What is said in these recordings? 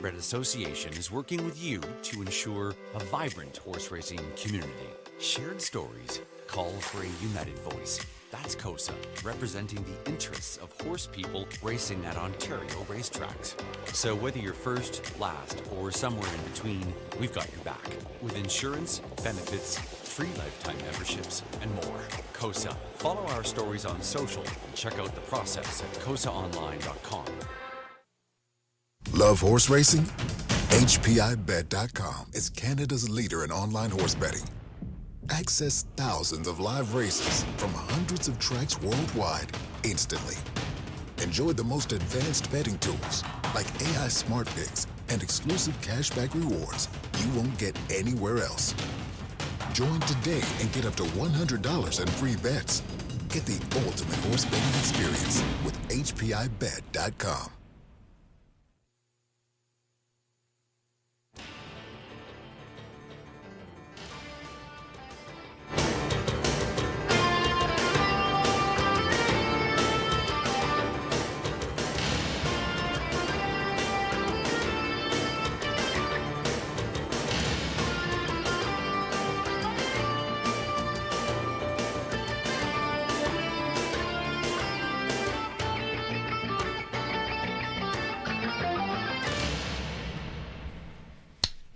Standardbred Association is working with you to ensure a vibrant horse racing community. Shared stories call for a united voice. That's COSA, representing the interests of horse people racing at Ontario racetracks. So whether you're first, last, or somewhere in between, we've got your back. With insurance, benefits, free lifetime memberships, and more. COSA. Follow our stories on social and check out the process at cosaonline.com. Love horse racing? HPIBet.com is Canada's leader in online horse betting. Access thousands of live races from hundreds of tracks worldwide instantly. Enjoy the most advanced betting tools like AI Smart Picks and exclusive cashback rewards you won't get anywhere else. Join today and get up to $100 in free bets. Get the ultimate horse betting experience with HPIBet.com.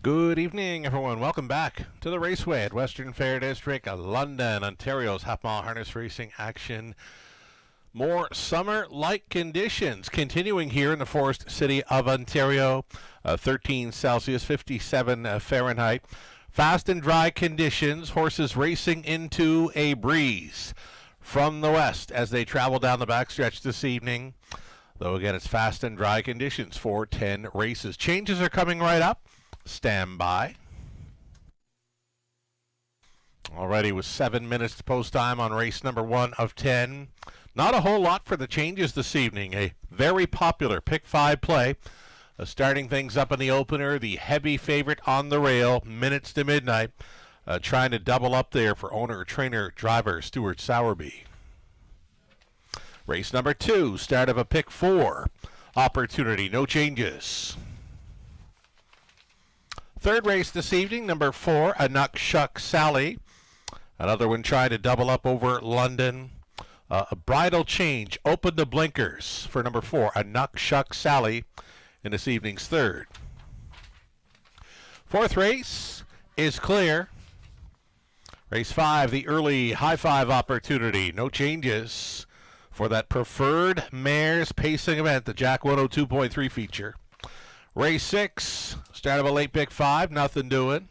Good evening, everyone. Welcome back to the Raceway at Western Fair District, London, Ontario's half-mile harness racing action. More summer-like conditions continuing here in the Forest City of Ontario. 13 Celsius, 57 Fahrenheit. Fast and dry conditions. Horses racing into a breeze from the west as they travel down the backstretch this evening. Though, again, it's fast and dry conditions for 10 races. Changes are coming right up. Stand by. Already with 7 minutes to post time on race number 1 of 10. Not a whole lot for the changes this evening. A very popular pick 5 play. Starting things up in the opener, the heavy favorite On the Rail, Minutes to Midnight. Trying to double up there for owner, trainer, driver Stuart Sowerby. Race number 2, start of a pick 4. Opportunity, no changes. Third race this evening, number 4, Anuk Sally. Another one trying to double up over London. A bridle change, open the blinkers for number 4, Anuk Sally, in this evening's third. Fourth race is clear. Race 5, the early high five opportunity. No changes for that preferred mares pacing event, the Jack 102.3 feature. Race 6, start of a late pick 5, nothing doing.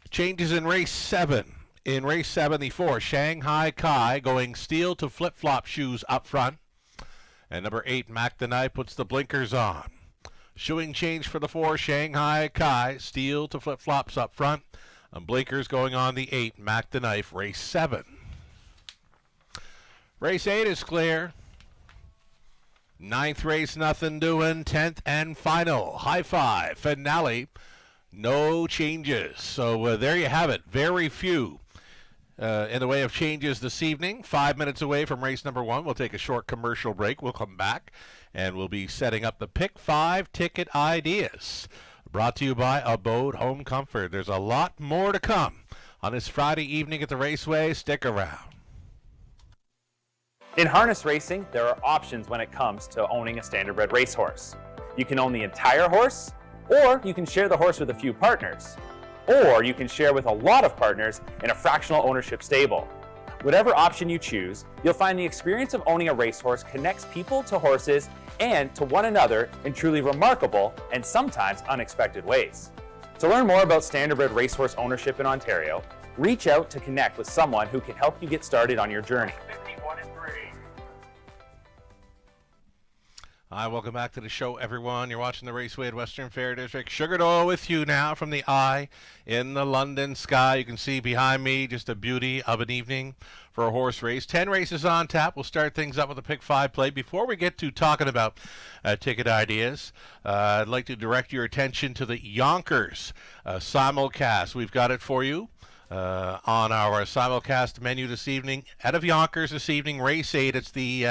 Changes in race 7. In race 7, the 4, Shanghai Kai, going steel to flip-flop shoes up front. And number 8, Mac the Knife, puts the blinkers on. Shoeing change for the 4, Shanghai Kai, steel to flip-flops up front. And blinkers going on the 8, Mac the Knife, race 7. Race 8 is clear. 9th race, nothing doing. 10th and final, high five, finale. No changes. So there you have it. Very few in the way of changes this evening. 5 minutes away from race number 1. We'll take a short commercial break. We'll come back, and we'll be setting up the Pick 5 ticket ideas. Brought to you by Abode Home Comfort. There's a lot more to come on this Friday evening at the Raceway. Stick around. In harness racing, there are options when it comes to owning a standardbred racehorse. You can own the entire horse, or you can share the horse with a few partners, or you can share with a lot of partners in a fractional ownership stable. Whatever option you choose, you'll find the experience of owning a racehorse connects people to horses and to one another in truly remarkable and sometimes unexpected ways. To learn more about standardbred racehorse ownership in Ontario, reach out to connect with someone who can help you get started on your journey. Hi, welcome back to the show, everyone. You're watching the Raceway at Western Fair District. Sugar Doll with you now from the eye in the London sky. You can see behind me just a beauty of an evening for a horse race. 10 races on tap. We'll start things up with a pick 5 play. Before we get to talking about ticket ideas, I'd like to direct your attention to the Yonkers simulcast. We've got it for you on our simulcast menu this evening. Out of Yonkers this evening, race 8. It's the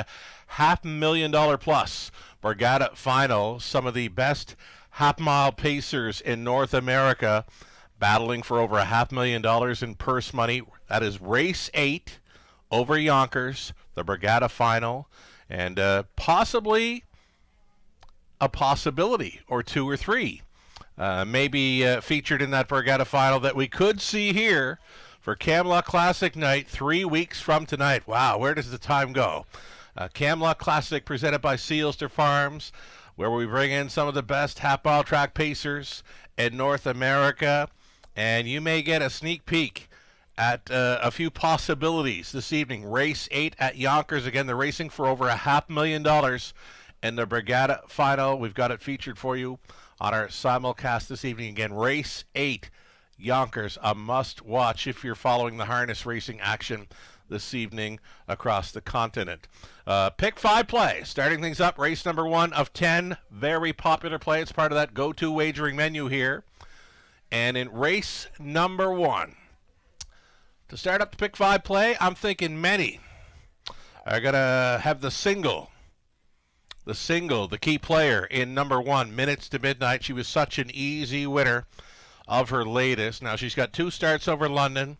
$500,000 plus Borgata final. Some of the best half-mile pacers in North America, battling for over $500,000 in purse money. That is race 8 over Yonkers, the Brigada final, and possibly a possibility or 2 or 3 maybe featured in that Brigada final that we could see here for Camelot Classic night 3 weeks from tonight. Wow, where does the time go? Camelot Classic presented by Sealster Farms, where we bring in some of the best half-mile track pacers in North America, and you may get a sneak peek at a few possibilities this evening. Race 8 at Yonkers. Again, they're racing for over $500,000 in the Brigada final. We've got it featured for you on our simulcast this evening. Again, race 8, Yonkers, a must-watch if you're following the harness racing action this evening across the continent. Pick 5 play, starting things up, race number 1 of 10. Very popular play. It's part of that go-to wagering menu here. And in race number 1, to start up the pick 5 play, I'm thinking many are going to have the single, the key player in number 1, Minutes to Midnight. She was such an easy winner of her latest. Now, she's got 2 starts over London.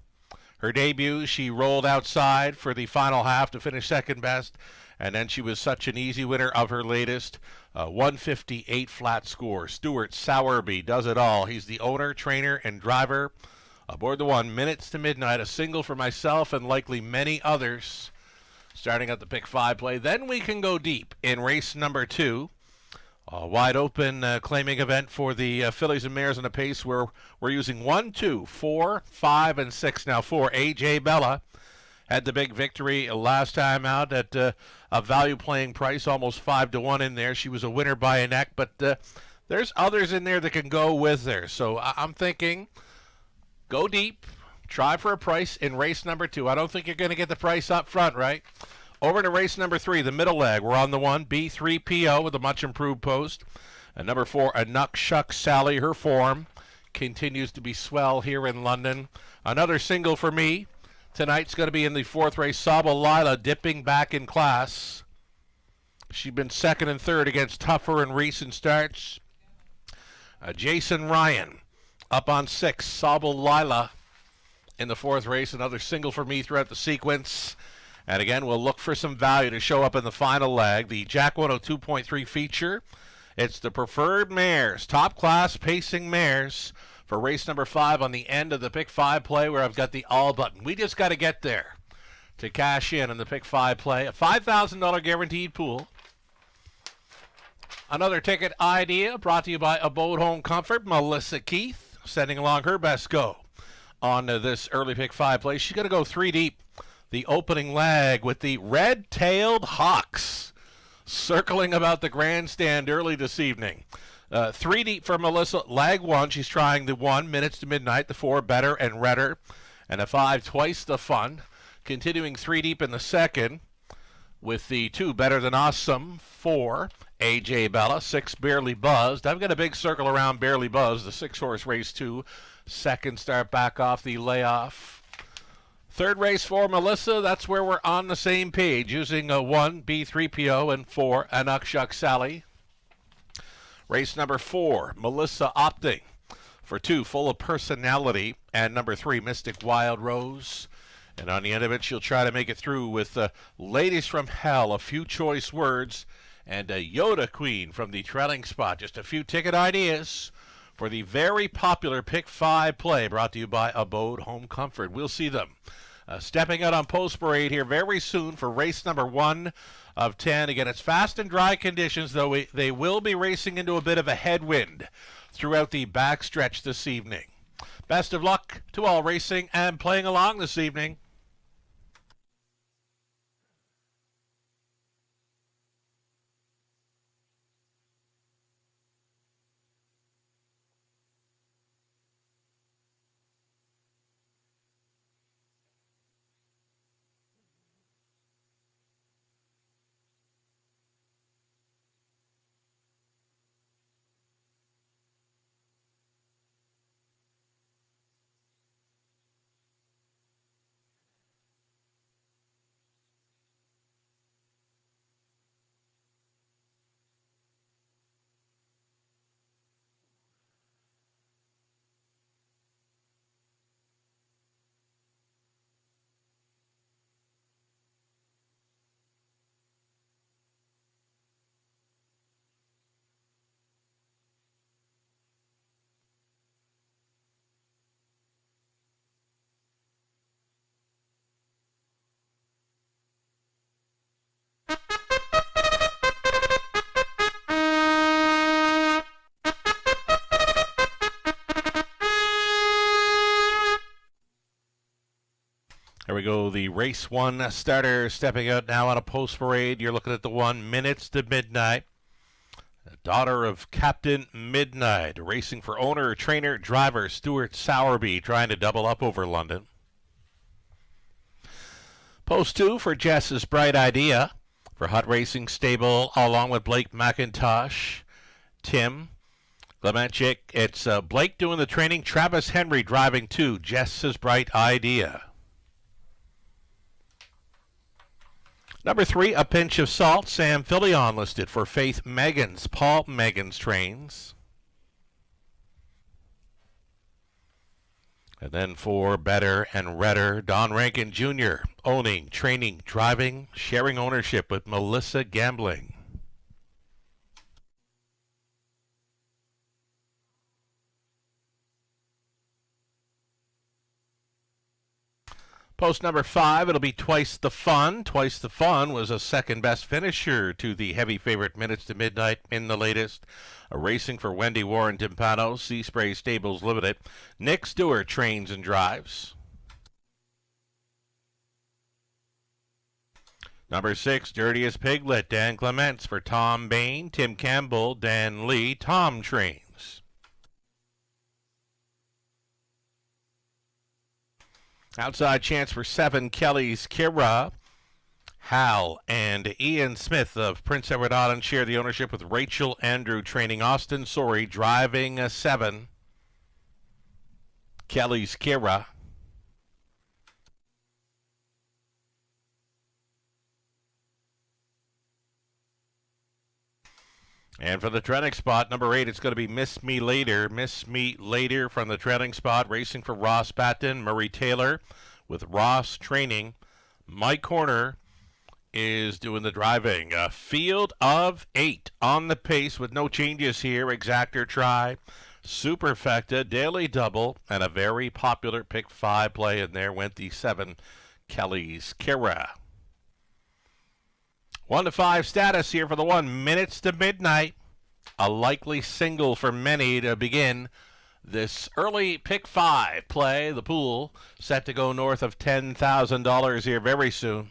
Her debut, she rolled outside for the final half to finish second best, and then she was such an easy winner of her latest, 158 flat score. Stuart Sowerby does it all. He's the owner, trainer, and driver aboard the 1, Minutes to Midnight, a single for myself and likely many others, starting at the pick 5 play. Then we can go deep in race number 2. A wide open claiming event for the fillies and mares on a pace where we're using 1, 2, 4, 5, and 6. Now 4, AJ Bella had the big victory last time out at a value playing price, almost 5-1 in there. She was a winner by a neck, but there's others in there that can go with her. So I'm thinking go deep, try for a price in race number 2. I don't think you're going to get the price up front, right? Over to race number 3, the middle leg. We're on the 1, B3PO with a much improved post. And number 4, Anuk Sally. Her form continues to be swell here in London. Another single for me tonight's going to be in the 4th race, Saba Lila, dipping back in class. She's been 2nd and 3rd against tougher and recent starts. Jason Ryan up on 6, Saba Lila in the 4th race. Another single for me throughout the sequence. And again, we'll look for some value to show up in the final leg. The Jack 102.3 feature. It's the preferred mares, top class pacing mares for race number 5 on the end of the pick 5 play, where I've got the all button. We just got to get there to cash in on the pick 5 play. A $5,000 guaranteed pool. Another ticket idea brought to you by Abode Home Comfort. Melissa Keith sending along her best go on this early pick 5 play. She's going to go 3 deep. The opening leg with the red-tailed Hawks circling about the grandstand early this evening. 3 deep for Melissa. Leg 1, she's trying the 1, Minutes to Midnight, the 4, Better and Redder, and a 5, Twice the Fun. Continuing 3 deep in the 2nd with the 2, Better Than Awesome, 4, AJ Bella, 6, Barely Buzzed. I've got a big circle around Barely Buzzed, the 6-horse race 2. 2nd start back off the layoff. 3rd race for Melissa, that's where we're on the same page, using a 1, B3PO, and 4, Anuk Sally. Race number 4, Melissa opting for 2, Full of Personality, and number 3, Mystic Wild Rose. And on the end of it, she'll try to make it through with Ladies from Hell, a few choice words, and a Yoda Queen from the trailing spot. Just a few ticket ideas for the very popular Pick 5 play brought to you by Abode Home Comfort. We'll see them stepping out on Post Parade here very soon for race number 1 of 10. Again, it's fast and dry conditions, though they will be racing into a bit of a headwind throughout the backstretch this evening. Best of luck to all racing and playing along this evening. Here we go, the race 1 starter stepping out now on a post parade. You're looking at the 1 minutes to midnight. The daughter of Captain Midnight, racing for owner, trainer, driver Stuart Sowerby, trying to double up over London. Post 2 for Jess's Bright Idea for Hut Racing Stable, along with Blake McIntosh, Tim Glemenchik. It's Blake doing the training, Travis Henry driving 2, Jess's Bright Idea. Number 3, A Pinch of Salt, Sam Fillion listed for Faith Meggins, Paul Meggins trains. And then for Better and Redder, Don Rankin Jr., owning, training, driving, sharing ownership with Melissa Gambling. Post number 5, it'll be Twice the Fun. Twice the Fun was a second best finisher to the heavy favorite Minutes to Midnight in the latest. Racing for Wendy Warren Timpano, Sea Spray Stables Limited. Nick Stewart trains and drives. Number 6, Dirtiest Piglet, Dan Clements for Tom Bain, Tim Campbell, Dan Lee, Tom trains. Outside chance for 7, Kelly's Kira. Hal and Ian Smith of Prince Edward Island share the ownership with Rachel Andrew training, Austin Sorey driving a 7. Kelly's Kira. And for the trailing spot, number 8, it's going to be Miss Me Later. Miss Me Later from the trailing spot, racing for Ross Patton, Murray Taylor with Ross training. Mike Horner is doing the driving. A field of 8 on the pace with no changes here. Exactor Try, Superfecta, Daily Double, and a very popular pick 5 play. And there went the 7, Kelly's Kira. 1 to 5 status here for the 1 minutes to midnight. A likely single for many to begin this early pick 5 play. The pool set to go north of $10,000 here very soon.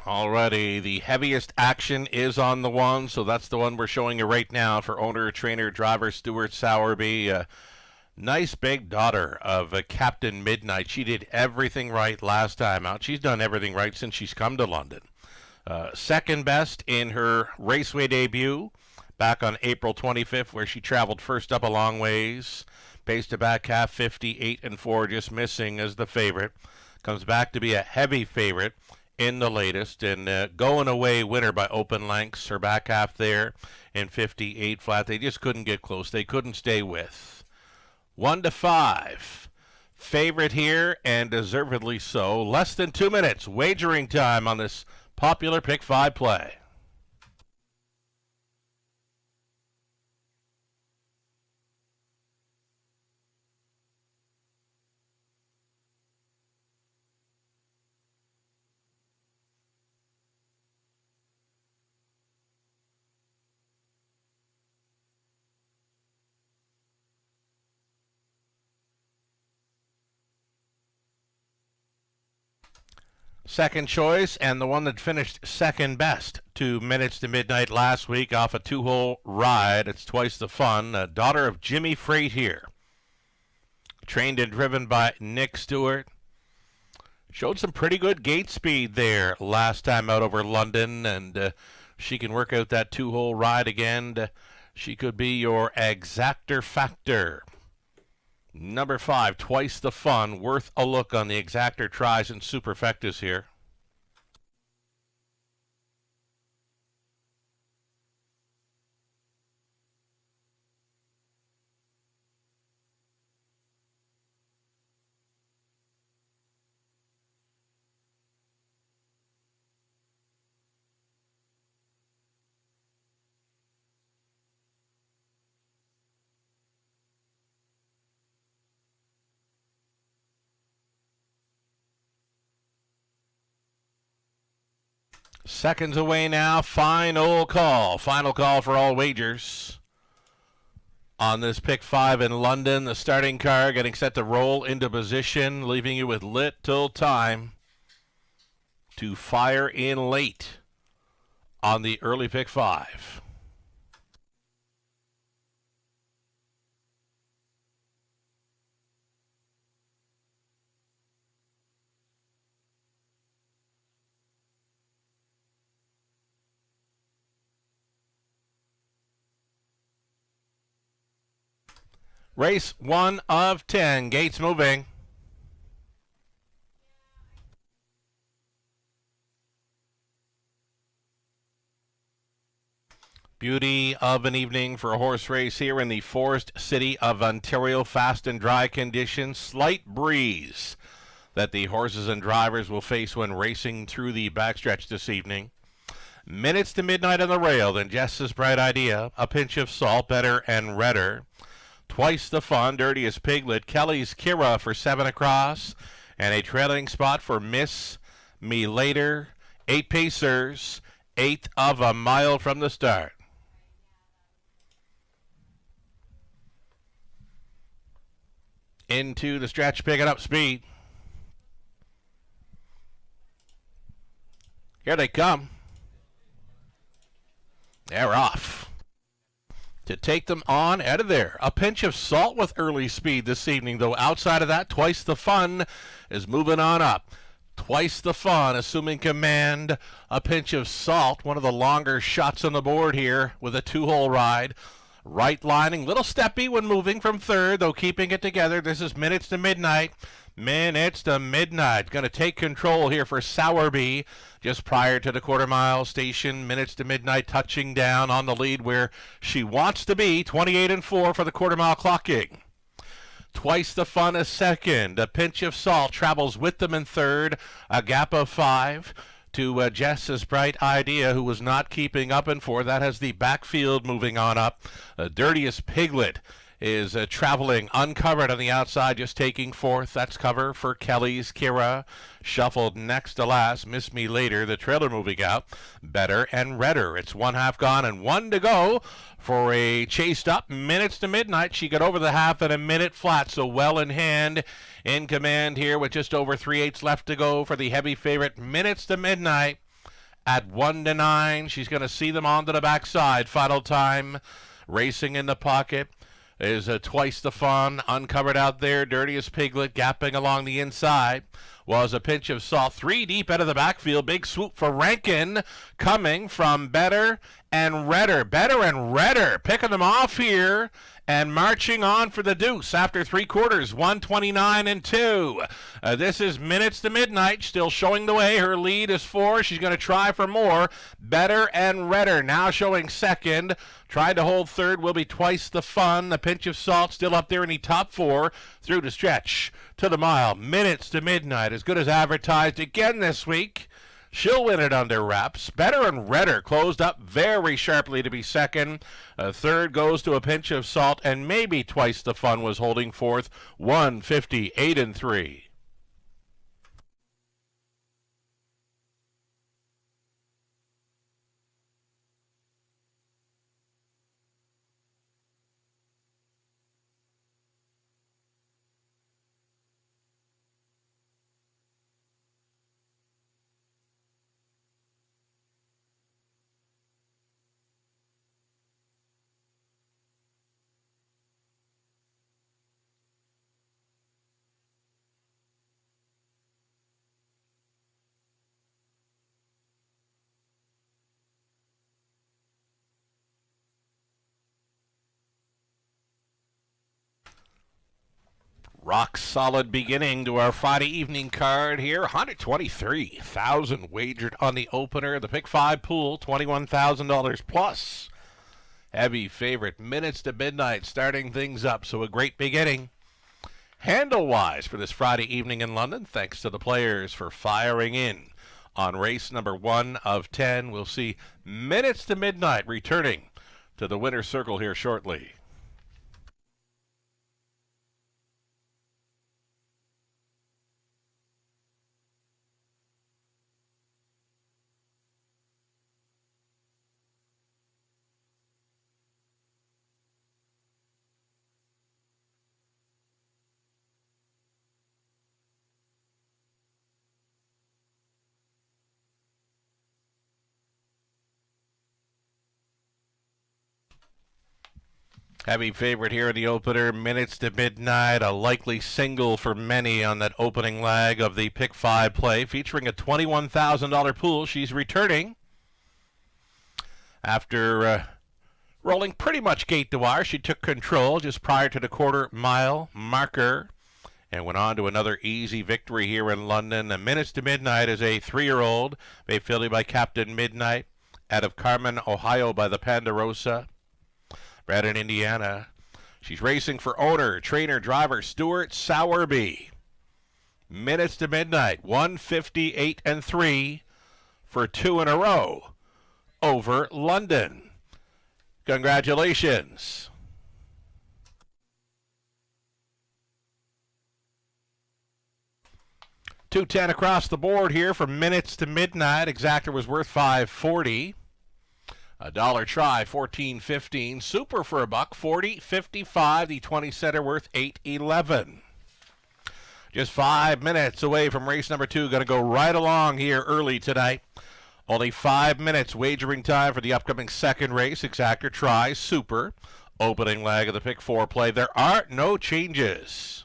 Alrighty, the heaviest action is on the 1, so that's the one we're showing you right now for owner, trainer, driver Stuart Sowerby. Nice big daughter of Captain Midnight. She did everything right last time out. She's done everything right since she's come to London. Second best in her raceway debut back on April 25th, where she traveled first up a long ways. Paced a back half 58 and 4, just missing as the favorite. Comes back to be a heavy favorite in the latest, and going away winner by open lengths. Her back half there in 58 flat. They just couldn't get close. They couldn't stay with. 1 to 5. Favorite here, and deservedly so. Less than 2 minutes wagering time on this popular pick 5 play. Second choice, and the one that finished second best 2 minutes to midnight last week off a 2-hole ride. It's Twice the Fun, daughter of Jimmy Freight here. Trained and driven by Nick Stewart. Showed some pretty good gate speed there last time out over London, and she can work out that 2-hole ride again. She could be your exactor factor. Number 5, Twice the Fun, worth a look on the exactor tries and superfectas here. Seconds away now. Final call. Final call for all wagers. On this pick 5 in London, the starting car getting set to roll into position, leaving you with little time to fire in late on the early pick 5. Race 1 of 10. Gates moving. Beauty of an evening for a horse race here in the forest city of Ontario. Fast and dry conditions. Slight breeze that the horses and drivers will face when racing through the backstretch this evening. Minutes to midnight on the rail, then Jess's Bright Idea. A Pinch of Salt, Better and Redder. Twice the Fun, Dirtiest Piglet, Kelly's Kira for 7 across, and a trailing spot for Miss Me Later. 8 pacers, 1/8 of a mile from the start. Into the stretch, picking up speed. Here they come. They're off. To take them on out of there. A Pinch of Salt with early speed this evening, though. Outside of that, Twice the Fun is moving on up. Twice the Fun assuming command. A Pinch of Salt, one of the longer shots on the board here with a 2-hole ride. Right lining, little steppy when moving from third, though keeping it together. This is Minutes to Midnight. Minutes to Midnight. Going to take control here for Sowerby just prior to the quarter-mile station. Minutes to Midnight touching down on the lead where she wants to be. 28-4 for the quarter-mile clocking. Twice the Fun is second. A Pinch of Salt travels with them in third. A gap of 5 to Jess's Bright Idea, who was not keeping up in fourth. That has the backfield moving on up. Dirtiest Piglet is traveling uncovered on the outside, just taking fourth. That's cover for Kelly's Kira. Shuffled next to last. Miss Me Later, the trailer moving out. Better and Redder. It's 1/2 gone and 1 to go for a chased up Minutes to Midnight. She got over the half in a minute flat, so well in hand. In command here with just over 3/8 left to go for the heavy favorite Minutes to Midnight at 1-9. She's going to see them onto the backside. Final time. Racing in the pocket is Twice the Fun, uncovered out there. Dirtiest Piglet gapping along the inside was A Pinch of Salt. 3 deep out of the backfield. Big swoop for Rankin coming from Better and Redder. Better and Redder picking them off here and marching on for the deuce after 3 quarters. 129-2. This is Minutes to Midnight, still showing the way. Her lead is 4. She's going to try for more. Better and Redder now showing second. Tried to hold third will be Twice the Fun. The Pinch of Salt still up there in the top 4 through the stretch to the mile. Minutes to Midnight, as good as advertised again this week. She'll win it under wraps. Better and Redder closed up very sharply to be second. Third goes to A Pinch of Salt, and maybe Twice the Fun was holding fourth. 158-3. Rock solid beginning to our Friday evening card here. 123,000 wagered on the opener. The pick 5 pool, $21,000 plus. Heavy favorite. Minutes to Midnight starting things up. So a great beginning. Handle-wise for this Friday evening in London, thanks to the players for firing in on race number 1 of 10. We'll see Minutes to Midnight returning to the winner's circle here shortly. Heavy favorite here in the opener, Minutes to Midnight, a likely single for many on that opening leg of the Pick 5 play, featuring a $21,000 pool. She's returning after rolling pretty much gate to wire. She took control just prior to the quarter-mile marker and went on to another easy victory here in London. Minutes to Midnight is a 3-year-old, Bay Filly by Captain Midnight, out of Carmen, Ohio by the Ponderosa. Bred in Indiana. She's racing for owner, trainer, driver Stuart Sowerby. Minutes to Midnight, 158-3 for 2 in a row over London. Congratulations. $210 across the board here for Minutes to Midnight. Exactor was worth $5.40. A dollar try, $14.15. Super for a buck, $40.55. The 20 center worth $8.11. Just 5 minutes away from race number 2. Going to go right along here early tonight. Only 5 minutes wagering time for the upcoming second race. Exactor try, Super. Opening leg of the Pick 4 play. There are no changes.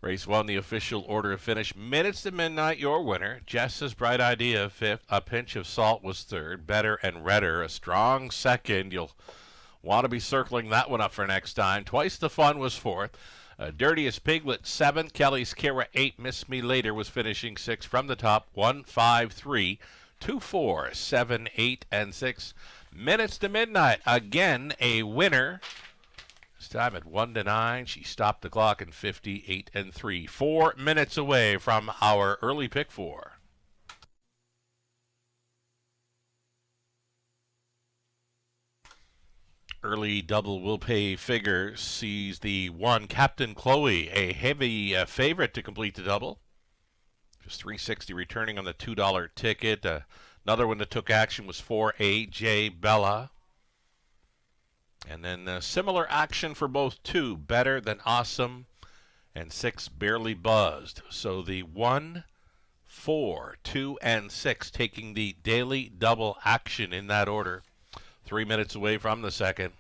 Race 1, the official order of finish. Minutes to Midnight, your winner. Jess's Bright Idea, 5th. A Pinch of Salt was 3rd. Better and Redder, a strong 2nd. You'll want to be circling that one up for next time. Twice the Fun was 4th. Dirtiest Piglet, 7th. Kelly's Kira, 8th. Miss Me Later was finishing 6th. From the top, 1, 5, 3, 2, 4, 7, 8, and 6. Minutes to Midnight, again a winner. This time at 1-9, she stopped the clock in 58-3. 4 minutes away from our early Pick 4. Early double will pay figure sees the 1 Captain Chloe, a heavy favorite to complete the double. Just $3.60 returning on the $2 ticket. Another one that took action was 4 AJ Bella. And then similar action for both 2, Better Than Awesome, and 6, Barely Buzzed. So the 1, 4, 2, and 6 taking the daily double action in that order. 3 minutes away from the second.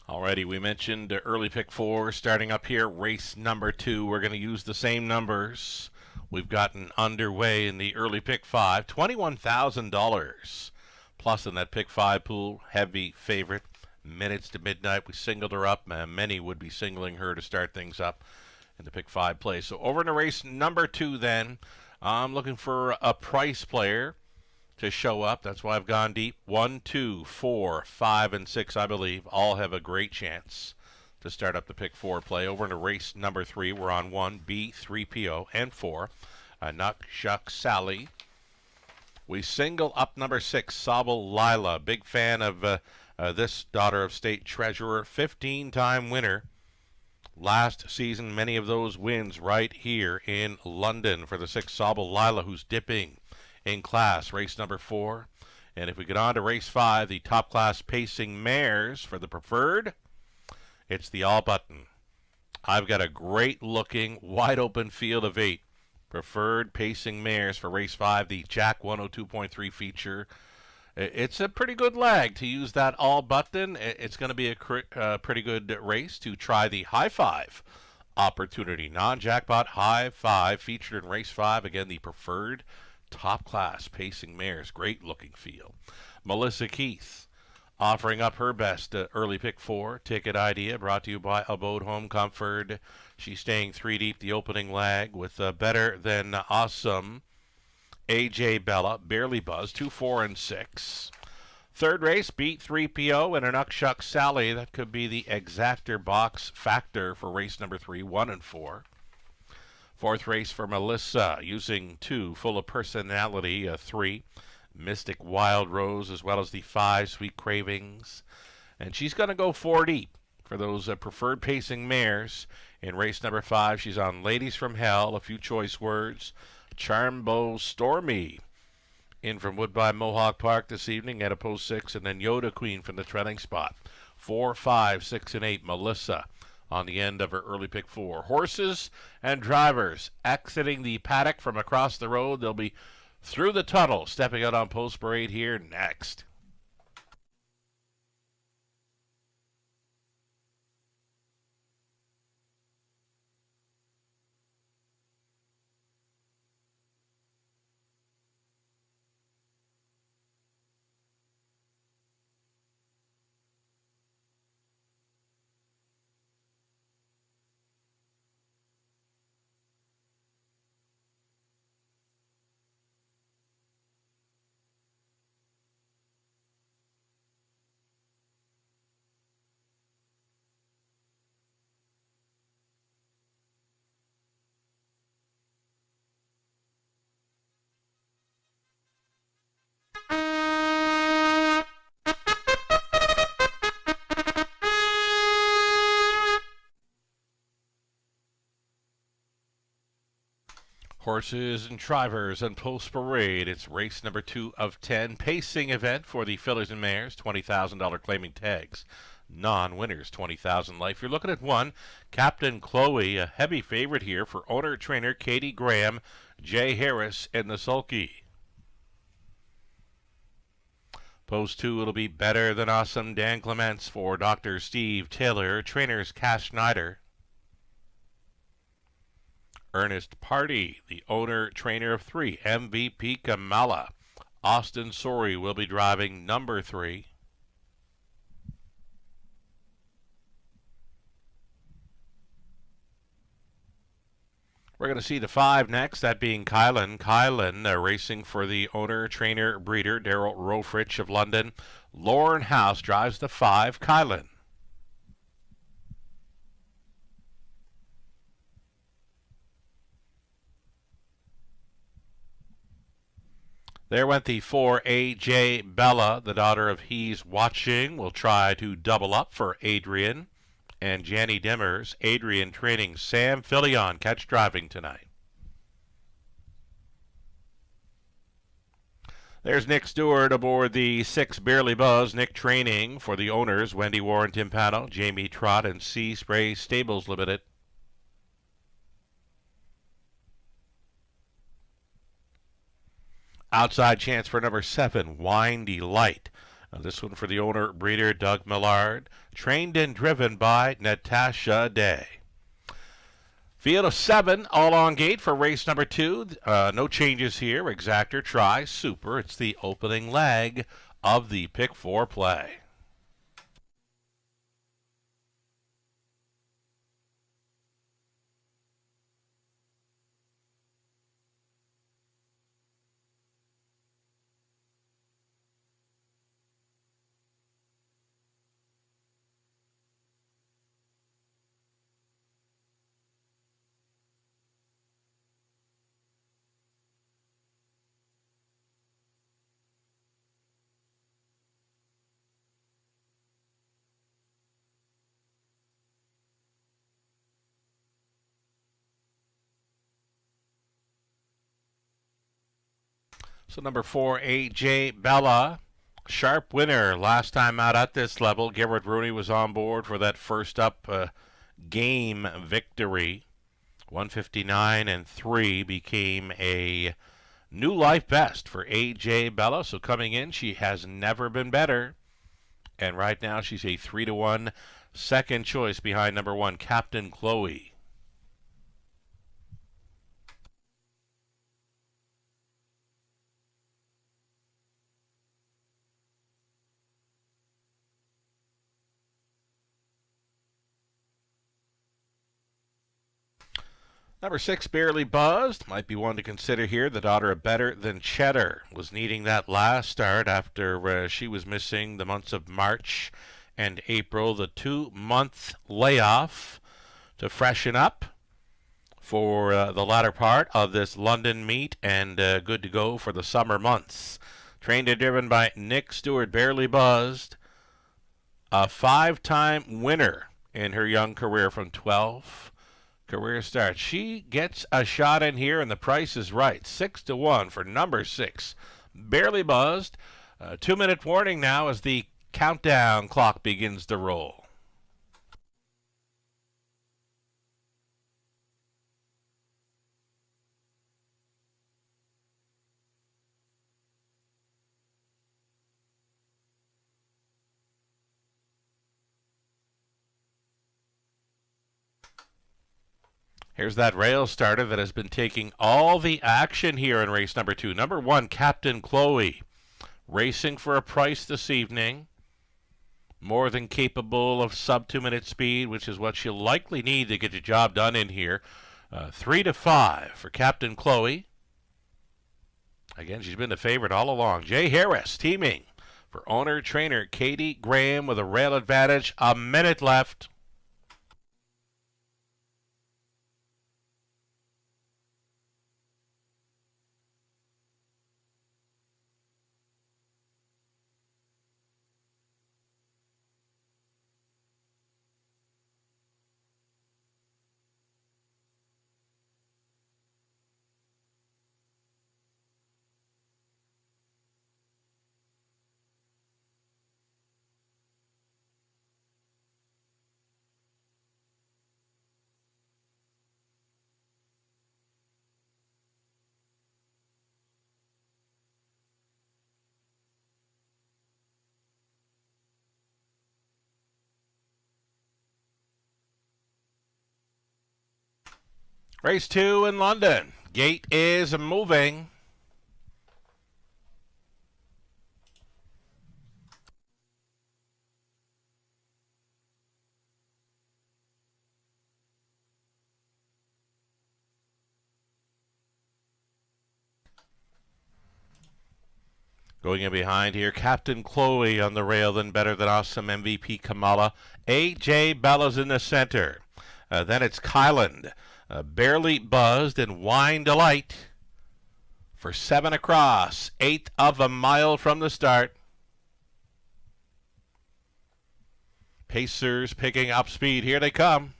Alrighty, we mentioned early Pick 4 starting up here. Race number 2, we're going to use the same numbers we've gotten underway in the early Pick 5. $21,000 plus in that Pick 5 pool. Heavy favorite. Minutes to Midnight, we singled her up. Many would be singling her to start things up in the Pick 5 play. So over to race number 2 then. I'm looking for a price player to show up. That's why I've gone deep. 1, 2, 4, 5, and 6, I believe, all have a great chance. to start up the pick 4 play. Over into race number 3, we're on 1, B3PO, and 4, Nuck Shuck Sally. We single up number 6, Sobel Lila. Big fan of this daughter of state treasurer, 15-time winner. Last season, many of those wins right here in London for the 6, Sobel Lila, who's dipping in class. Race number 4. And if we get on to race 5, the top class pacing mares for the preferred, it's the all button. I've got a great looking, wide open field of 8 preferred pacing mares for race 5, the Jack 102.3 feature. It's a pretty good lag to use that all button. It's going to be a pretty good race to try the high 5 opportunity. Non-jackpot high 5 featured in race 5. Again, the preferred top class pacing mares. Great looking field. Melissa Keith offering up her best early pick 4 ticket idea, brought to you by Abode Home Comfort. She's staying 3 deep the opening lag with Better Than Awesome, AJ Bella, Barely Buzz, 2, 4, and 6. Third race, Beat 3PO and an Uckshuck Sally. That could be the exactor box factor for race number 3, 1 and 4. Fourth race for Melissa, using 2, Full of Personality, 3, Mystic Wild Rose, as well as the 5, Sweet Cravings. And she's going to go 4 deep for those preferred pacing mares. In race number 5, she's on Ladies from Hell, a few choice words, Charmbo Stormy, in from Woodbine Mohawk Park this evening at a post 6, and then Yoda Queen from the trailing spot. 4, 5, 6, and 8, Melissa on the end of her early pick 4. Horses and drivers exiting the paddock from across the road. They'll be through the tunnel, stepping out on Post Parade here next. Horses and drivers and Post Parade. It's race number 2 of 10. Pacing event for the fillies and mares. $20,000 claiming tags. Non-winners, $20,000 life. You're looking at 1, Captain Chloe, a heavy favorite here for owner-trainer Katie Graham, Jay Harris, and the sulky. Post 2, it'll be Better Than Awesome, Dan Clements for Dr. Steve Taylor, trainers Cass Schneider. Ernest Party, the owner-trainer of 3, MVP Kamala. Austin Sorey will be driving number 3. We're going to see the 5 next, that being Kylan. Kylan racing for the owner-trainer breeder Daryl Rofrich of London. Lauren House drives the 5, Kylan. There went the 4, A.J. Bella, the daughter of He's Watching. Will try to double up for Adrian and Janny Dimmers. Adrian training Sam Filion, catch driving tonight. There's Nick Stewart aboard the 6, Barely Buzz. Nick training for the owners, Wendy Warren Timpano, Jamie Trott, and Sea Spray Stables Limited. Outside chance for number 7, Windy Light. This one for the owner, breeder Doug Millard. Trained and driven by Natasha Day. Field of 7, all on gate for race number 2. No changes here. Exactor, try, super. It's the opening leg of the pick 4 play. So number 4, A.J. Bella. Sharp winner last time out at this level. Garrett Rooney was on board for that first up game victory. 159.3 became a new life best for A.J. Bella. So coming in, she has never been better. And right now she's a 3-1 second choice behind number 1, Captain Chloe. Number 6, Barely Buzzed. Might be one to consider here. The daughter of Better Than Cheddar was needing that last start after she was missing the months of March and April. The 2-month layoff to freshen up for the latter part of this London meet and good to go for the summer months. Trained and driven by Nick Stewart, Barely Buzzed. A 5-time winner in her young career from 12 career start. She gets a shot in here, and the price is right. 6-1 for number 6, Barely Buzzed. 2-minute warning now as the countdown clock begins to roll. Here's that rail starter that has been taking all the action here in race number 2. Number 1, Captain Chloe, racing for a price this evening. More than capable of sub 2-minute speed, which is what she'll likely need to get the job done in here. 3-5 for Captain Chloe. Again, she's been the favorite all along. Jay Harris teaming for owner-trainer Katie Graham with a rail advantage. A minute left. Race 2 in London. Gate is moving. Going in behind here, Captain Chloe on the rail, then Better Than Awesome, MVP Kamala. A.J. Bella's in the center. Then it's Kyland. Barely Buzzed and Wine Delight for 7 across, 1/8 of a mile from the start. Pacers picking up speed. Here they come.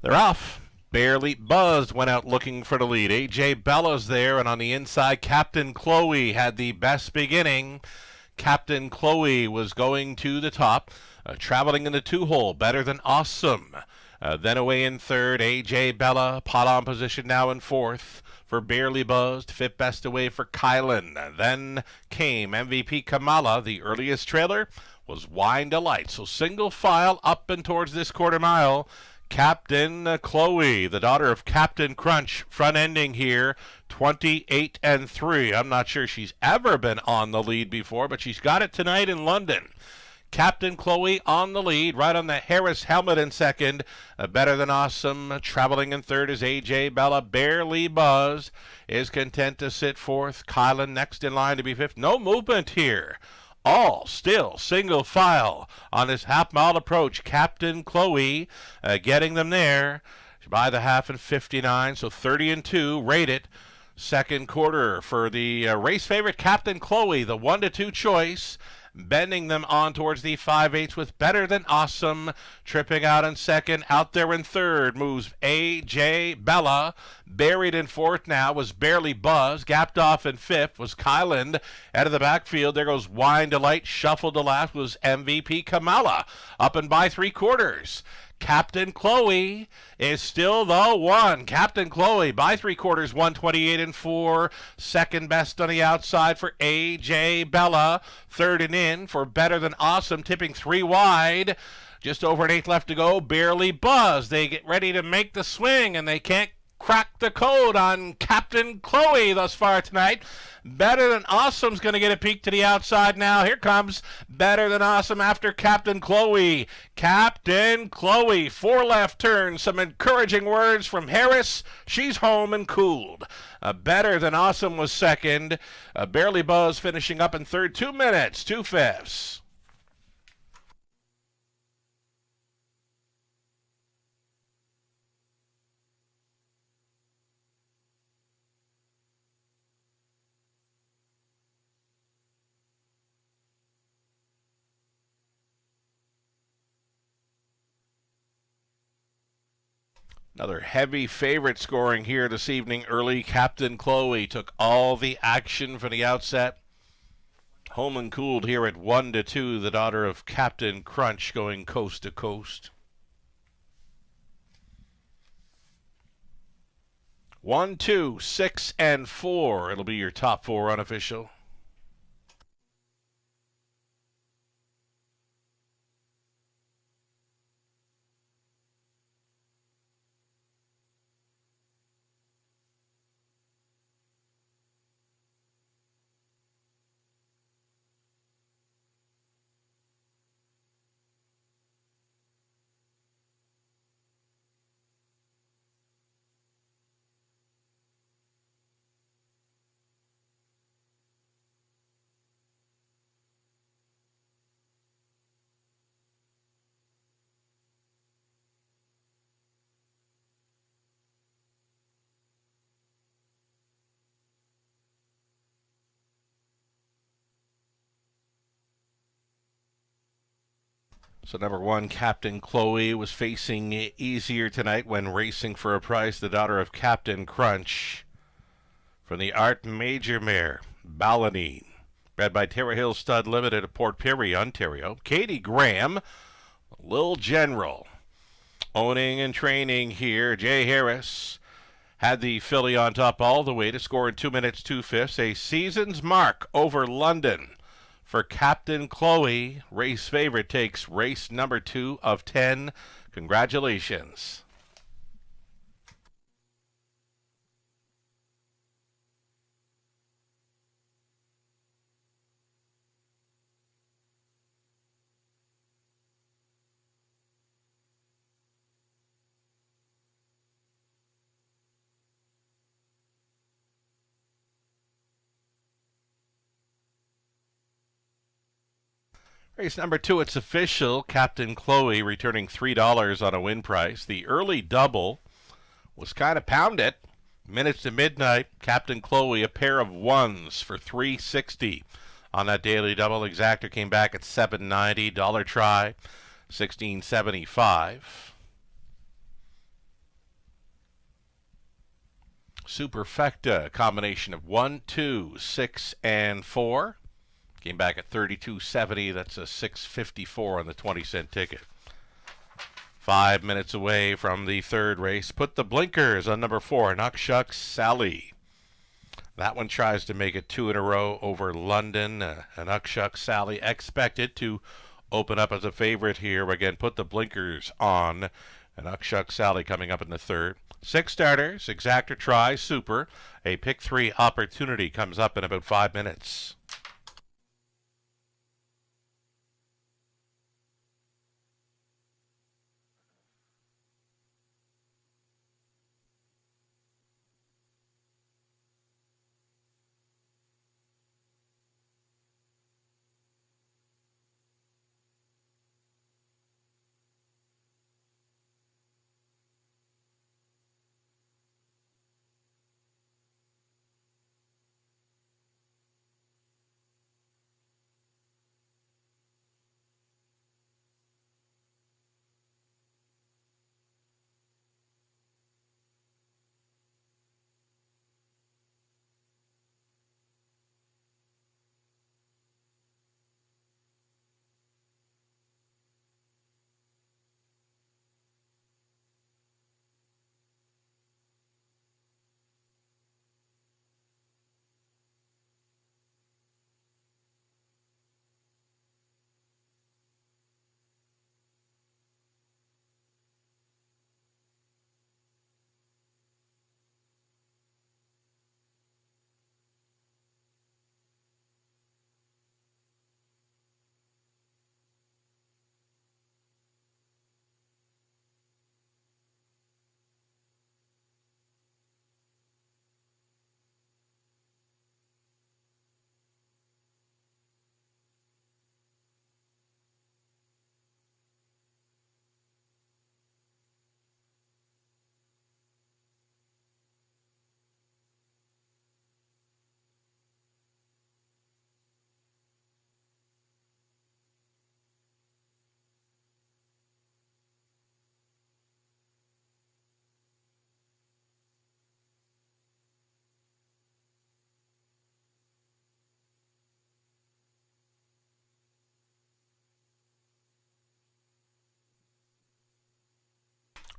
They're off. Barely Buzzed went out looking for the lead. A.J. Bella's there, and on the inside, Captain Chloe had the best beginning. Captain Chloe was going to the top. Traveling in the 2-hole, Better Than Awesome. Then away in 3rd, A.J. Bella. Pot on position now in 4th for Barely Buzzed. 5th best away for Kylan. Then came MVP Kamala. The earliest trailer was Wine Delight. So single file up and towards this quarter mile. Captain Chloe, the daughter of Captain Crunch, front ending here, 28-3. I'm not sure she's ever been on the lead before, but she's got it tonight in London. Captain Chloe on the lead, right on the Harris helmet in 2nd. Better Than Awesome traveling in 3rd is A.J. Bella. Barely Buzz is content to sit 4th. Kylan next in line to be 5th. No movement here. All still single file on this half-mile approach. Captain Chloe getting them there by the half in 59, so 30-2. Rate it. Second quarter for the race favorite Captain Chloe, the 1-2 choice. bending them on towards the 5/8 with Better Than Awesome. Tripping out in second. Out there in third moves A.J. Bella. Buried in fourth now was Barely Buzz. Gapped off in fifth was Kyland. Out of the backfield, there goes Wine Delight. Shuffled to last was MVP Kamala. Up and by 3/4. Captain Chloe is still the one. Captain Chloe by 3/4, 128 and 4. Second best on the outside for A.J. Bella. Third and in for Better Than Awesome, tipping 3 wide. Just over an eighth left to go. Barely Buzz. They get ready to make the swing, and they can't crack the code on Captain Chloe thus far tonight. Better Than Awesome's going to get a peek to the outside now. Here comes Better Than Awesome after Captain Chloe. Captain Chloe, 4 left turns. Some encouraging words from Harris. She's home and cooled. Better Than Awesome was second. Barely Buzz finishing up in third. 2 minutes, 2/5. Another heavy favorite scoring here this evening early. Captain Chloe took all the action from the outset. Home and cooled here at 1-2. The daughter of Captain Crunch going coast to coast. 1, 2, 6, and 4. It'll be your top 4 unofficial. So number 1, Captain Chloe, was facing easier tonight when racing for a prize. The daughter of Captain Crunch from the Art Major mare, Balanine, bred by Terra Hill Stud Limited of Port Perry, Ontario. Katie Graham, Lil General, owning and training here. Jay Harris had the filly on top all the way to score in 2 minutes, 2/5. A season's mark over London for Captain Chloe. Race favorite takes race number 2 of 10. Congratulations. Race number 2, it's official. Captain Chloe returning $3 on a win price. The early double was kind of pounded. Minutes to midnight, Captain Chloe, a pair of 1s for $3.60 on that daily double. Exactor came back at $7.90. Dollar try, $16.75. Superfecta, combination of 1, 2, 6, and 4. Came back at $32.70. That's a $6.54 on the 20-cent ticket. 5 minutes away from the third race. Put the blinkers on number 4, Nuckshuck Sally. That one tries to make it 2 in a row over London. Nuckshuck Sally expected to open up as a favorite here. Again, put the blinkers on. Nuckshuck Sally coming up in the third. 6 starters. Exactor try. Super. A pick 3 opportunity comes up in about 5 minutes.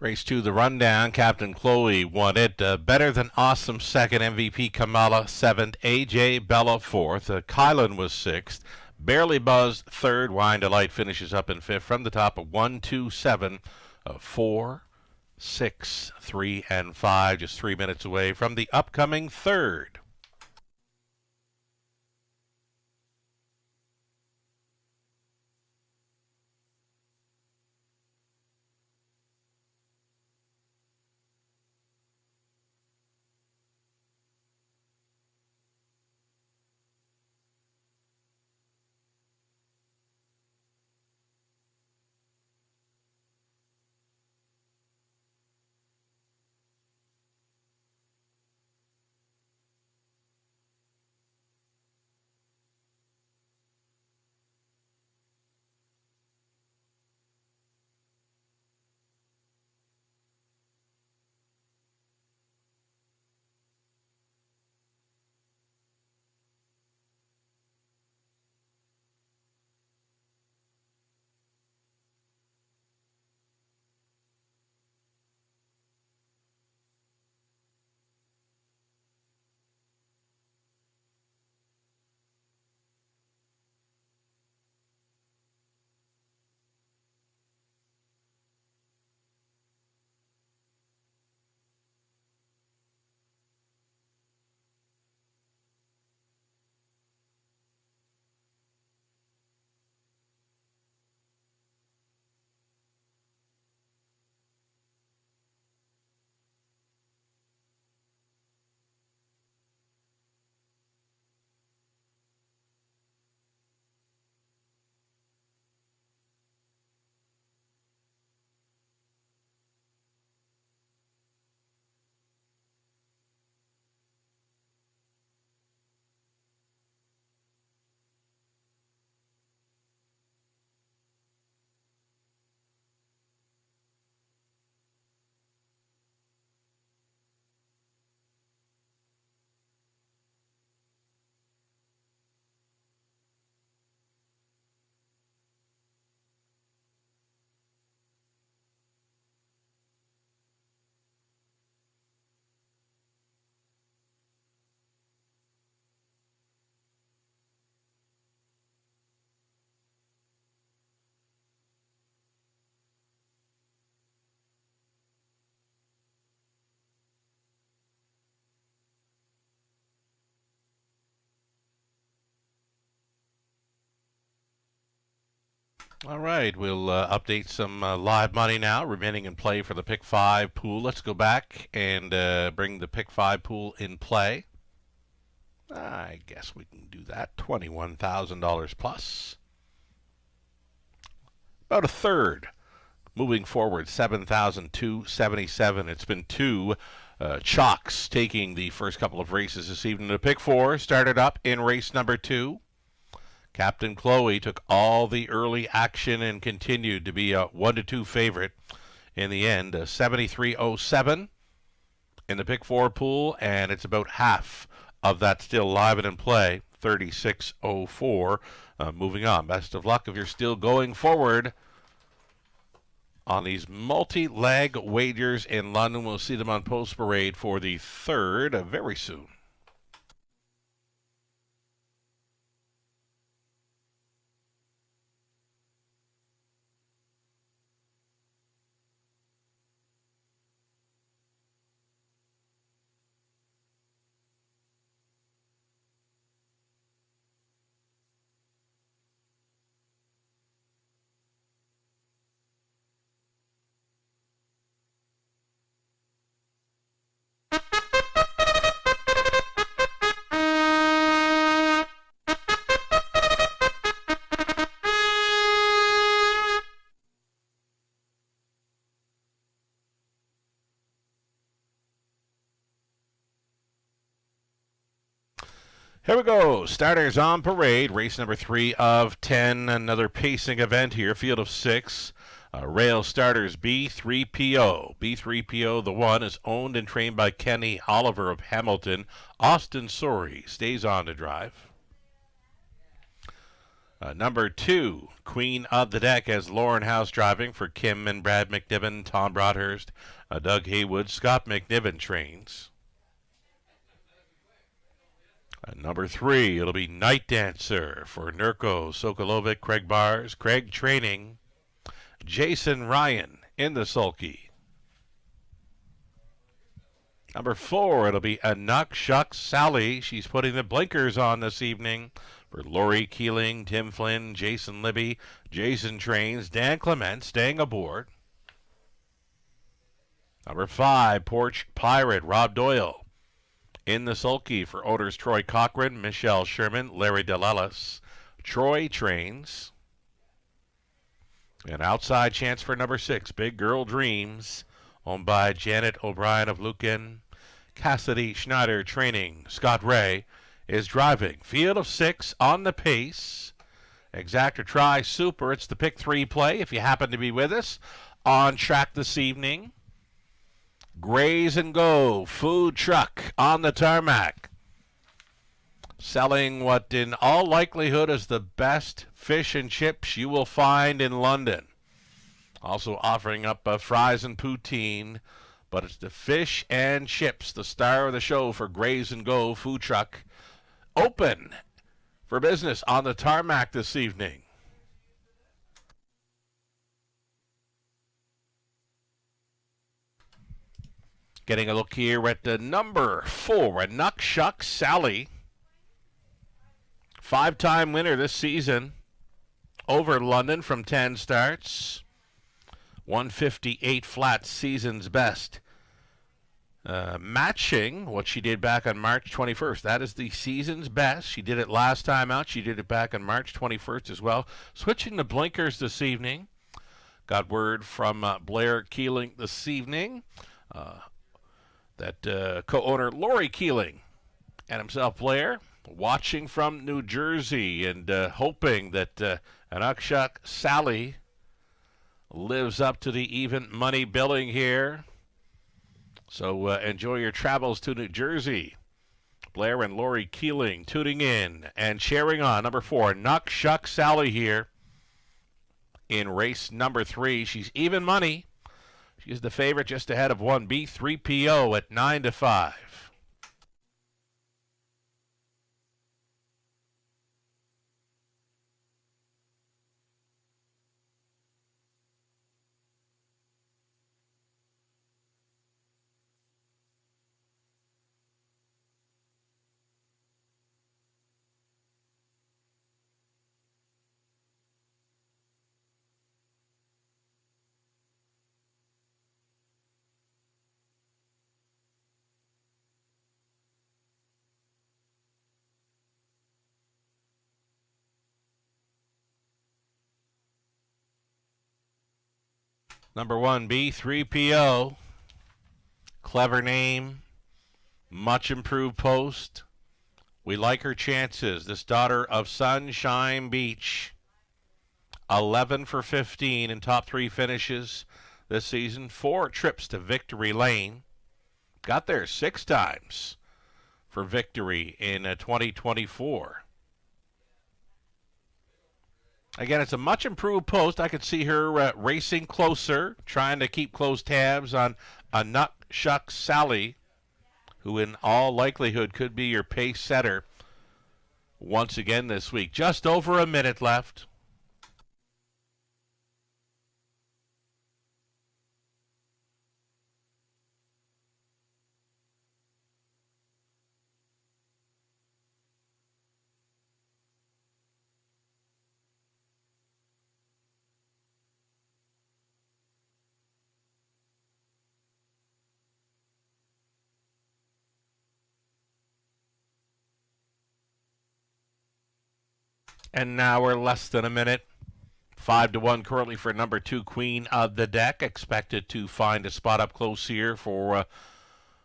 Race 2, the rundown. Captain Chloe won it. Better Than Awesome second. MVP Kamala 7th. AJ Bella 4th. Kylan was 6th. Barely Buzzed 3rd. Wine Delight finishes up in 5th. From the top of 1, 2, 7, 4, 6, 3, and 5. Just 3 minutes away from the upcoming 3rd. All right, we'll update some live money now remaining in play for the Pick 5 pool. Let's go back and bring the Pick 5 pool in play. I guess we can do that. $21,000 plus. About a third. Moving forward, 7,277. It's been two chalks taking the first couple of races this evening. The Pick 4 started up in race number 2. Captain Chloe took all the early action and continued to be a 1-2 favorite in the end. 73.07 in the Pick 4 pool, and it's about half of that still live and in play. 36.04. Moving on. Best of luck if you're still going forward on these multi-leg wagers in London. We'll see them on Post Parade for the 3rd very soon. Here we go. Starters on parade. Race number 3 of 10. Another pacing event here. Field of 6. Rail starters B3PO. B3PO, the one, is owned and trained by Kenny Oliver of Hamilton. Austin Sorey stays on to drive. Number 2, Queen of the Deck, as Lauren House driving for Kim and Brad McNiven, Tom Broadhurst, Doug Haywood, Scott McNiven trains. Number 3, it'll be Night Dancer for Nurko Sokolovic, Craig Bars, Craig training, Jason Ryan in the sulky. Number 4, it'll be Anuk Shuck Sally. She's putting the blinkers on this evening for Lori Keeling, Tim Flynn, Jason Libby, Jason Trains, Dan Clement staying aboard. Number 5, Porch Pirate, Rob Doyle. In the sulky for owners Troy Cochran, Michelle Sherman, Larry DeLellis, Troy trains. An outside chance for number 6, Big Girl Dreams, owned by Janet O'Brien of Lucan. Cassidy Schneider training. Scott Ray is driving. Field of 6 on the pace. Exacta Tri Super. It's the pick 3 play if you happen to be with us on track this evening. Graze and Go food truck on the tarmac, selling what in all likelihood is the best fish and chips you will find in London. Also offering up fries and poutine, but it's the fish and chips, the star of the show for Graze and Go food truck. Open for business on the tarmac this evening. Getting a look here at the number 4, Anuk Shuck Sally. 5-time winner this season over London from 10 starts. 158 flat, season's best. Matching what she did back on March 21st. That is the season's best. She did it last time out. She did it back on March 21st as well. Switching the blinkers this evening. Got word from Blair Keeling this evening that co-owner Lori Keeling and himself Blair watching from New Jersey and hoping that Anuk Shuck Sally lives up to the even money billing here. So enjoy your travels to New Jersey. Blair and Lori Keeling tuning in and cheering on. Number 4, Anuk Shuck Sally here in race number 3. She's even money. She's the favorite just ahead of 1B 3PO at 9-5. Number 1B 3PO. Clever name. Much improved post. We like her chances. This daughter of Sunshine Beach. 11 for 15 in top 3 finishes this season. 4 trips to victory lane. Got there 6 times for victory in 2024. Again, it's a much improved post. I could see her racing closer, trying to keep close tabs on Anuk Shuck Sally, who in all likelihood could be your pace setter once again this week. Just over a minute left. And now we're less than a minute. 5-1 currently for number 2, Queen of the Deck. Expected to find a spot up close here for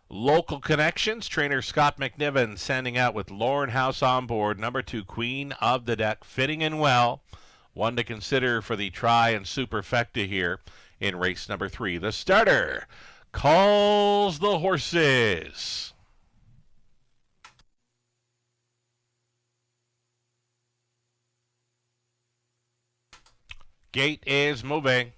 local connections. Trainer Scott McNiven sending out with Lauren House on board. Number 2, Queen of the Deck, fitting in well. One to consider for the Tri and Superfecta here in race number 3. The starter calls the horses. Gate is moving.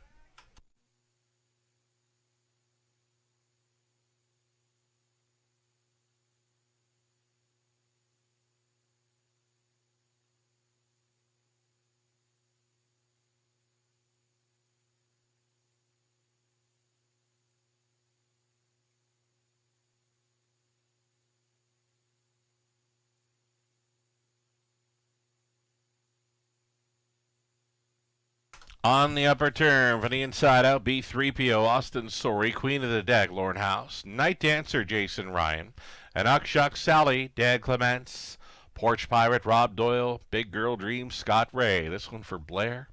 On the upper turn, from the inside out, B3PO, Austin Sorry, Queen of the Deck, Lauren House, Night Dancer, Jason Ryan, and Uckshuck Sally, Dad Clements, Porch Pirate, Rob Doyle, Big Girl Dream, Scott Ray. This one for Blair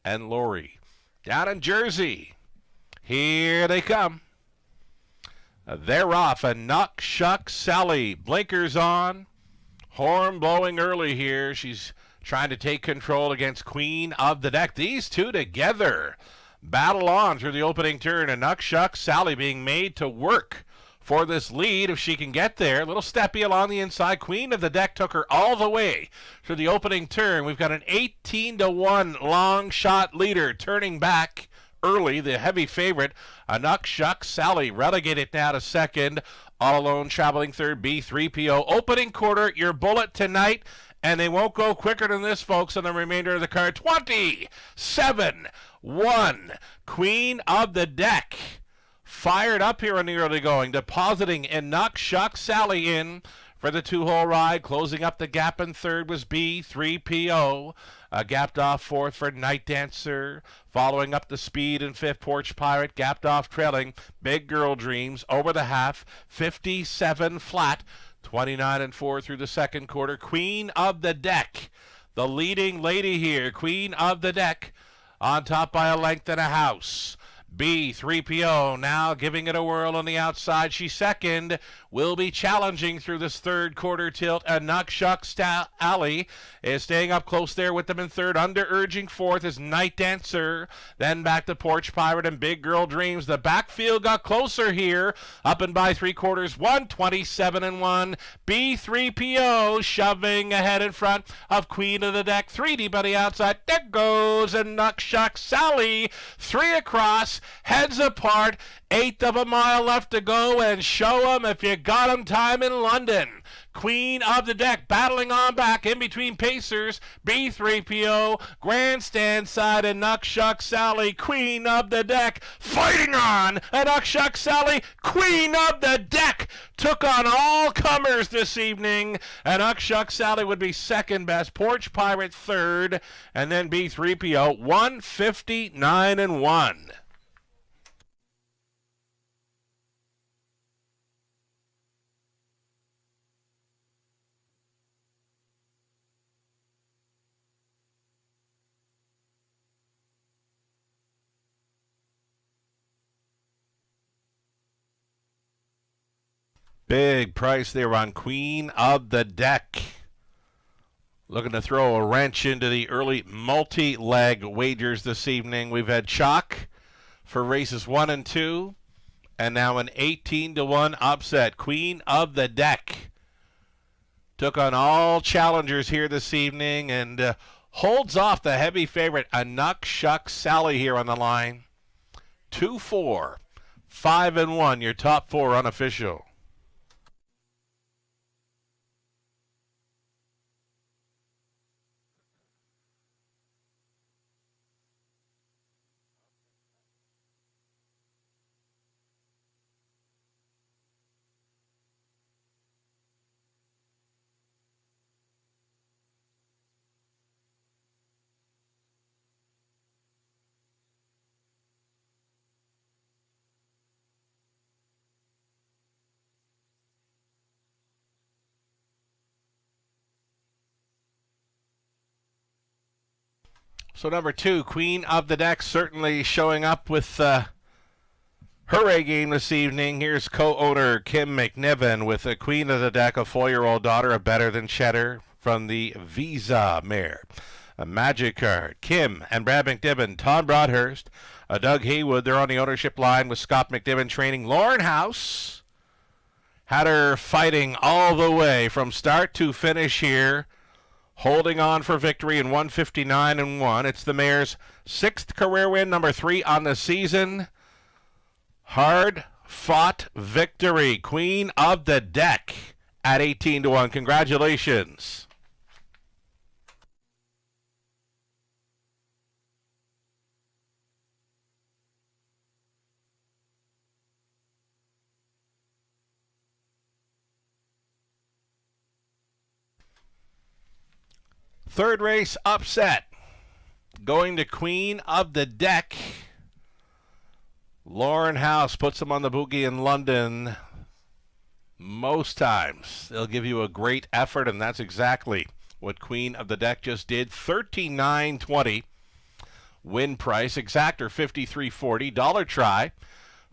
and Lori. Down in Jersey, here they come. They're off, and Uckshuck Sally, blinkers on, horn blowing early here. She's trying to take control against Queen of the Deck. These two together battle on through the opening turn, and Uckshuck Sally being made to work for this lead if she can get there. Little steppy along the inside. Queen of the Deck took her all the way through the opening turn. We've got an 18-1 long shot leader turning back early, the heavy favorite. Uckshuck Sally relegated now to second. All alone traveling third, B3PO. Opening quarter, your bullet tonight. And they won't go quicker than this, folks, on the remainder of the card. 27-1. Queen of the Deck fired up here in the early going, depositing and Uckshuck Sally in for the two-hole ride. Closing up the gap in third was B3PO. Gapped off fourth for Night Dancer. Following up the speed in fifth, Porch Pirate. Gapped off trailing Big Girl Dreams over the half. 57 flat. 29-4 through the second quarter. Queen of the Deck, the leading lady here. Queen of the Deck on top by a length and a house. B3PO now giving it a whirl on the outside. She's second. Will be challenging through this third quarter tilt. And Uckshuck Sally is staying up close there with them in third. Under urging fourth is Night Dancer. Then back to Porch Pirate and Big Girl Dreams. The backfield got closer here. Up and by three quarters. 127-1. B3PO shoving ahead in front of Queen of the Deck. 3D by the outside. There goes and Uckshuck Sally. Three across. Heads apart, eighth of a mile left to go, and show 'em if you got 'em time in London. Queen of the Deck battling on back in between pacers. B3PO, grandstand side, and Uckshuck Sally. Queen of the Deck fighting on, and Uckshuck Sally, Queen of the Deck, took on all comers this evening, and Uckshuck Sally would be second best. Porch Pirate third, and then B3PO 159-1. Big price there on Queen of the Deck. Looking to throw a wrench into the early multi-leg wagers this evening. We've had chalk for races 1 and 2, and now an 18-1 upset. Queen of the Deck took on all challengers here this evening and holds off the heavy favorite, Uckshuck Sally, here on the line. 2-4, 5-1, your top four unofficial. So number 2, Queen of the Deck, certainly showing up with her A game this evening. Here's co-owner Kim McNiven with a Queen of the Deck, a 4-year-old daughter of Better Than Cheddar from the Visa mare. A magic card. Kim and Brad McNiven, Tom Broadhurst, Doug Haywood, they're on the ownership line with Scott McNiven training. Lauren House had her fighting all the way from start to finish here holding on for victory in 159-1. It's the mare's 6th career win, number 3 on the season. Hard fought victory. Queen of the Deck at 18-1. Congratulations. Third race upset. Going to Queen of the Deck. Lauren House puts them on the boogie in London. Most times they'll give you a great effort, and that's exactly what Queen of the Deck just did. 39.20 win price. Exactor 53.40. Dollar try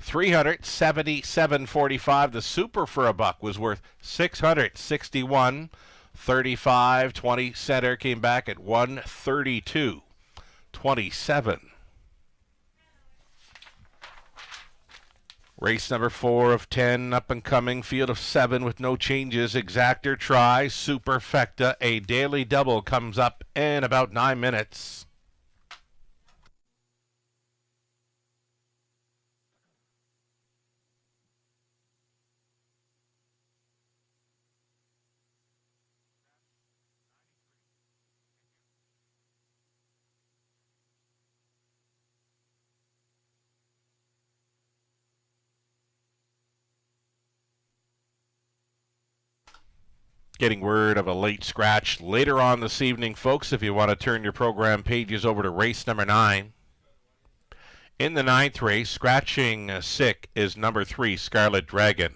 377.45. The super for a buck was worth 661.35. 20 center came back at 132.27. Race number 4 of 10, up and coming, field of 7 with no changes. Exactor try, superfecta, a daily double comes up in about 9 minutes. Getting word of a late scratch later on this evening, folks, if you want to turn your program pages over to race number 9. In the 9th race, scratching sick is number 3, Scarlet Dragon.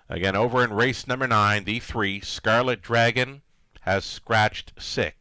Again, over in race number 9, the 3, Scarlet Dragon, has scratched sick.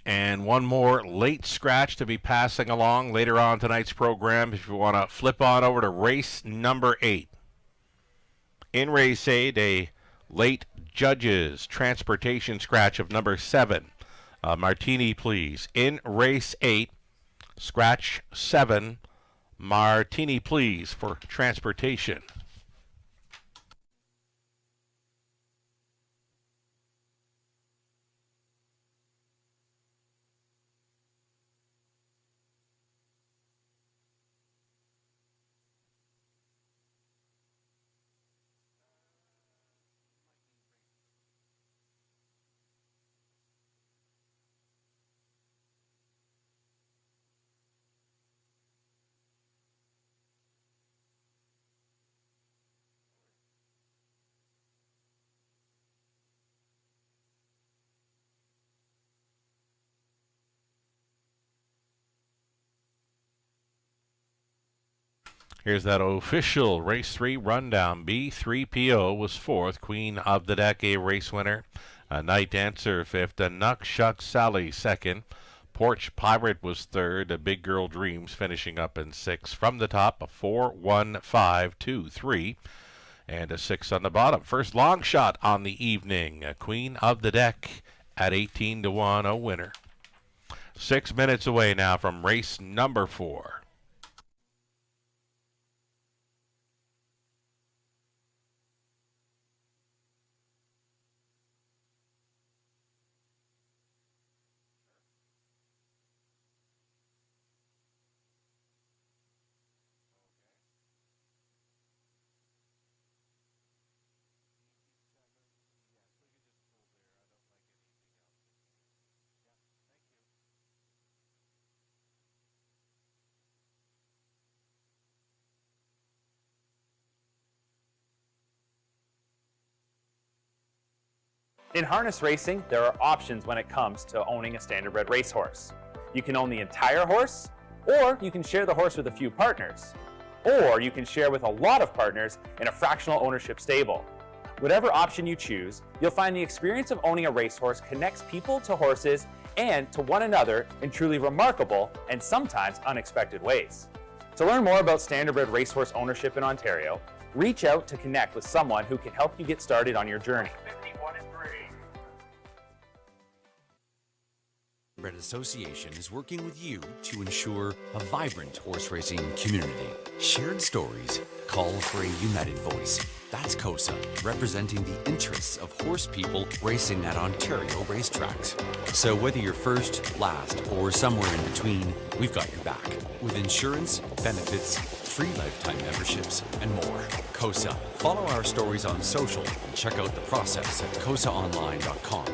And one more late scratch to be passing along later on tonight's program if you want to flip on over to race number 8. In race 8, a late Judges Transportation scratch of number 7. Martini, please. In race 8, scratch 7. Martini, please, for Transportation. Here's that official Race 3 rundown. B3PO was 4th, Queen of the Deck, a race winner. Night Dancer 5th, Nuck Shuck Sally 2nd. Porch Pirate was 3rd, Big Girl Dreams finishing up in 6th. From the top, a 4, 1, 5, 2, 3, and a 6 on the bottom. First long shot on the evening, Queen of the Deck at 18-1, a winner. 6 minutes away now from race number 4. In harness racing, there are options when it comes to owning a standardbred racehorse. You can own the entire horse, or you can share the horse with a few partners, or you can share with a lot of partners in a fractional ownership stable. Whatever option you choose, you'll find the experience of owning a racehorse connects people to horses and to one another in truly remarkable and sometimes unexpected ways. To learn more about standardbred racehorse ownership in Ontario, reach out to connect with someone who can help you get started on your journey. Standardbred Association is working with you to ensure a vibrant horse racing community. Shared stories call for a united voice. That's COSA, representing the interests of horse people racing at Ontario racetracks. So whether you're first, last, or somewhere in between, we've got your back. With insurance, benefits, free lifetime memberships, and more. COSA. Follow our stories on social and check out the process at cosaonline.com.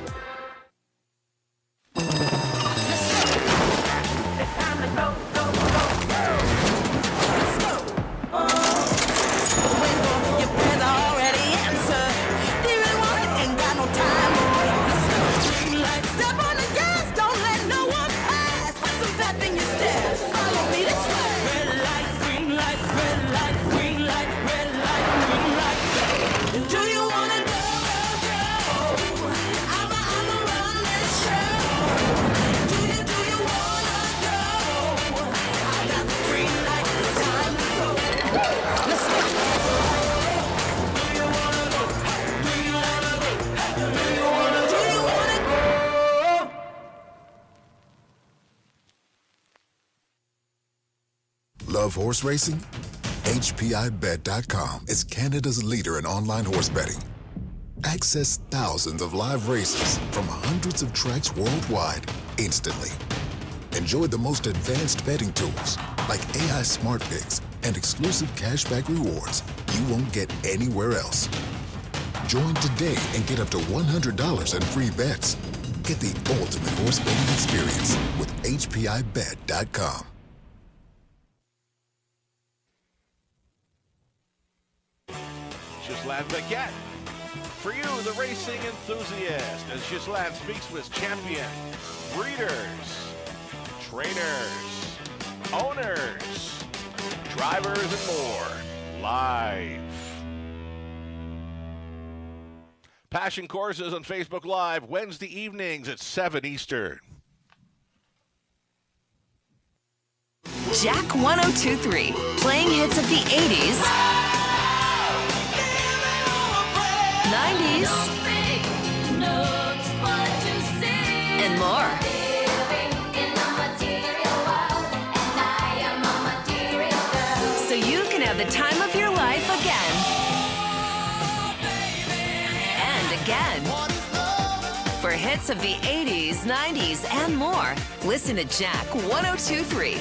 Love horse racing? HPIBet.com is Canada's leader in online horse betting. Access thousands of live races from hundreds of tracks worldwide instantly. Enjoy the most advanced betting tools like AI Smart Picks and exclusive cashback rewards you won't get anywhere else. Join today and get up to $100 in free bets. Get the ultimate horse betting experience with HPIBet.com. Ghislain Paquette. For you, the racing enthusiast, as Ghislain speaks with champion, breeders, trainers, owners, drivers, and more, live. Passion Courses on Facebook Live, Wednesday evenings at 7 Eastern. Jack 102.3, playing hits of the 80s, 90s, and more. So you can have the time of your life again. And again. For hits of the 80s, 90s, and more, listen to Jack 102.3.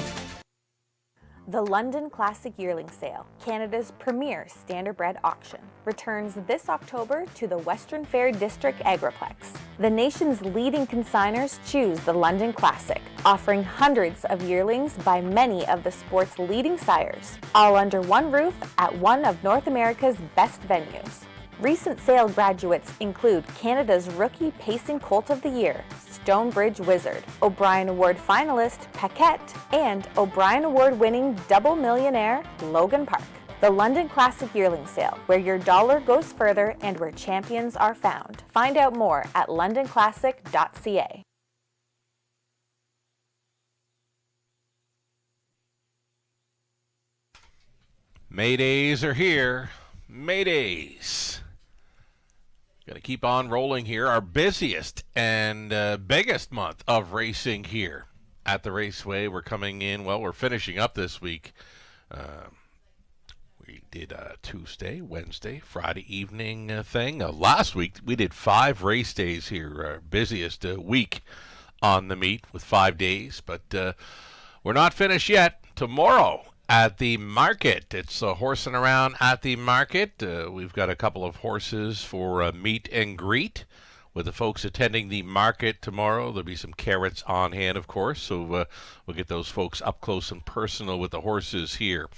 The London Classic Yearling Sale, Canada's premier standardbred auction, returns this October to the Western Fair District Agriplex. The nation's leading consigners choose the London Classic, offering hundreds of yearlings by many of the sport's leading sires, all under one roof at one of North America's best venues. Recent sale graduates include Canada's Rookie Pacing Colt of the Year, Stonebridge Wizard, O'Brien Award finalist Paquette, and O'Brien Award winning double millionaire Logan Park. The London Classic Yearling Sale, where your dollar goes further and where champions are found. Find out more at londonclassic.ca. Maydays are here. Maydays. Going to keep on rolling here. Our busiest and biggest month of racing here at the Raceway. We're coming in, well, we're finishing up this week. We did a Tuesday, Wednesday, Friday evening thing. Last week, we did 5 race days here, our busiest week on the meet with 5 days. But we're not finished yet. Tomorrow at the market, it's horsing around at the market. We've got a couple of horses for meet and greet with the folks attending the market tomorrow. There'll be some carrots on hand, of course, so we'll get those folks up close and personal with the horses here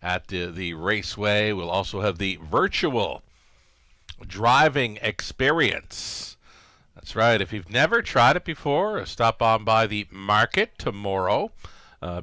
at the Raceway. We'll also have the virtual driving experience That's right. If you've never tried it before, stop on by the market tomorrow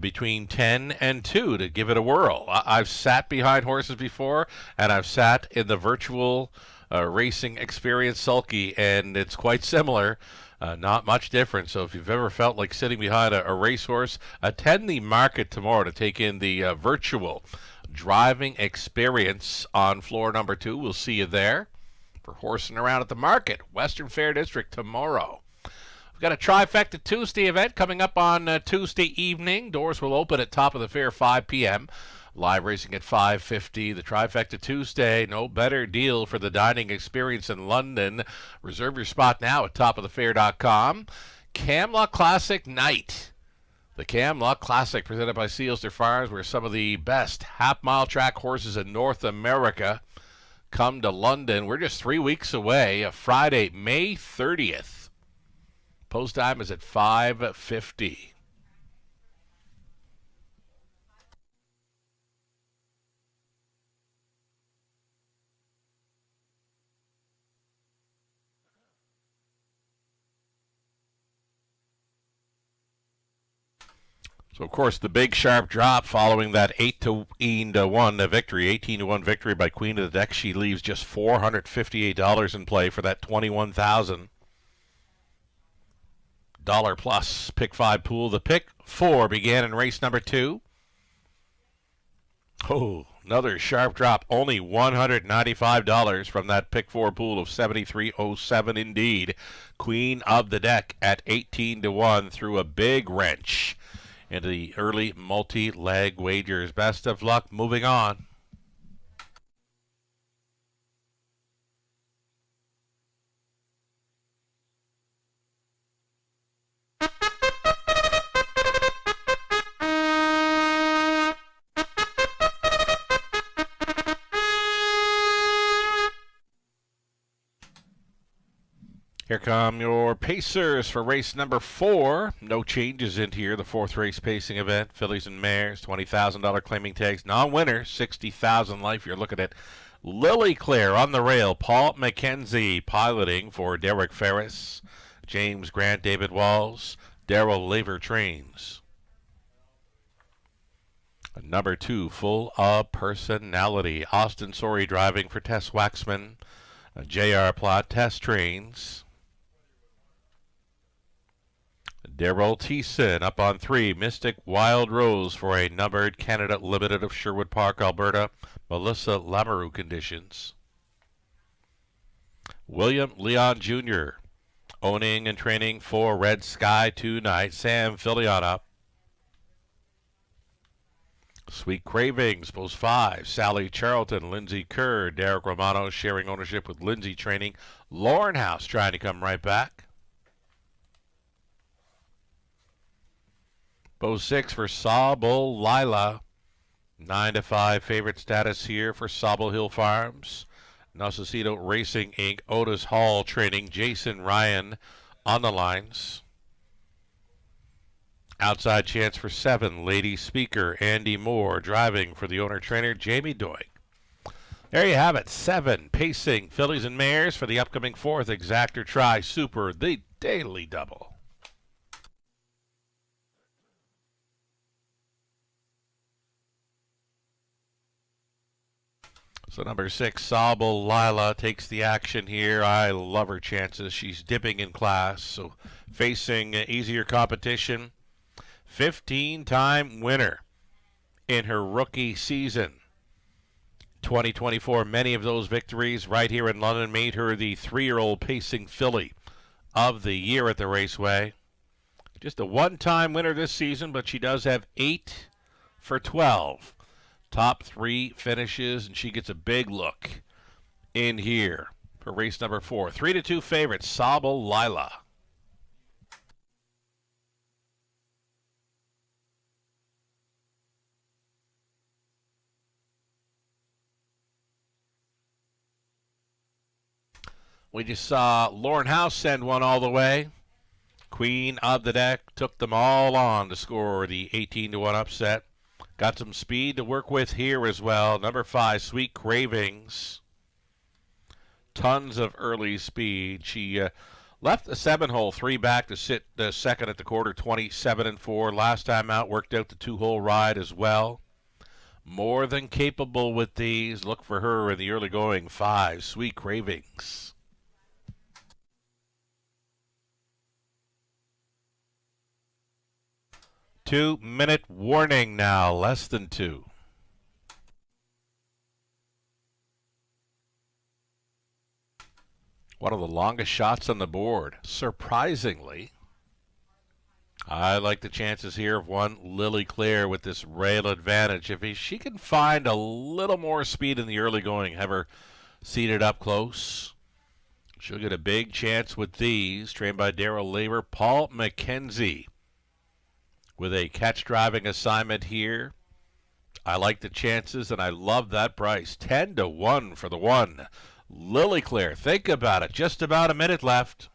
between 10 and 2 to give it a whirl. I've sat behind horses before, and I've sat in the virtual racing experience sulky, and it's quite similar. Not much different. So if you've ever felt like sitting behind a racehorse, attend the market tomorrow to take in the virtual driving experience on floor number 2. We'll see you there for horsing around at the market, Western Fair District, tomorrow. We've got a Trifecta Tuesday event coming up on Tuesday evening. Doors will open at top of the fair 5 p.m. Live racing at 5:50. The Trifecta Tuesday, no better deal for the dining experience in London. Reserve your spot now at topofthefair.com. Camlock Classic Night. The Camlock Classic presented by Sealster Farms, where some of the best half-mile track horses in North America come to London. We're just 3 weeks away, Friday, May 30th. Post time is at 5:50. So, of course, the big sharp drop following that 18-1 victory, 18-1 victory by Queen of the Deck. She leaves just $458 in play for that $21,000 plus pick 5 pool. The pick 4 began in race number 2. Oh, another sharp drop, only $195 from that pick 4 pool of 73.07 indeed. Queen of the Deck at 18-1 threw a big wrench into the early multi-leg wagers. Best of luck moving on. Here come your pacers for race number 4. No changes in here. The 4th race pacing event. Fillies and Mares, $20,000 claiming tags. Non-winner, $60,000 life. You're looking at Lily Claire on the rail. Paul McKenzie piloting for Derek Ferris. James Grant, David Walls. Darrell Laver trains. Number 2, full of personality. Austin Sorey driving for Tess Waxman. J.R. Plot, Tess trains. Daryl Thiessen up on 3. Mystic Wild Rose for a numbered Canada Limited of Sherwood Park, Alberta. Melissa Lamoureux conditions. William Leon Jr. owning and training for Red Sky tonight. Sam Fillion up. Sweet Cravings, post 5. Sally Charlton, Lindsay Kerr, Derek Romano sharing ownership with Lindsay training. Lauren House trying to come right back. Post 6 for Sawbull Lila. 9-5 favorite status here for Sawbull Hill Farms. Nacecito Racing Inc. Otis Hall training. Jason Ryan on the lines. Outside chance for 7. Lady Speaker Andy Moore driving for the owner-trainer Jamie Doig. There you have it. 7 pacing Fillies and Mares for the upcoming 4th Exactor Tri Super, the Daily Double. So number 6, Sawbull Lila takes the action here. I love her chances. She's dipping in class, so facing easier competition. 15-time winner in her rookie season. 2024, many of those victories right here in London made her the 3-year-old pacing filly of the year at the Raceway. Just a one-time winner this season, but she does have 8 for 12. Top 3 finishes, and she gets a big look in here for race number 4. 3-2 favorite, Sawbull Lila. We just saw Lauren House send one all the way. Queen of the Deck took them all on to score the 18-1 upset. Got some speed to work with here as well. Number 5, Sweet Cravings. Tons of early speed. She Left the 7-hole 3 back to sit second at the quarter, 27-4. Last time out, worked out the 2-hole ride as well. More than capable with these. Look for her in the early going 5, Sweet Cravings. Two-minute warning now, less than 2. One of the longest shots on the board, surprisingly. I like the chances here of one Lily Claire with this rail advantage. If she can find a little more speed in the early going, have her seated up close, she'll get a big chance with these. Trained by Darrell Laver, Paul McKenzie with a catch driving assignment here. I like the chances, and I love that price. 10-1 for the one. Lily Claire, think about it. Just about a minute left.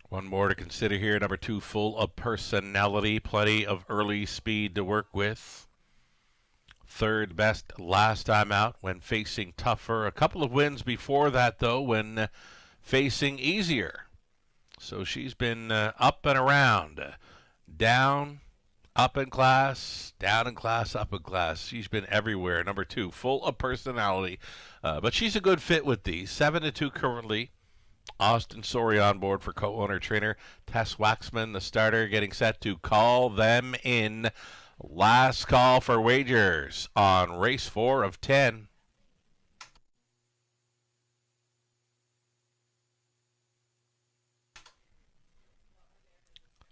One more to consider here. Number 2, Full of Personality. Plenty of early speed to work with. Third best last time out when facing tougher. A couple of wins before that, though, when facing easier. So she's been up and around. Down, up in class, down in class, up in class. She's been everywhere. Number 2, Full of Personality. But she's a good fit with these. 7-2 currently. Austin Sori on board for co-owner trainer Tess Waxman, the starter, getting set to call them in. Last call for wagers on race 4 of 10.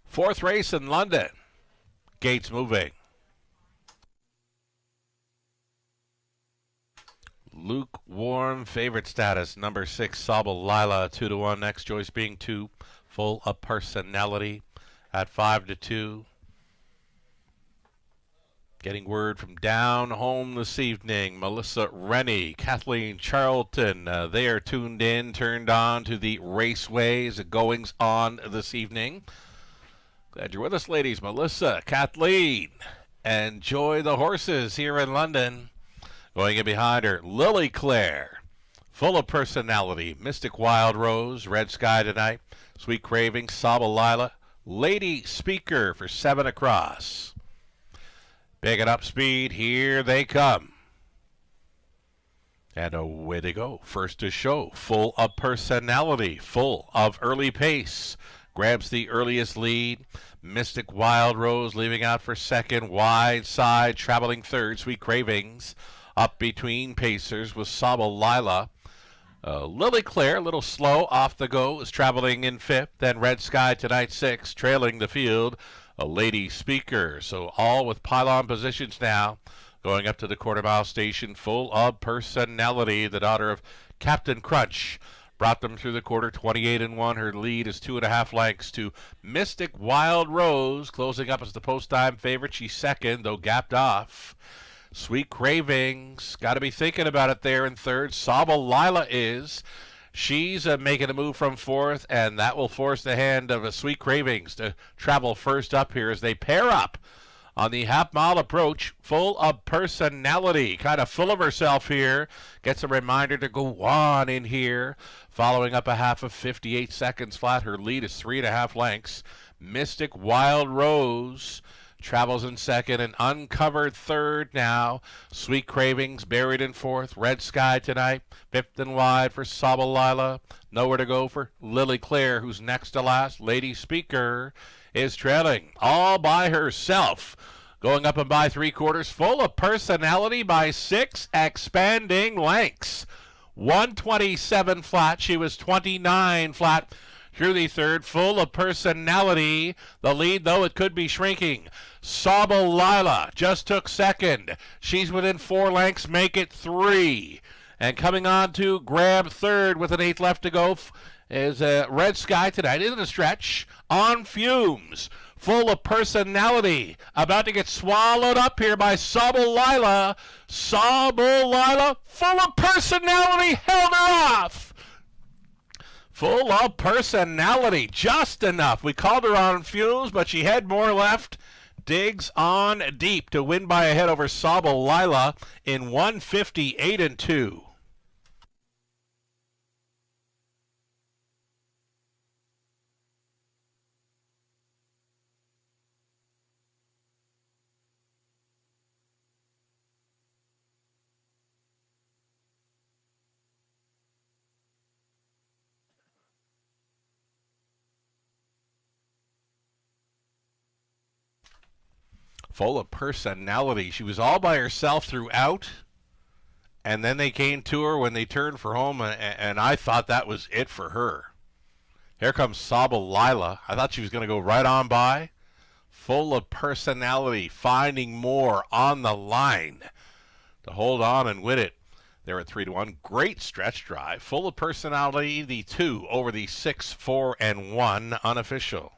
Fourth race in London. Gates moving. Lukewarm favorite status. Number 6, Sabal Lila, 2-1. Next choice being 2, Full of Personality at 5-2. Getting word from down home this evening. Melissa Rennie, Kathleen Charlton, they are tuned in, turned on to the raceways, goings on this evening. Glad you're with us, ladies. Melissa, Kathleen, enjoy the horses here in London. Going in behind her, Lily Claire, Full of Personality, Mystic Wild Rose, Red Sky Tonight, Sweet Craving, Sabal Lila, Lady Speaker for 7 across. Picking up speed, here they come. And away they go. First to show, Full of Personality, full of early pace. Grabs the earliest lead. Mystic Wild Rose leaving out for second. Wide side, traveling third. Sweet Cravings up between pacers with Sabal Lila. Lily Claire, a little slow off the go, is traveling in fifth. Then Red Sky Tonight 6, trailing the field. A Lady Speaker. So all with pylon positions now. Going up to the quarter-mile station, Full of Personality, the daughter of Captain Crunch. Brought them through the quarter, 28-1. Her lead is 2.5 lengths to Mystic Wild Rose, closing up as the post-time favorite. She's second, though gapped off. Sweet Cravings, got to be thinking about it there in third. Sabal Lila is. She's making a move from fourth, and that will force the hand of Sweet Cravings to travel first up here as they pair up on the half-mile approach. Full of Personality, kind of full of herself here. Gets a reminder to go on in here. Following up a half of 58 seconds flat. Her lead is 3.5 lengths. Mystic Wild Rose travels in second and uncovered third now. Sweet Cravings buried in fourth. Red Sky Tonight, fifth and wide for Sabal Lila. Nowhere to go for Lily Claire, who's next to last. Lady Speaker is trailing all by herself. Going up and by 3/4. Full of Personality by 6 expanding lengths. 127 flat. She was 29 flat through the third. Full of Personality. The lead, though, it could be shrinking. Sabal Lila just took second. She's within 4 lengths. Make it 3. And coming on to grab third with an 8 left to go is Red Sky Tonight in the stretch on fumes. Full of Personality, about to get swallowed up here by Sabal Lila. Sabal Lila, Full of Personality, held her off. Full of personality, just enough. We called her on fumes, but she had more left. Digs on deep to win by a head over Sabal Lila in 158-2. Full of personality. She was all by herself throughout, and then they came to her when they turned for home, and I thought that was it for her. Here comes Sabal Lila. I thought she was going to go right on by. Full of personality, finding more on the line to hold on and win it. They're at 3-1. Great stretch drive. Full of personality, the 2 over the 6, 4, and 1 unofficial.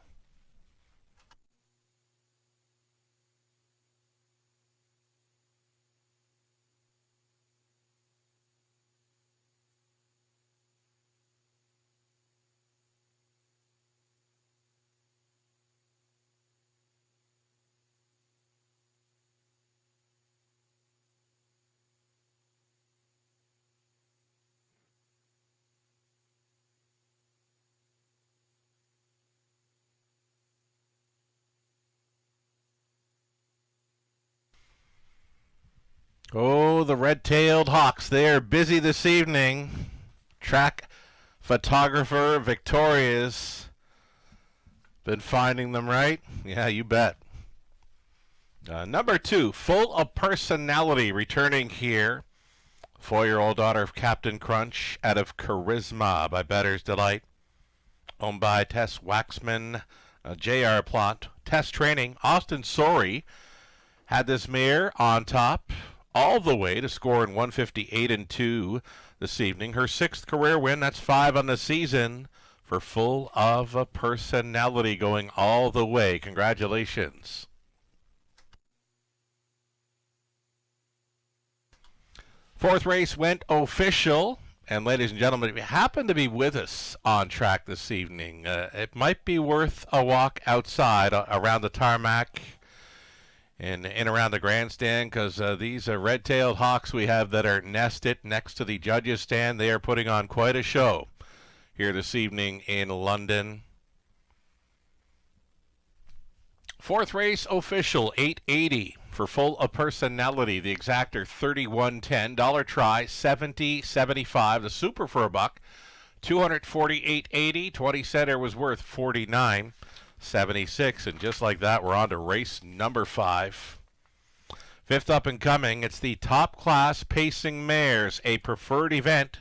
Oh, the red-tailed hawks. They're busy this evening. Track photographer Victoria's been finding them, right? Yeah, you bet. Number 2, full of personality, returning here. 4-year-old daughter of Captain Crunch out of Charisma by Bettor's Delight. Owned by Tess Waxman, J.R. Plot. Test training. Austin Sorey had this mare on top all the way to score in 158-2 this evening. Her 6th career win. That's 5 on the season for Full of Personality, going all the way. Congratulations. Fourth race went official. And ladies and gentlemen, if you happen to be with us on track this evening, it might be worth a walk outside around the tarmac and in around the grandstand, because these red-tailed hawks we have that are nested next to the judges' stand, they are putting on quite a show here this evening in London. Fourth race official, $8.80 for Full of Personality. The exactor, $31.10. Dollar try, $70.75. The super for $1, $248.80. 20 center was worth $49.76. And just like that, we're on to race number 5. Fifth up and coming, it's the Top Class Pacing Mares, a preferred event.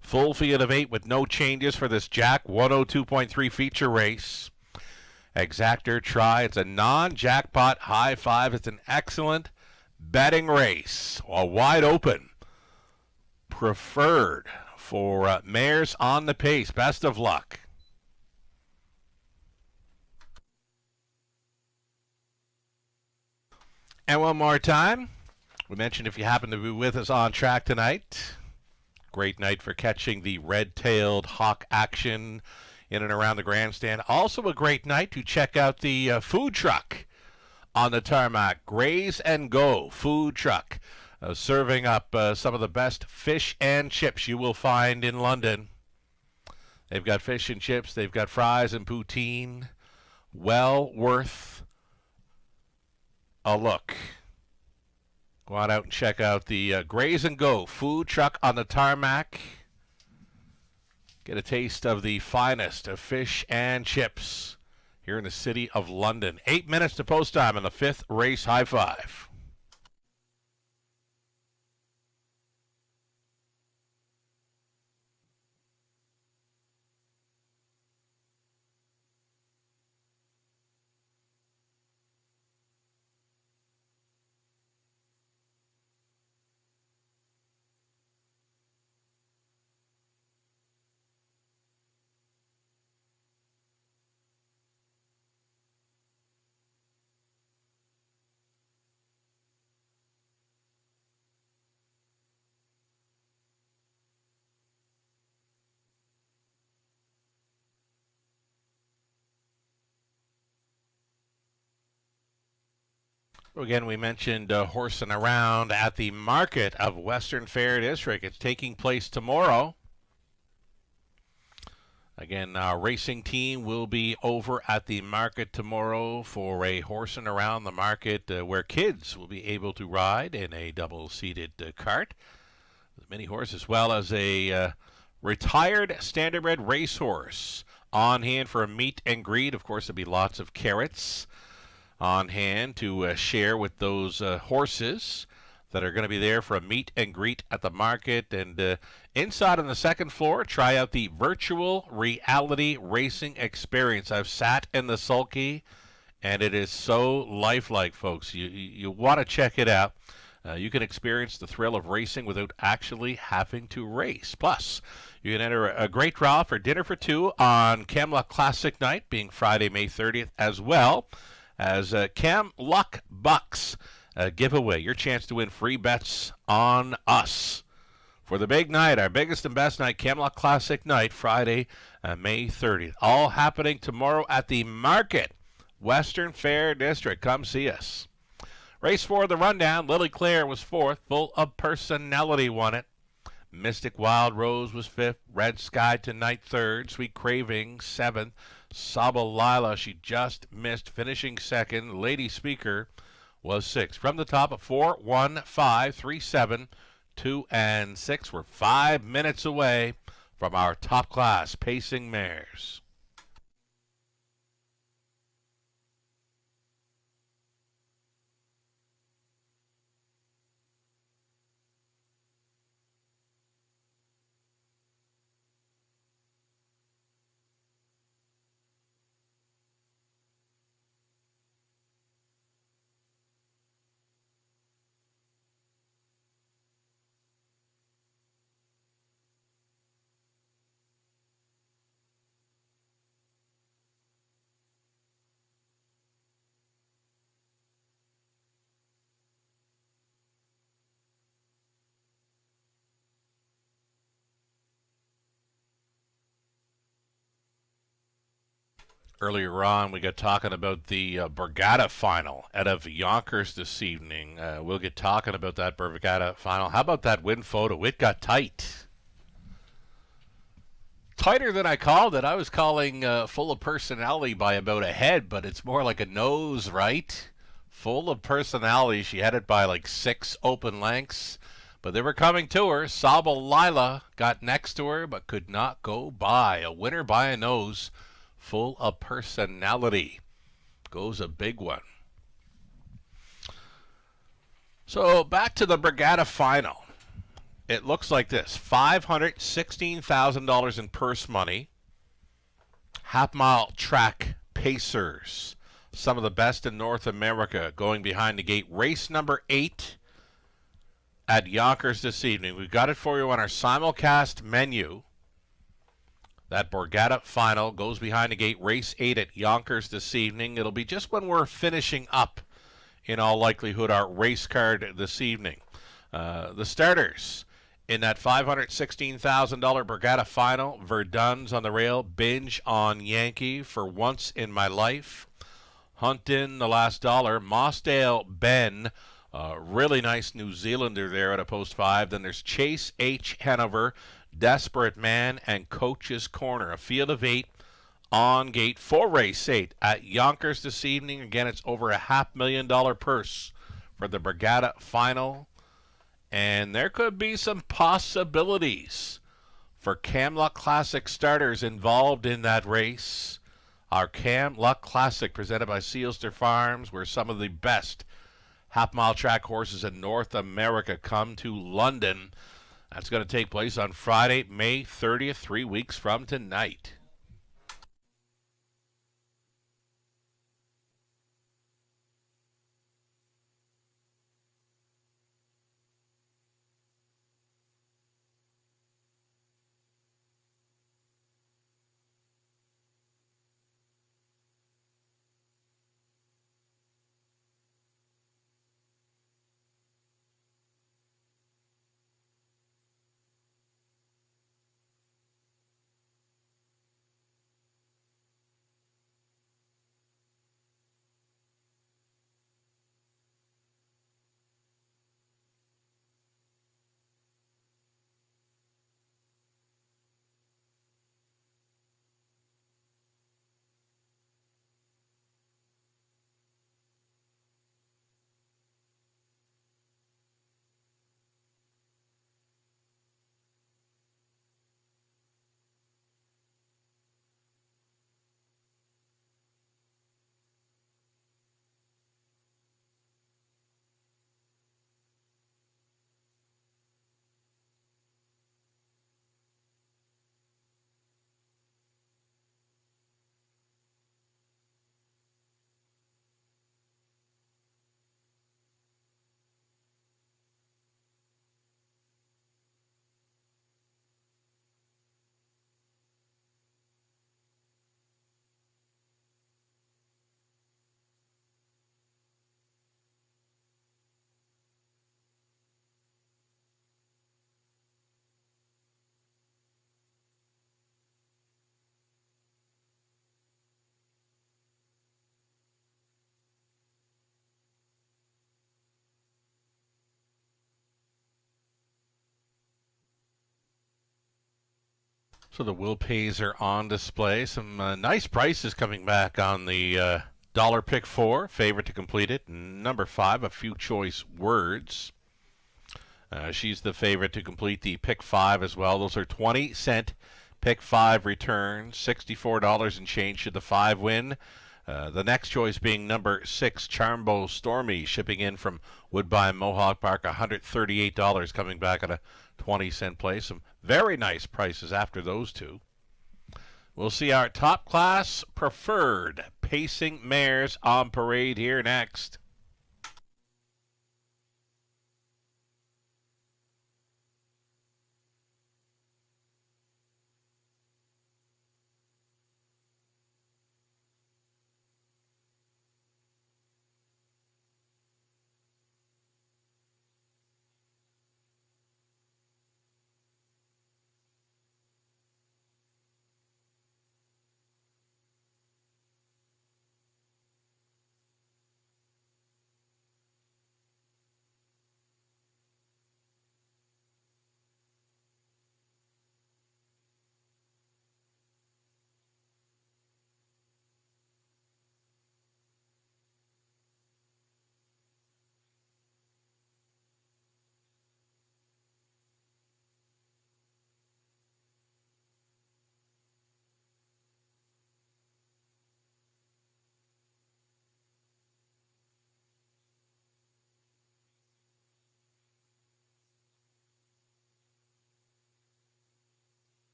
Full field of 8 with no changes for this Jack 102.3 feature race. Exactor try. It's a non-jackpot high 5. It's an excellent betting race. A wide open. Preferred for mares on the pace. Best of luck. And one more time, we mentioned if you happen to be with us on track tonight, great night for catching the red-tailed hawk action in and around the grandstand. Also a great night to check out the food truck on the tarmac. Graze and Go food truck, serving up some of the best fish and chips you will find in London. They've got fish and chips. They've got fries and poutine. Well worth a look. Go on out and check out the Graze and Go food truck on the tarmac. Get a taste of the finest of fish and chips here in the city of London. 8 minutes to post time in the 5th race high 5. Again, we mentioned horsing around at the market of Western Fair District. It's taking place tomorrow. Again, our racing team will be over at the market tomorrow for a horsing around the market where kids will be able to ride in a double-seated cart. The mini horse, as well as a retired standardbred racehorse on hand for a meet and greet. Of course, there'll be lots of carrots on hand to share with those horses that are going to be there for a meet and greet at the market. And inside on the second floor, try out the virtual reality racing experience. I've sat in the sulky, and it is so lifelike, folks. You want to check it out. You can experience the thrill of racing without actually having to race. Plus, you can enter a great draw for dinner for two on Camluck Classic Night, being Friday, May 30th, as well as Camluck Bucks giveaway. Your chance to win free bets on us for the big night, our biggest and best night, Camluck Classic Night, Friday, May 30th. All happening tomorrow at the Market, Western Fair District. Come see us. Race 4 of the rundown. Lily Claire was 4th. Full of Personality won it. Mystic Wild Rose was 5th. Red Sky Tonight 3rd. Sweet Craving 7th. Saba Lila, she just missed, finishing 2nd. Lady Speaker was 6th. From the top of 4, 1, 5, 3, 7, 2, and 6. We're 5 minutes away from our top class pacing mares. Earlier on, we got talking about the Borgata final out of Yonkers this evening. We'll get talking about that Borgata final. How about that win photo? It got tight. Tighter than I called it. I was calling Full of Personality by about a head, but it's more like a nose, right? Full of Personality. She had it by like 6 open lengths, but they were coming to her. Saba Lila got next to her, but could not go by. A winner by a nose. Full of Personality goes a big one. So back to the Borgata final. It looks like this. $516,000 in purse money. Half-mile track pacers. Some of the best in North America going behind the gate. Race number 8 at Yonkers this evening. We've got it for you on our simulcast menu. That Borgata final goes behind the gate. Race 8 at Yonkers this evening. It'll be just when we're finishing up, in all likelihood, our race card this evening. The starters in that $516,000 Borgata final: Verdun's on the rail, Binge on Yankee, For Once in My Life, Huntin' the Last Dollar, Mossdale Ben, really nice New Zealander there at a post 5. Then there's Chase H. Hanover, Desperate Man, and Coach's Corner. A field of 8 on gate for race 8 at Yonkers this evening. Again, it's over a $500,000 purse for the Borgata final. And there could be some possibilities for Camluck Classic starters involved in that race. Our Camluck Classic, presented by Sealster Farms, where some of the best half-mile track horses in North America come to London. That's going to take place on Friday, May 30th, 3 weeks from tonight. So the will pays are on display. Some nice prices coming back on the dollar pick 4. Favorite to complete it. Number 5, A Few Choice Words. She's the favorite to complete the pick 5 as well. Those are 20-cent pick 5 returns. $64 and change should the 5 win. The next choice being number 6, Charmbo Stormy, shipping in from Woodbine Mohawk Park, $138 coming back at a 20-cent play. Some very nice prices after those two. We'll see our top class preferred pacing mares on parade here next.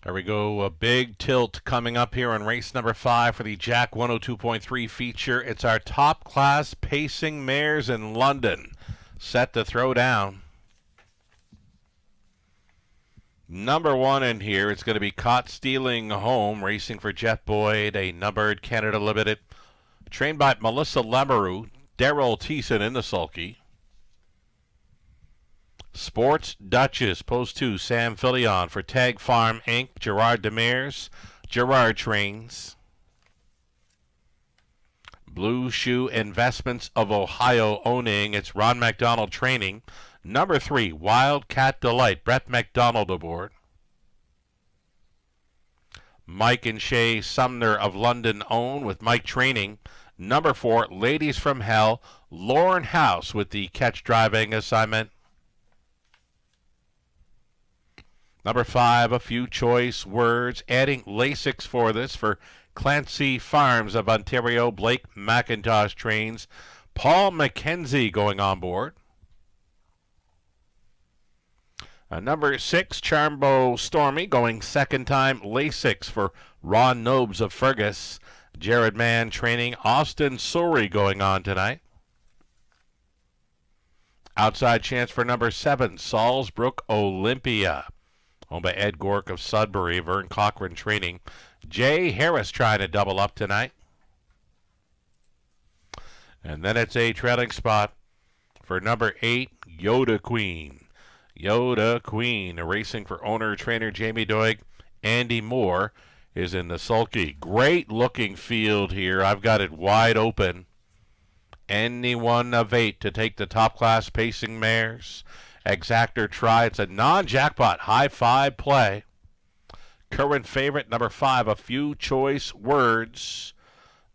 There we go. A big tilt coming up here on race number 5 for the Jack 102.3 feature. It's our top class pacing mares in London. Set to throw down. Number 1 in here, it's going to be Caught Stealing Home, racing for Jeff Boyd, a numbered Canada Limited. Trained by Melissa Lemeru, Daryl Thiessen in the sulky. Sports Duchess, post 2, Sam Fillion for Tag Farm Inc., Gerard Demers, Gerard trains. Blue Shoe Investments of Ohio owning, it's Ron McDonald training. Number 3, Wildcat Delight, Brett McDonald aboard. Mike and Shay Sumner of London own with Mike training. Number 4, Ladies from Hell, Lauren House with the catch driving assignment. Number 5, A Few Choice Words, adding Lasix for this for Clancy Farms of Ontario. Blake McIntosh trains. Paul McKenzie going on board. Number 6, Charmbo Stormy going second time. Lasix for Ron Nobes of Fergus. Jared Mann training. Austin Surrey going on tonight. Outside chance for number 7, Salisbrook Olympia, owned by Ed Gork of Sudbury. Vern Cochran training. Jay Harris trying to double up tonight. And then it's a trailing spot for number 8, Yoda Queen. Yoda Queen, racing for owner-trainer Jamie Doig. Andy Moore is in the sulky. Great looking field here. I've got it wide open. Any one of 8 to take the top class pacing mares. Exactor try. It's a non-jackpot high 5 play. Current favorite, number 5, A Few Choice Words.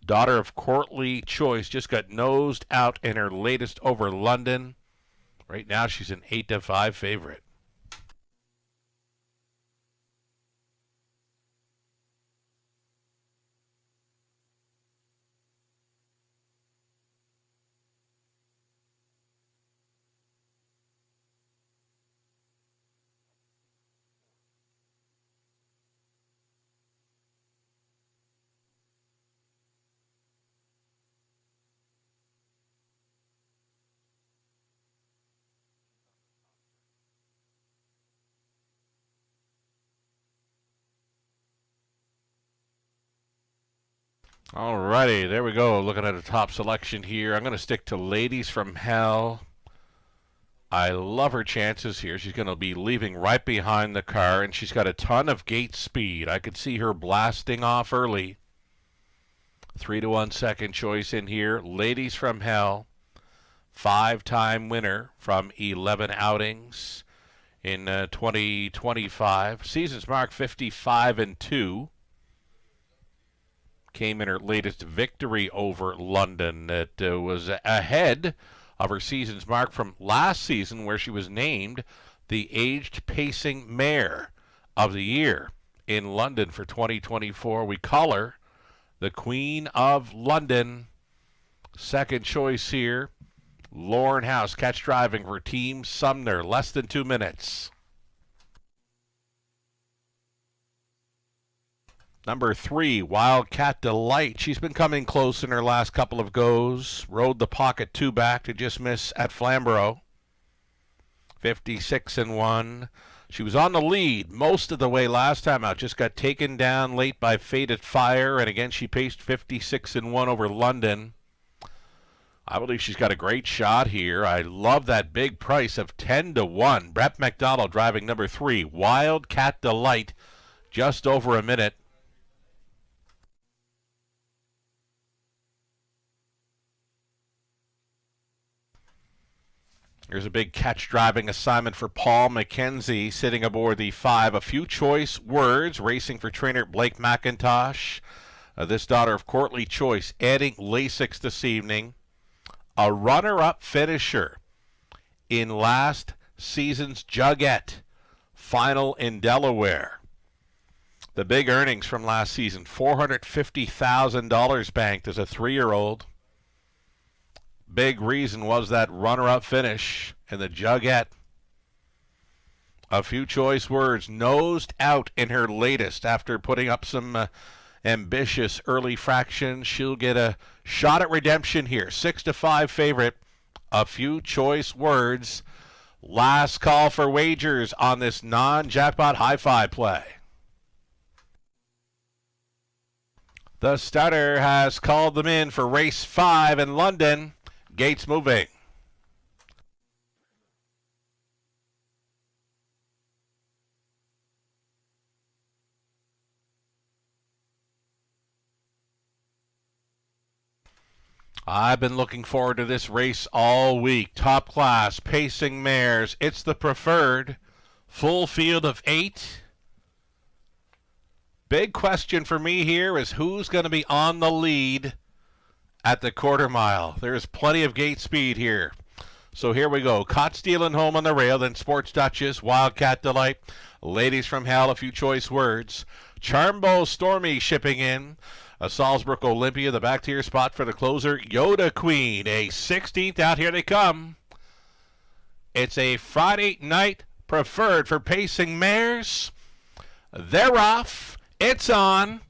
Daughter of Courtly Choice just got nosed out in her latest over London. Right now she's an 8-5 favorite. All righty, there we go. Looking at a top selection here. I'm going to stick to Ladies from Hell. I love her chances here. She's going to be leaving right behind the car, and she's got a ton of gate speed. I could see her blasting off early. 3-1 second choice in here. Ladies from Hell, 5-time winner from 11 outings in 2025. Season's mark 55-2. Came in her latest victory over London. That was ahead of her season's mark from last season, where she was named the Aged Pacing Mare of the Year in London for 2024. We call her the Queen of London. Second choice here, Lauren House, catch driving for Team Sumner, less than 2 minutes. Number 3, Wildcat Delight. She's been coming close in her last couple of goes. Rode the pocket 2 back to just miss at Flamborough. 56-1. She was on the lead most of the way last time out. Just got taken down late by Faded Fire. And again, she paced 56-1 over London. I believe she's got a great shot here. I love that big price of 10-1. Brett McDonald driving number 3, Wildcat Delight. Just over a minute. Here's a big catch driving assignment for Paul McKenzie, sitting aboard the 5. A Few Choice Words, racing for trainer Blake McIntosh. This daughter of Courtly Choice, adding Lasix this evening. A runner-up finisher in last season's Jugette final in Delaware. The big earnings from last season, $450,000 banked as a 3-year-old. Big reason was that runner-up finish in the Jugette. A Few Choice Words nosed out in her latest after putting up some ambitious early fractions. She'll get a shot at redemption here. 6-5 favorite. A Few Choice Words. Last call for wagers on this non-jackpot high-five play. The starter has called them in for race 5 in London. Gates moving. I've been looking forward to this race all week. Top class, pacing mares. It's the preferred. Full field of 8. Big question for me here is who's going to be on the lead at the quarter mile. There's plenty of gate speed here. So here we go. Caught Stealing Home on the rail, then Sports Duchess, Wildcat Delight, Ladies from Hell, A Few Choice Words. Charmbo Stormy shipping in. A Salzburg Olympia, the back tier spot for the closer, Yoda Queen. A 16th out, here they come. It's a Friday night preferred for pacing mares. They're off. It's on.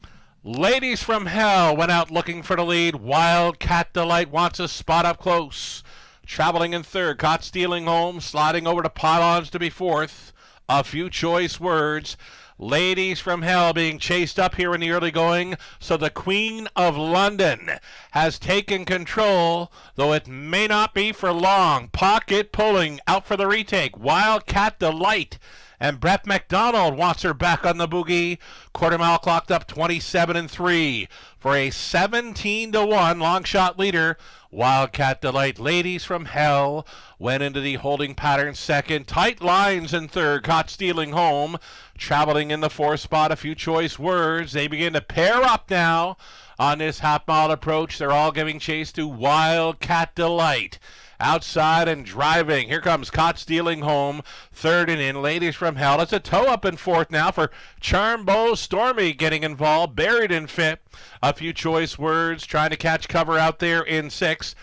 Ladies from Hell went out looking for the lead. Wildcat Delight wants a spot up close. Traveling in 3rd, Caught Stealing Home, sliding over to pylons to be 4th. A Few Choice Words. Ladies from Hell being chased up here in the early going. So the Queen of London has taken control, though it may not be for long. Pocket pulling out for the retake. Wildcat Delight. And Brett McDonald wants her back on the boogie. Quarter mile clocked up 27-3 for a 17-1 long shot leader. Wildcat Delight. Ladies from Hell went into the holding pattern 2nd. Tight lines in 3rd. Caught Stealing Home. Traveling in the 4th spot. A Few Choice Words. They begin to pair up now on this half-mile approach. They're all giving chase to Wildcat Delight. Outside and driving. Here comes Caught Stealing Home. 3rd and in. Ladies from Hell. It's a toe up in 4th now for Charmbo Stormy getting involved. Buried in 5th. A Few Choice Words trying to catch cover out there in 6th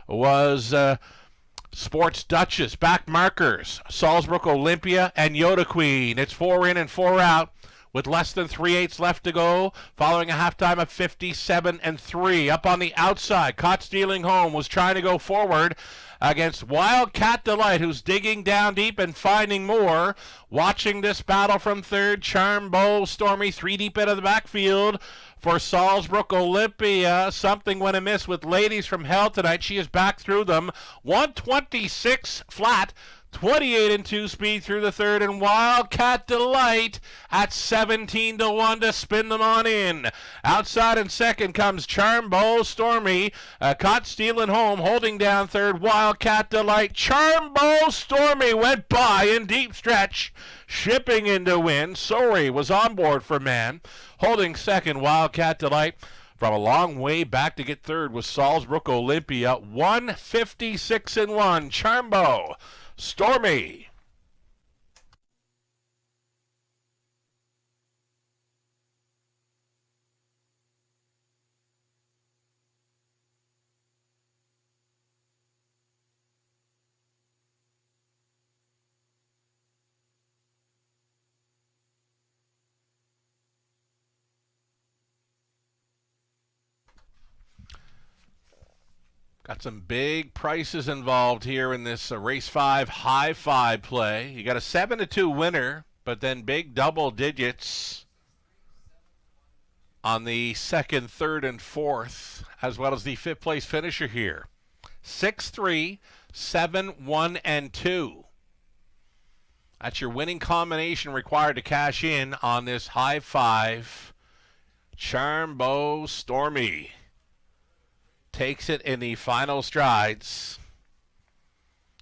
was Sports Duchess. Back markers. Salzburg Olympia and Yoda Queen. It's 4 in and 4 out with less than 3/8 left to go, following a halftime of 57-3. Up on the outside, Caught Stealing Home was trying to go forward against Wildcat Delight, who's digging down deep and finding more. Watching this battle from third, Charm Bowl Stormy 3 deep into the backfield for Salisbrook Olympia. Something went amiss with Ladies from Hell tonight. She is back through them. 126 flat. 28-2 speed through the third, and Wildcat Delight at 17-1 to spin them on in. Outside in second comes Charm Bowl Stormy. Caught Stealing Home holding down third. Wildcat Delight. Charm Bowl Stormy went by in deep stretch, shipping into win. Sorry was on board for man. Holding second, Wildcat Delight. From a long way back to get third was Salisbrook Olympia. 156-1. Charmbo Stormy. Got some big prices involved here in this race 5 high 5 play. You got a 7-2 winner, but then big double digits on the second, third, and fourth, as well as the fifth place finisher here. 6-3, 7, 1, and 2. That's your winning combination required to cash in on this high 5. Charmbo Stormy takes it in the final strides.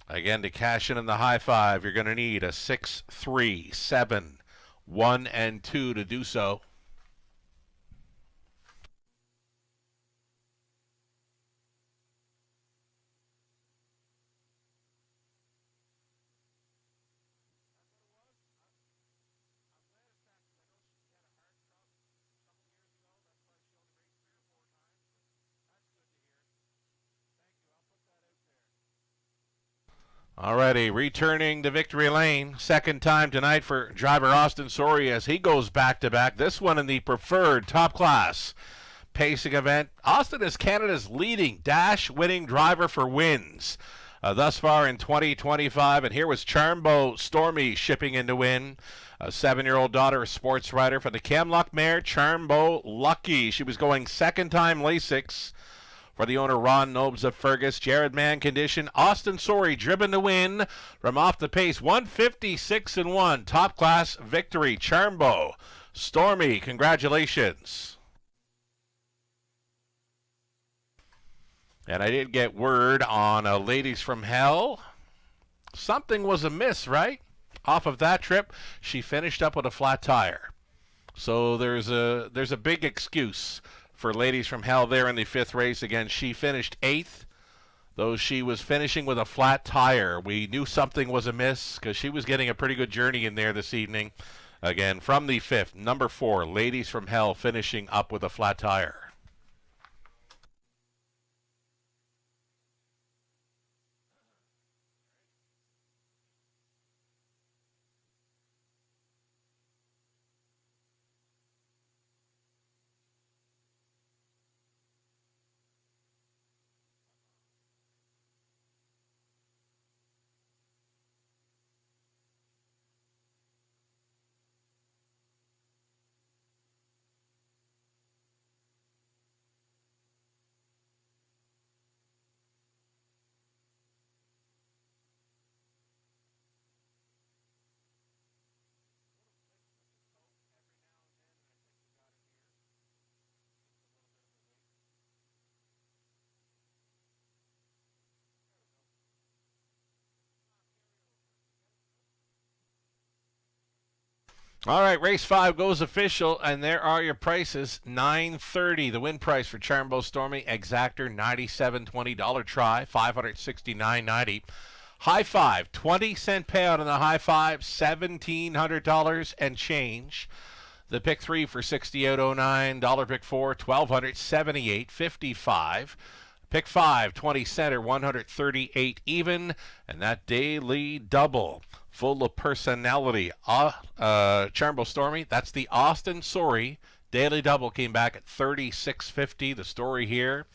Again, to cash in the high 5, you're going to need a 6, 3, 7, 1, and 2 to do so. Alrighty, returning to victory lane. Second time tonight for driver Austin Sorey as he goes back-to-back. This one in the preferred top class pacing event. Austin is Canada's leading dash-winning driver for wins thus far in 2025. And here was Charmbo Stormy shipping in to win. A 7-year-old daughter, a sports writer for the Camlock mare, Charmbo Lucky. She was going second-time Lasix for the owner, Ron Nobes of Fergus. Jared Mann condition. Austin Sorey driven to win from off the pace. 156-1. Top class victory. Charmbo Stormy, congratulations. And I did get word on Ladies from Hell. Something was amiss, right? Off of that trip, she finished up with a flat tire. So there's a big excuse for Ladies from Hell there in the fifth race. Again, she finished 8th, though she was finishing with a flat tire. We knew something was amiss because she was getting a pretty good journey in there this evening. Again, from the fifth, number 4, Ladies from Hell finishing up with a flat tire. All right, race 5 goes official, and there are your prices. $9.30, the win price for Charmbo Stormy. Exactor, $97.20 try, $569.90. High 5, 20-cent payout on the high 5, $1,700 and change. The pick 3 for $68.09. Pick 4, $1,278.55. Pick 5, 20 center, 138 even, and that daily double, full of personality. Charmbo Stormy, that's the Austin Sorry daily double, came back at 36.50. The story here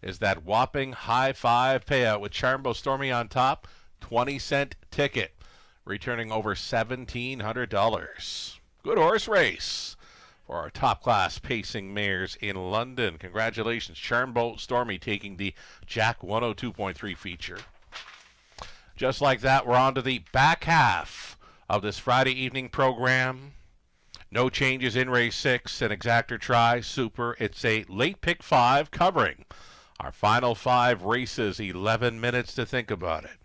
is that whopping high five payout with Charmbo Stormy on top, 20-cent ticket, returning over $1,700. Good horse race for our top-class pacing mares in London. Congratulations, Charmbo Stormy taking the Jack 102.3 feature. Just like that, we're on to the back half of this Friday evening program. No changes in race 6, an exactor try, super. It's a late pick 5 covering our final 5 races, 11 minutes to think about it.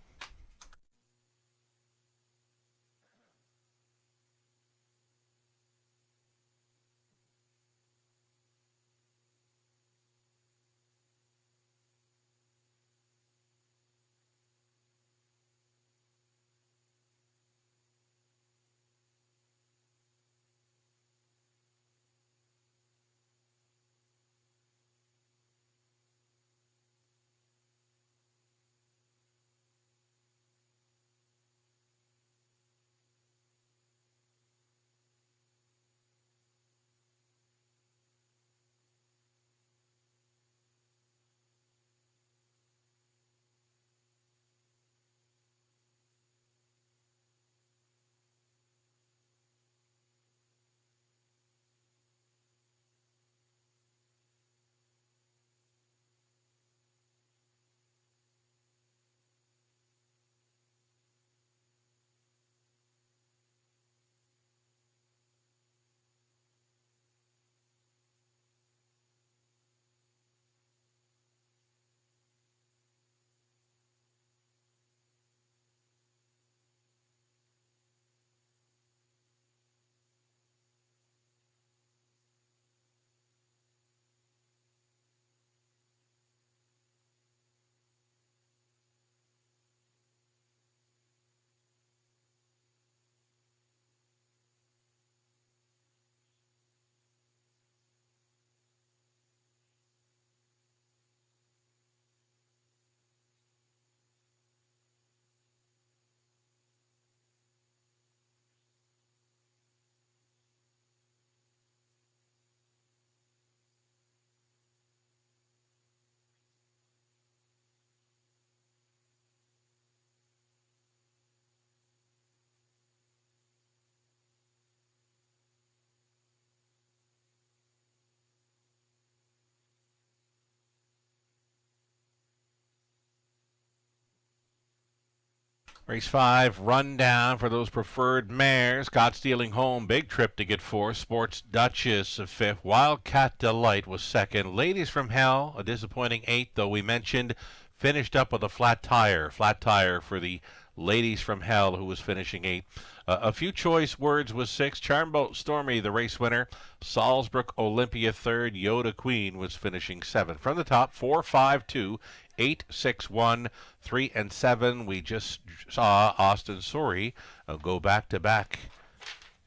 Race 5, rundown for those preferred mares. Got Stealing Home, big trip to get 4. Sports Duchess of 5th. Wildcat Delight was 2nd. Ladies from Hell, a disappointing 8th, though we mentioned, finished up with a flat tire. Flat tire for the Ladies from Hell, who was finishing 8th. A few choice words was 6. Charmbo Stormy, the race winner. Salzbrook Olympia 3rd. Yoda Queen was finishing 7th. From the top, 4, 5, 2, 8, 6, 1, 3, and 7. We just saw Austin Sorry go back-to-back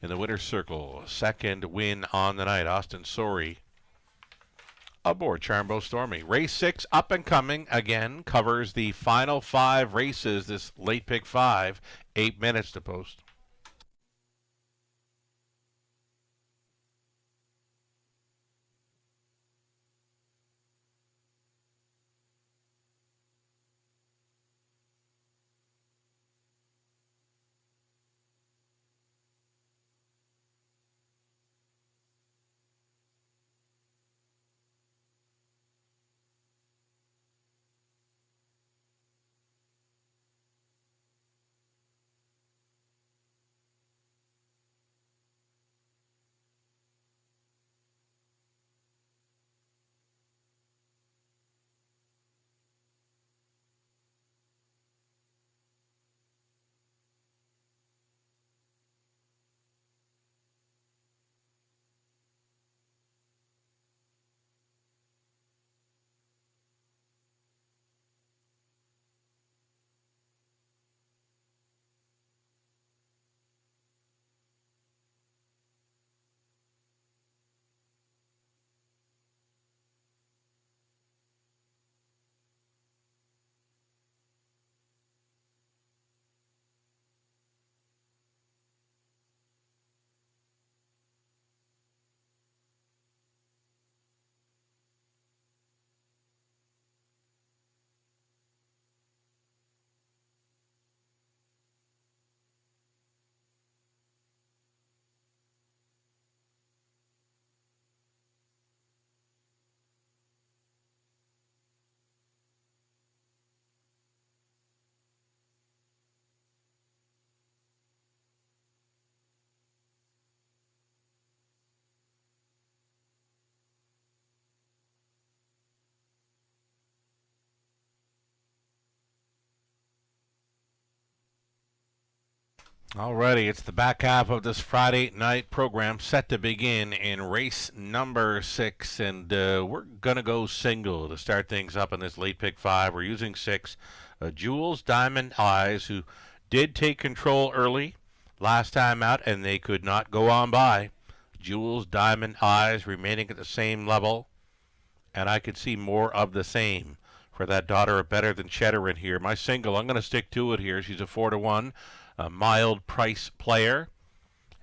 in the winner's circle. 2nd win on the night. Austin Sorry aboard Charmbo Stormy. Race 6, up and coming, again, covers the final 5 races, this late pick 5, 8 minutes to post. Alrighty, it's the back half of this Friday night program set to begin in race number 6, and we're going to go single to start things up in this late pick 5. We're using 6, Jules Diamond Eyes, who did take control early last time out, and they could not go on by. Jules Diamond Eyes remaining at the same level, and I could see more of the same for that daughter of Better Than Cheddar in here. My single, I'm going to stick to it here. She's a 4-1. A mild price player.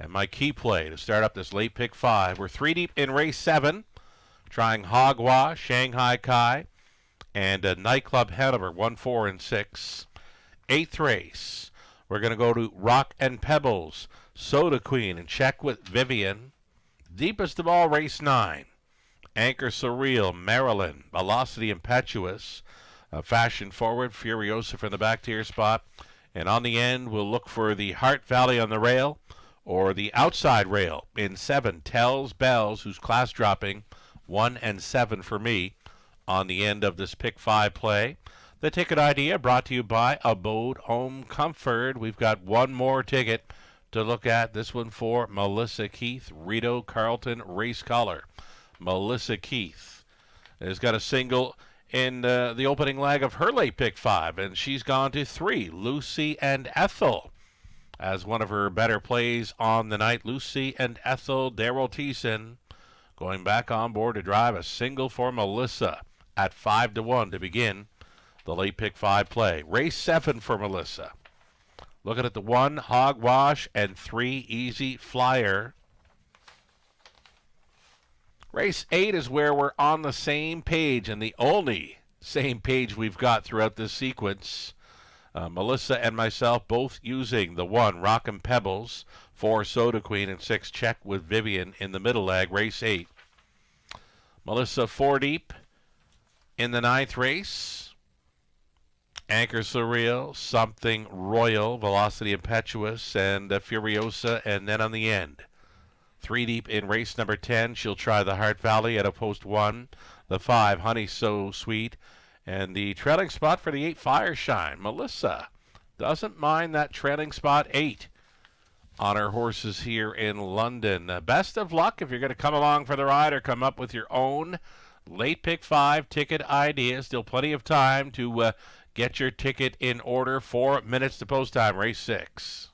And my key play to start up this late pick 5. We're 3 deep in race 7, trying Hogwash, Shanghai Kai, and Nightclub Hanover, 1, 4, and 6. 8th race, we're going to go to Rock and Pebbles, Soda Queen, and check with Vivian. Deepest of all, race 9. Anchor Surreal, Maryland, Velocity Impetuous, Fashion Forward, Furiosa from the back tier spot. And on the end, we'll look for the Heart Valley on the rail or the outside rail in 7. Tells Bells, who's class dropping 1 and 7 for me on the end of this pick 5 play. The ticket idea brought to you by Abode Home Comfort. We've got one more ticket to look at. This one for Melissa Keith, Rito Carlton Race Collar. Melissa Keith has got a single in the opening leg of her late pick 5, and she's gone to 3. Lucy and Ethel as one of her better plays on the night. Lucy and Ethel, Daryl Thiessen going back on board to drive a single for Melissa at 5-1 to begin the late pick 5 play. Race 7 for Melissa. Looking at the 1, Hogwash, and 3, Easy Flyer. Race 8 is where we're on the same page, and the only same page we've got throughout this sequence. Melissa and myself both using the 1, Rock and Pebbles, 4, Soda Queen, and 6, Check with Vivian in the middle leg, race 8. Melissa 4 deep in the 9th race. Anchor Surreal, Something Royal, Velocity Impetuous, and Furiosa, and then on the end. 3 deep in race number 10. She'll try the Heart Valley at a post 1. The 5, Honey So Sweet. And the trailing spot for the 8, Fireshine. Melissa doesn't mind that trailing spot 8 on her horses here in London. Best of luck if you're going to come along for the ride or come up with your own late pick 5 ticket ideas. Still plenty of time to get your ticket in order. 4 minutes to post time, race 6.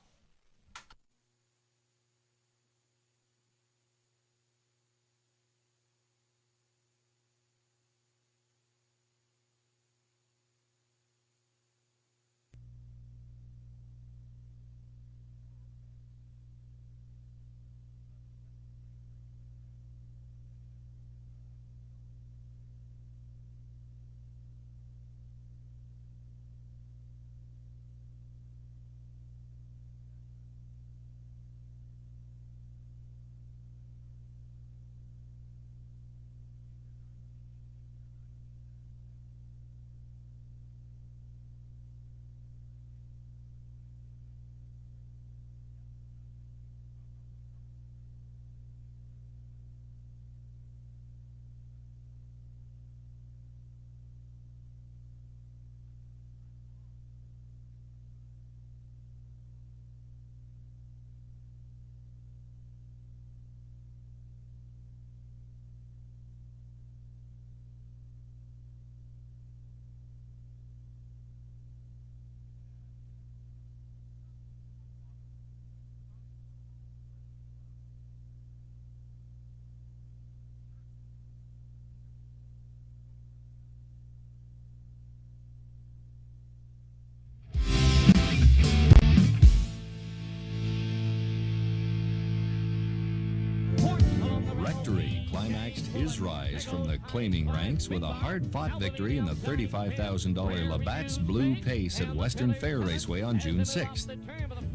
Climaxed his rise from the claiming ranks with a hard-fought victory in the $35,000 Labatt's Blue Pace at Western Fair Raceway on June 6th.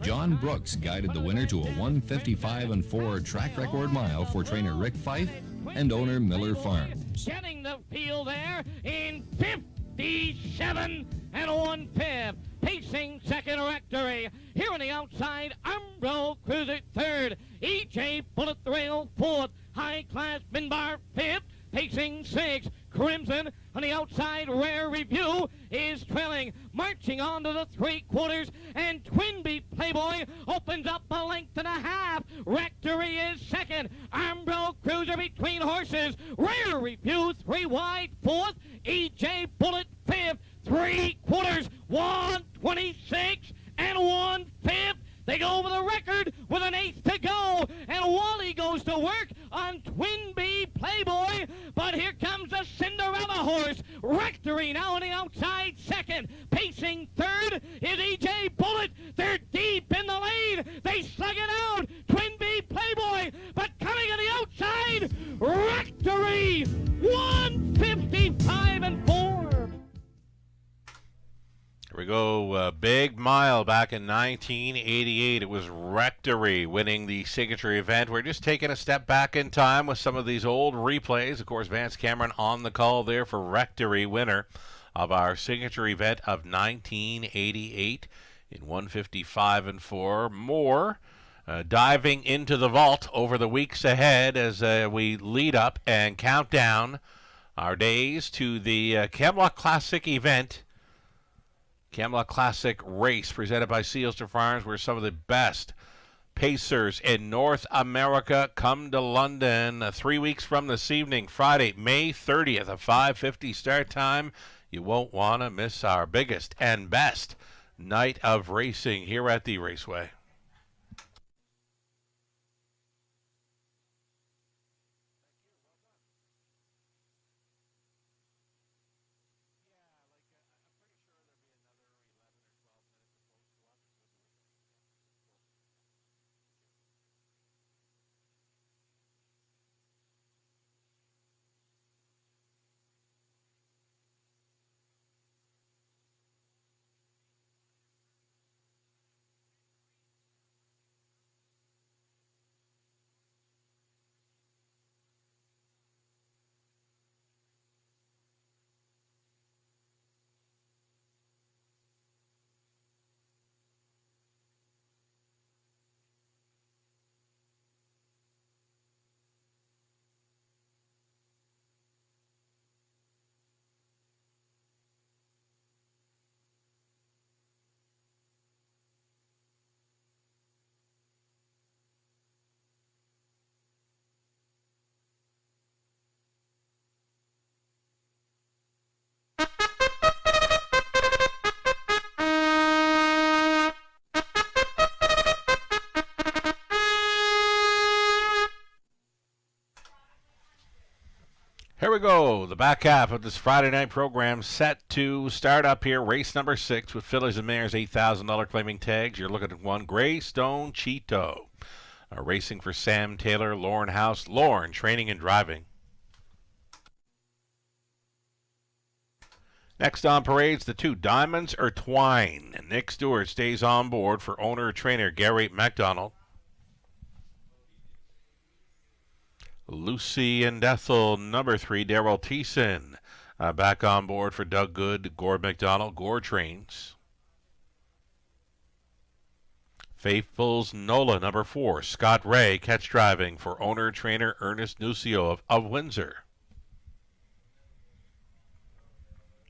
John Brooks guided the winner to a 1:55.4 track record mile for trainer Rick Fife and owner Miller Farms. Getting the field there in 57 and 1/5. Pacing second, Rectory. Here on the outside, Umbro Cruiser third. EJ Bullet Thrill fourth. High Class Minbar fifth. Pacing 6. Crimson on the outside. Rare Review is trailing. marching on to the 3/4, and Twinbee Playboy opens up a length and a half. Rectory is second. Armbro Cruiser between horses. Rare Review 3 wide fourth. EJ Bullet fifth. 3/4, 126 and 1/5. They go over the record with an eighth to go, and Wally goes to work on Twinbee Playboy, but here comes the Cinderella horse. Rectory now on the outside second. Pacing third is EJ Bullet. They're deep in the lane. They slug it out. Twinbee Playboy, but coming on the outside, Rectory, 155 and 4. Here we go, big mile back in 1988. It was Rectory winning the signature event. We're just taking a step back in time with some of these old replays. Of course, Vance Cameron on the call there for Rectory, winner of our signature event of 1988 in 155 and 4. More diving into the vault over the weeks ahead as we lead up and count down our days to the Camelot Classic event. Camelot Classic race presented by Sealster Farms, where some of the best pacers in North America come to London 3 weeks from this evening, Friday, May 30th, a 5:50 start time. You won't want to miss our biggest and best night of racing here at the Raceway. Here we go. The back half of this Friday night program set to start up here. Race number 6 with fillies and mares, $8,000 claiming tags. You're looking at one, Greystone Cheeto. Racing for Sam Taylor, Lauren House. Lauren, training and driving. Next on parades, the 2 Diamonds Are Twine. Nick Stewart stays on board for owner-trainer Gary MacDonald. Lucy and Ethel, number 3, Daryl Thiessen, back on board for Doug Good, Gord McDonald, Gord trains. Faithful's Nola, number 4, Scott Ray, catch driving for owner-trainer Ernest Nucio of Windsor.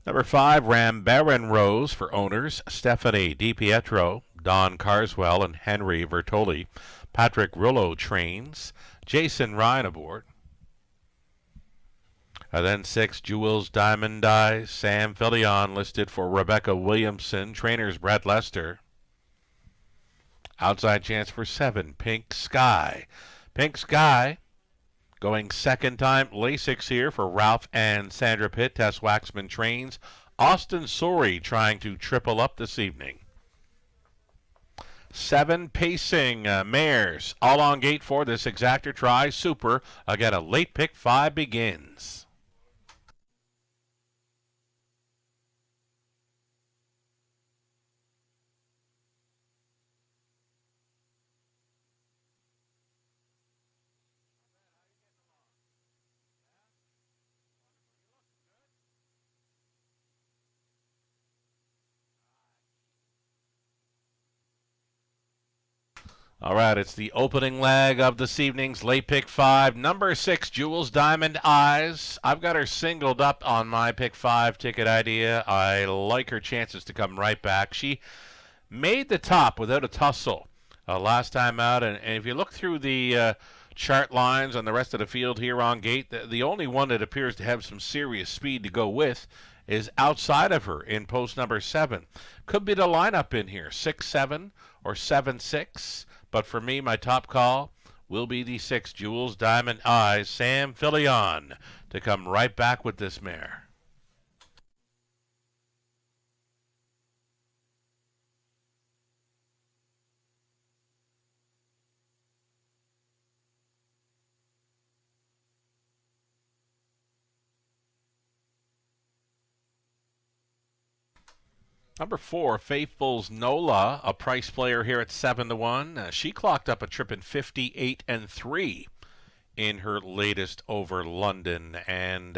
Number 5, Rambaran Rose for owners Stephanie DiPietro, Don Carswell, and Henry Vertoli. Patrick Rullo trains. Jason Ryan aboard. Then 6, Jewel's Diamond Eyes. Sam Fillion listed for Rebecca Williamson. Trainers Brett Lester. Outside chance for 7, Pink Sky. Pink Sky going second time Lasix here for Ralph and Sandra Pitt. Tess Waxman trains. Austin Sorey trying to triple up this evening. 7 pacing mares, all on gate for this Exactor Try Super. Again, a late pick 5 begins. All right, it's the opening leg of this evening's late pick 5. Number 6, Jules Diamond Eyes. I've got her singled up on my pick 5 ticket idea. I like her chances to come right back. She made the top without a tussle last time out, and if you look through the chart lines on the rest of the field here on gate, the only one that appears to have some serious speed to go with is outside of her in post number 7. Could be the lineup in here, 6-7 or 7-6. But for me, my top call will be the 6, Jules Diamond Eyes, Sam Filion, to come right back with this mare. Number 4, Faithful's Nola, a price player here at 7-1. She clocked up a trip in 58-3 in her latest over London, and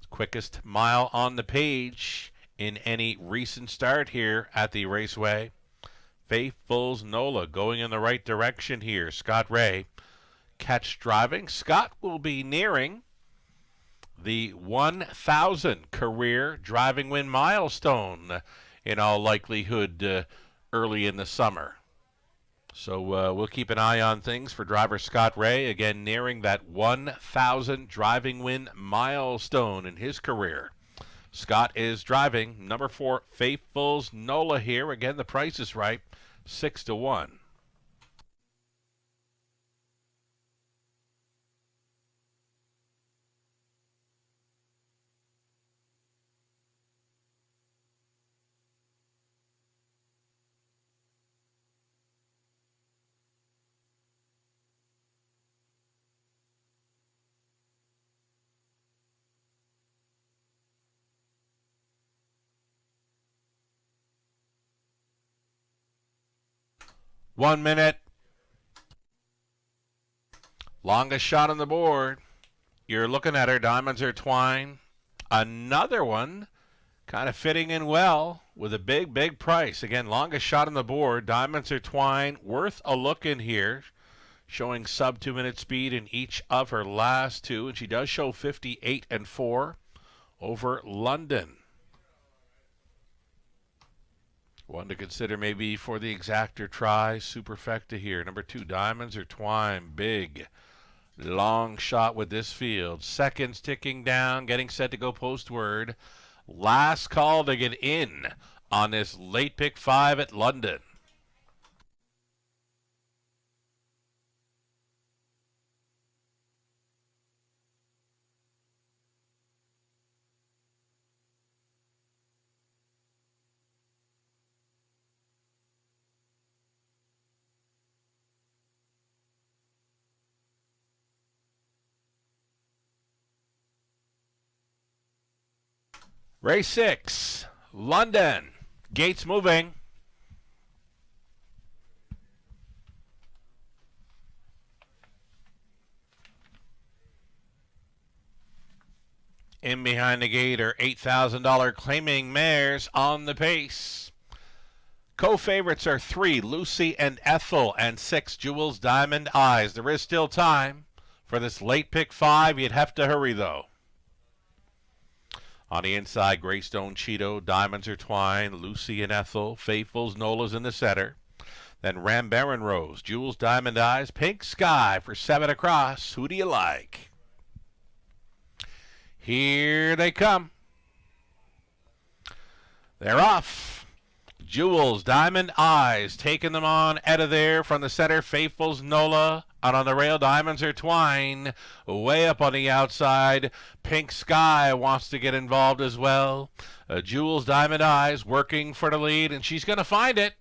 quickest mile on the page in any recent start here at the Raceway. Faithful's Nola going in the right direction here. Scott Ray catch driving. Scott will be nearing the 1,000 career driving win milestone in all likelihood early in the summer. So we'll keep an eye on things for driver Scott Ray, again nearing that 1,000 driving win milestone in his career. Scott is driving number 4, Faithful's Nola here. Again, the price is right, 6-1. One minute. Longest shot on the board. You're looking at her. Diamonds Are Twine. Another one kind of fitting in well with a big, big price. Again, longest shot on the board. Diamonds Are Twine. Worth a look in here. Showing sub 2-minute speed in each of her last 2. And she does show 58-4 over London. One to consider maybe for the exactor try, Superfecta here. Number 2, Diamonds Are Twine. Big, long shot with this field. Seconds ticking down, getting set to go postward. Last call to get in on this late pick 5 at London. Race 6, London. Gates moving. In behind the gate are $8,000 claiming mares on the pace. Co-favorites are 3, Lucy and Ethel, and 6, Jules Diamond Eyes. There is still time for this late pick 5. You'd have to hurry, though. On the inside, Greystone Cheeto, Diamonds Are Twine, Lucy and Ethel, Faithful's Nola's in the center. Then Rambaran Rose, Jules Diamond Eyes, Pink Sky for 7 across. Who do you like? Here they come. They're off. Jules Diamond Eyes taking them on out of there from the center. Faithful's Nola. Out on the rail, Diamonds Are Twine. Way up on the outside, Pink Sky wants to get involved as well. Jules Diamond Eyes working for the lead, and she's going to find it.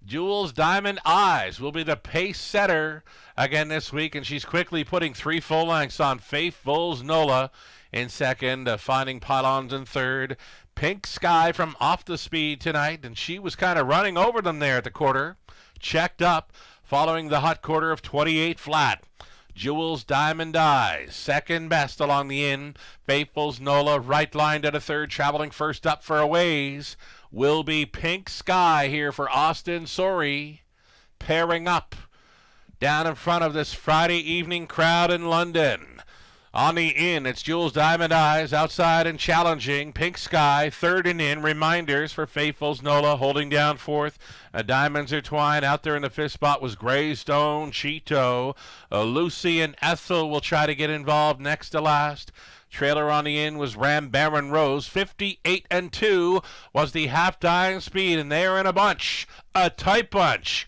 Jules Diamond Eyes will be the pace setter again this week, and she's quickly putting 3 full lengths on Faithful's Nola in second, finding pylons in third. Pink Sky from off the speed tonight, and she was kind of running over them there at the quarter. Checked up. Following the hot quarter of 28 flat. Jules Diamond Eyes, second best along the in. Faithful's Nola, right line to the third, traveling first up for a ways. Will be Pink Sky here for Austin Sorry. pairing up down in front of this Friday evening crowd in London. On the in, it's Jules Diamond Eyes outside and challenging. Pink Sky, third and in. Reminders for Faithfuls Nola holding down fourth. Diamonds Are Twine out there in the fifth spot was Greystone Cheeto. Lucy and Ethel will try to get involved next to last. Trailer on the in was Ram Baron Rose. 58 and 2 was the half-dying speed, and they are in a bunch, a tight bunch.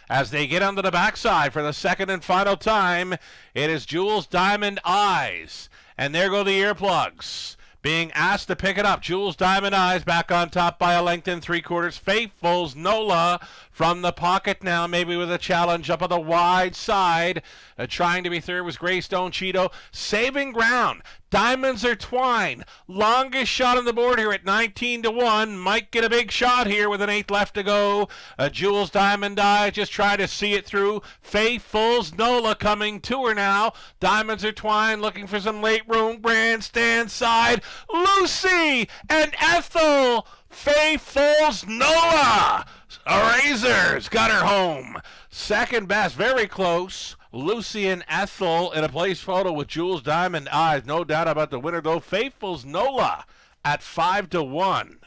As they get onto the backside for the second and final time, it is Jules Diamond Eyes. And there go the earplugs. Being asked to pick it up. Jules Diamond Eyes back on top by a length and 3/4. Faithfuls Nola from the pocket now, maybe with a challenge up on the wide side. Trying to be third was Greystone Cheeto. Saving ground. Diamonds Are Twine. Longest shot on the board here at 19-1. Might get a big shot here with an eighth left to go. Jules Diamond Eye just trying to see it through. Faithfuls Nola coming to her now. Diamonds Are Twine looking for some late room. Grandstand side. Lucy and Ethel. Faithfuls Nola. Razors got her home. Second best, very close. Lucy and Ethel in a place photo with Jules Diamond Eyes. No doubt about the winner, though. Faithfuls Nola at 5-1.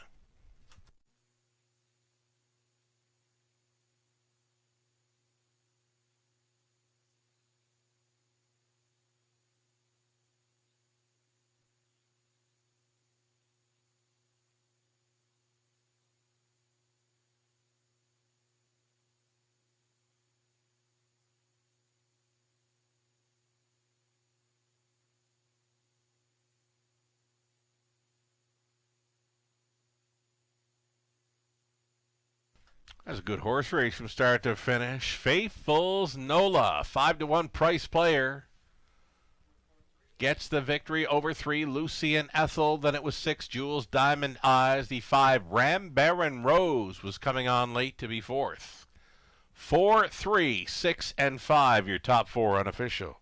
That's a good horse race from start to finish. Faithfuls Nola, 5-1 price player. Gets the victory over 3, Lucy and Ethel. Then it was 6, Jules Diamond Eyes. The 5, Ram Baron Rose was coming on late to be fourth. 4, 3, 6, and 5, your top 4 unofficial.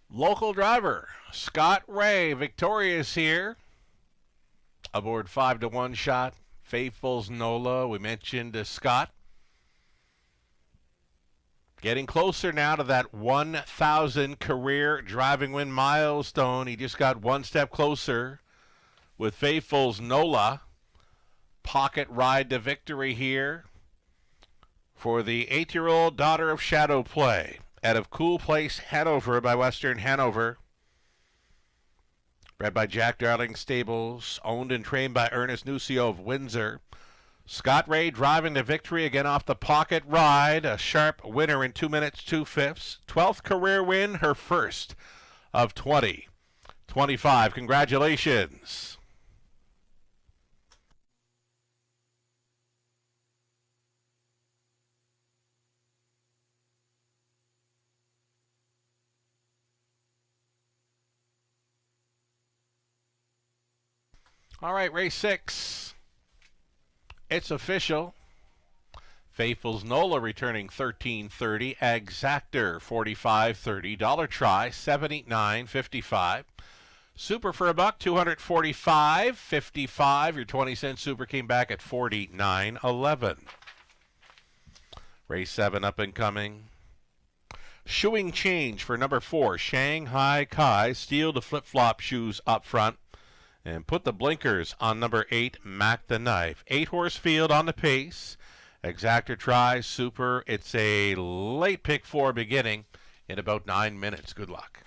Local driver Scott Ray, victorious here. Aboard 5-1 shot. Faithfuls Nola, we mentioned Scott. Getting closer now to that 1,000 career driving win milestone. He just got one step closer with Faithfuls Nola. Pocket ride to victory here for the 8-year-old daughter of Shadow Play. Out of Cool Place, Hanover by Western Hanover. Bred by Jack Darling Stables. Owned and trained by Ernest Nucio of Windsor. Scott Ray driving to victory again off the pocket ride. A sharp winner in 2 minutes, 2/5. 12th career win, her first of 2025. Congratulations. All right, race 6. It's official. Faithfuls Nola returning $13.30. Exactor $45.30. Dollar Try $79.55. Super for $1, $245.55. Your 20-cent super came back at $49.11. Race 7 up and coming. Shoeing change for number 4, Shanghai Kai. Steal the flip-flop shoes up front. And put the blinkers on number 8, Mac the Knife. 8-horse field on the pace. Exactor Try, Super. It's a late pick 4 beginning in about 9 minutes. Good luck.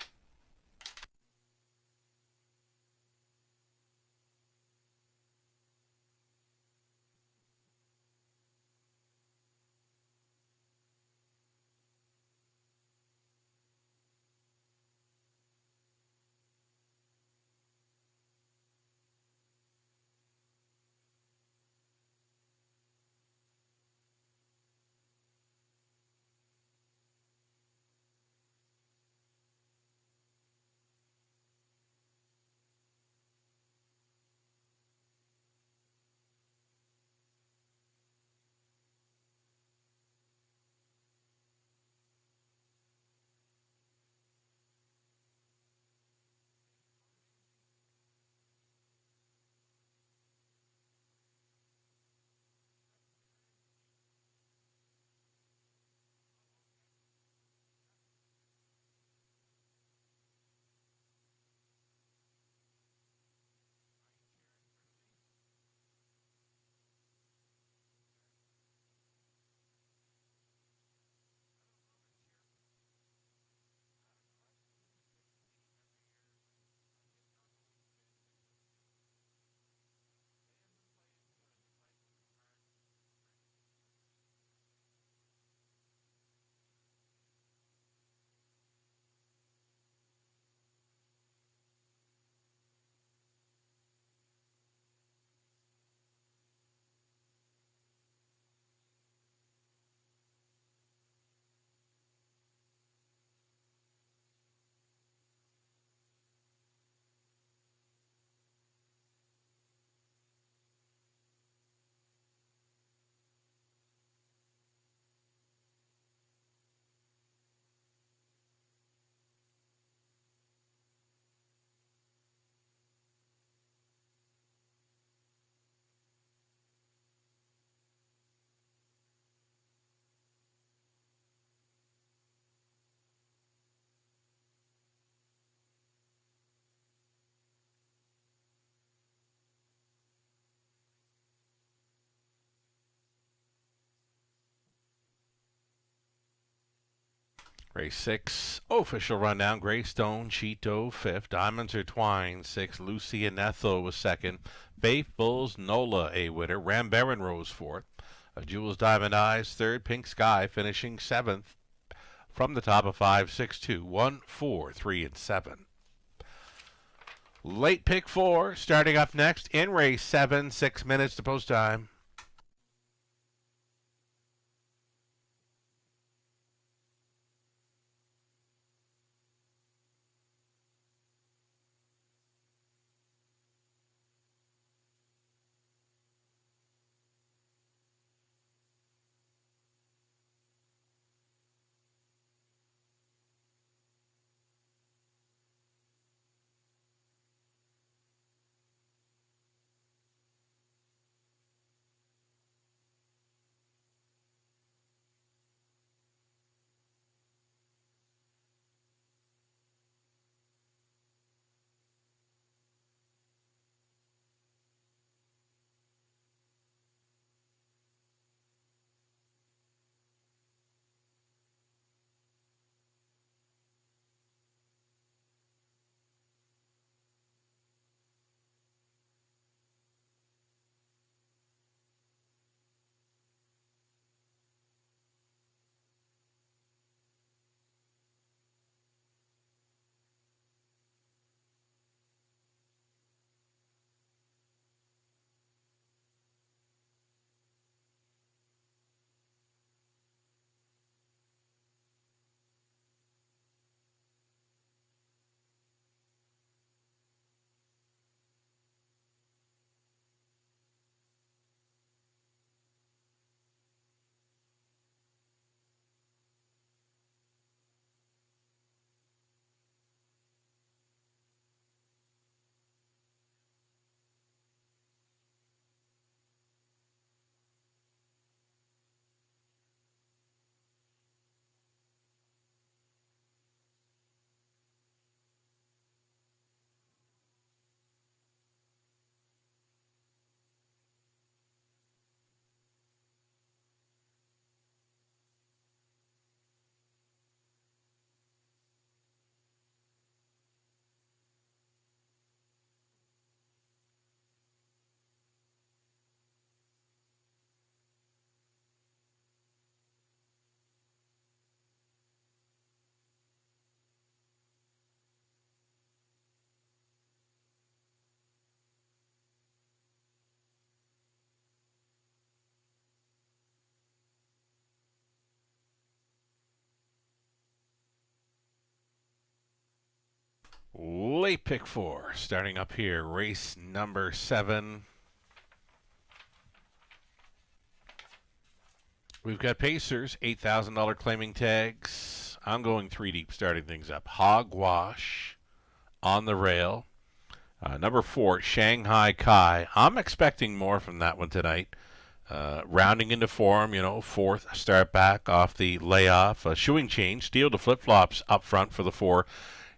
Race 6, official rundown. Greystone, Cheeto, 5th. Diamonds Are Twined, 6th. Lucy and Ethel was 2nd. Faithful's Nola, a winner. Rambaran rose 4th. Jules Diamond Eyes, 3rd. Pink Sky finishing 7th. From the top of 5, 6, 2, 1, 4, 3, and 7. Late pick 4, starting up next in race 7, 6 minutes to post time. Late pick 4, starting up here, race number 7. We've got Pacers, $8,000 claiming tags. I'm going 3 deep, starting things up. Hogwash on the rail. Number 4, Shanghai Kai. I'm expecting more from that one tonight. Rounding into form, 4th start back off the layoff. Shoeing change, steel to flip-flops up front for the 4.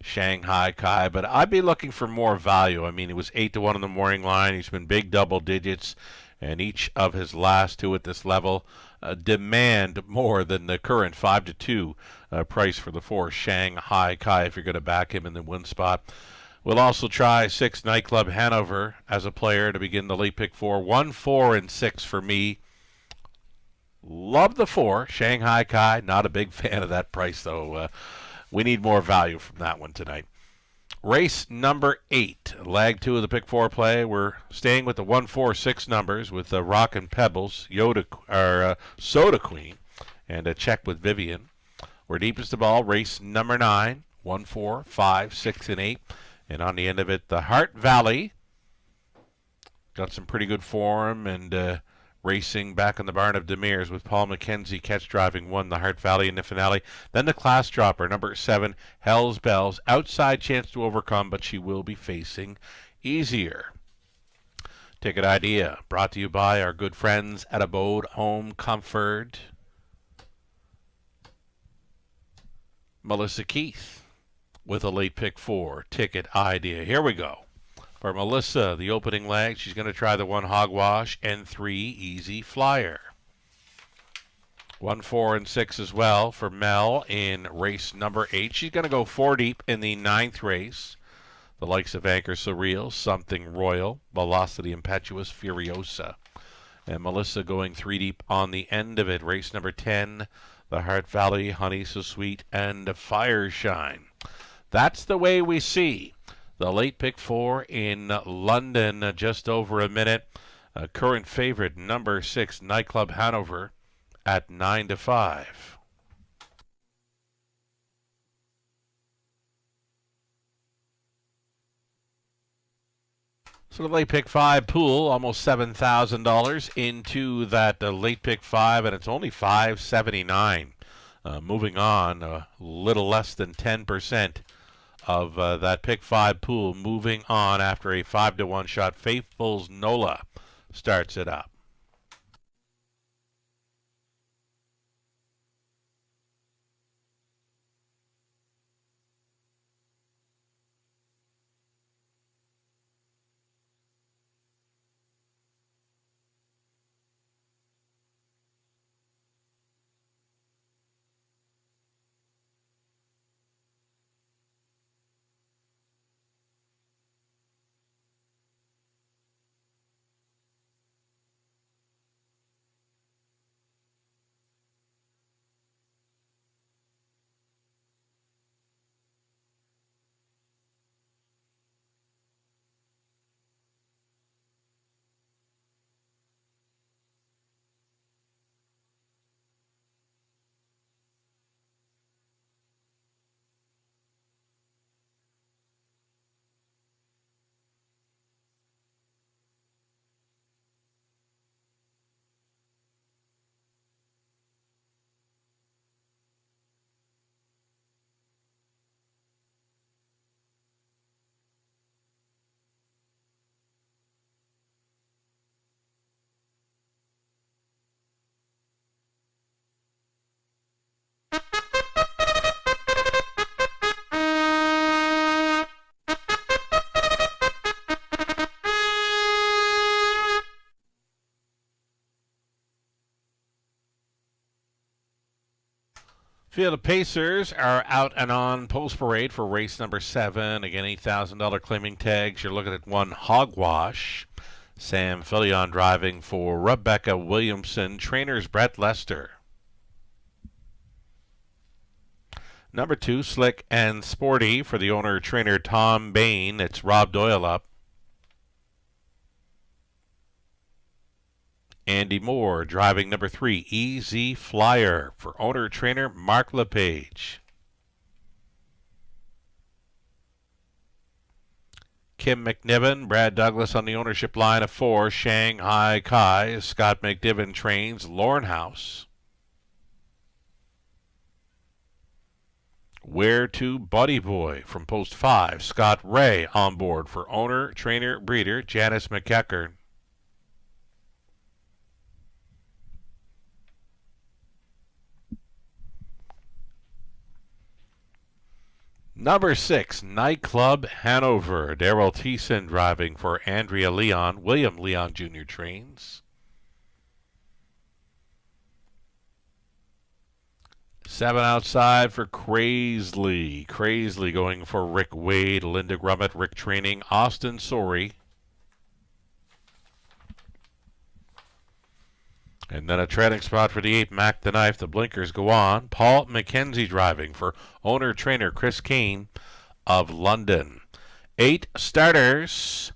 Shanghai Kai, but I'd be looking for more value. I mean, he was 8-1 on the morning line. He's been big double digits, and each of his last 2 at this level demand more than the current 5-2 price for the 4 Shanghai Kai if you're going to back him in the win spot. We'll also try 6 Nightclub Hanover as a player to begin the late pick 4. 1, 4, and 6 for me. Love the 4 Shanghai Kai. Not a big fan of that price though. We need more value from that one tonight. Race number 8, leg 2 of the pick 4 play. We're staying with the 1, 4, 6 numbers with the Rock and Pebbles, Soda Queen, and a check with Vivian. We're deepest of all, race number 9, 1, 4, 5, 6, and 8. And on the end of it, the Heart Valley. Got some pretty good form and racing back in the barn of Demirs with Paul McKenzie catch driving, won the Heart Valley in the finale. Then the class dropper, number 7, Hell's Bells. Outside chance to overcome, but she will be facing easier. Ticket idea brought to you by our good friends at Abode Home Comfort. Melissa Keith with a late pick 4 ticket idea. Here we go. For Melissa, the opening leg, she's going to try the 1 Hogwash and 3 Easy Flyer. 1, 4, and 6 as well for Mel in race number 8. She's going to go 4 deep in the 9th race. The likes of Anchor Surreal, Something Royal, Velocity Impetuous, Furiosa. And Melissa going 3 deep on the end of it. Race number 10, the Heart Valley, Honey So Sweet, and Fireshine. That's the way we see the late pick 4 in London, just over a minute. Current favorite, number 6, Nightclub Hanover, at 9-5. So the late pick 5 pool, almost $7,000 into that late pick 5, and it's only $579. Moving on, a little less than 10% of that pick 5 pool moving on after a 5-1 shot. Faithful's Nola starts it up. Field of Pacers are out and on post parade for race number 7. Again, $8,000 claiming tags. You're looking at 1 Hogwash. Sam Fillion driving for Rebecca Williamson. Trainers Brett Lester. Number 2, Slick and Sporty for the owner-trainer Tom Bain. It's Rob Doyle up. Andy Moore driving number 3, Easy Flyer for owner-trainer Mark LePage. Kim McNiven, Brad Douglas on the ownership line of 4, Shanghai Kai. Scott McNiven trains Lauren House. Where to Buddy Boy from post 5, Scott Ray on board for owner-trainer breeder Janice McEachern. Number 6, Nightclub Hanover. Daryl Thiessen driving for Andrea Leon. William Leon Jr. trains. 7 outside for Crazely. Crazely going for Rick Wade, Linda Grummett, Rick training Austin Sorey. And then a trailing spot for the 8, Mac the Knife. The blinkers go on. Paul McKenzie driving for owner-trainer Chris Kane of London. 8 starters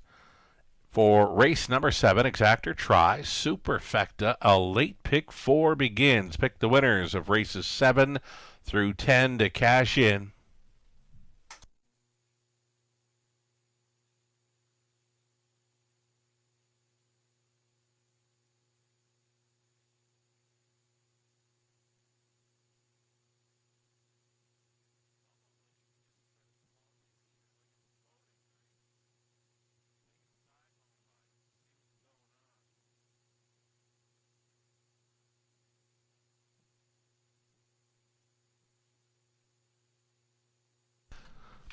for race number 7, Exactor Tri, Superfecta. A late pick 4 begins. Pick the winners of races 7 through 10 to cash in.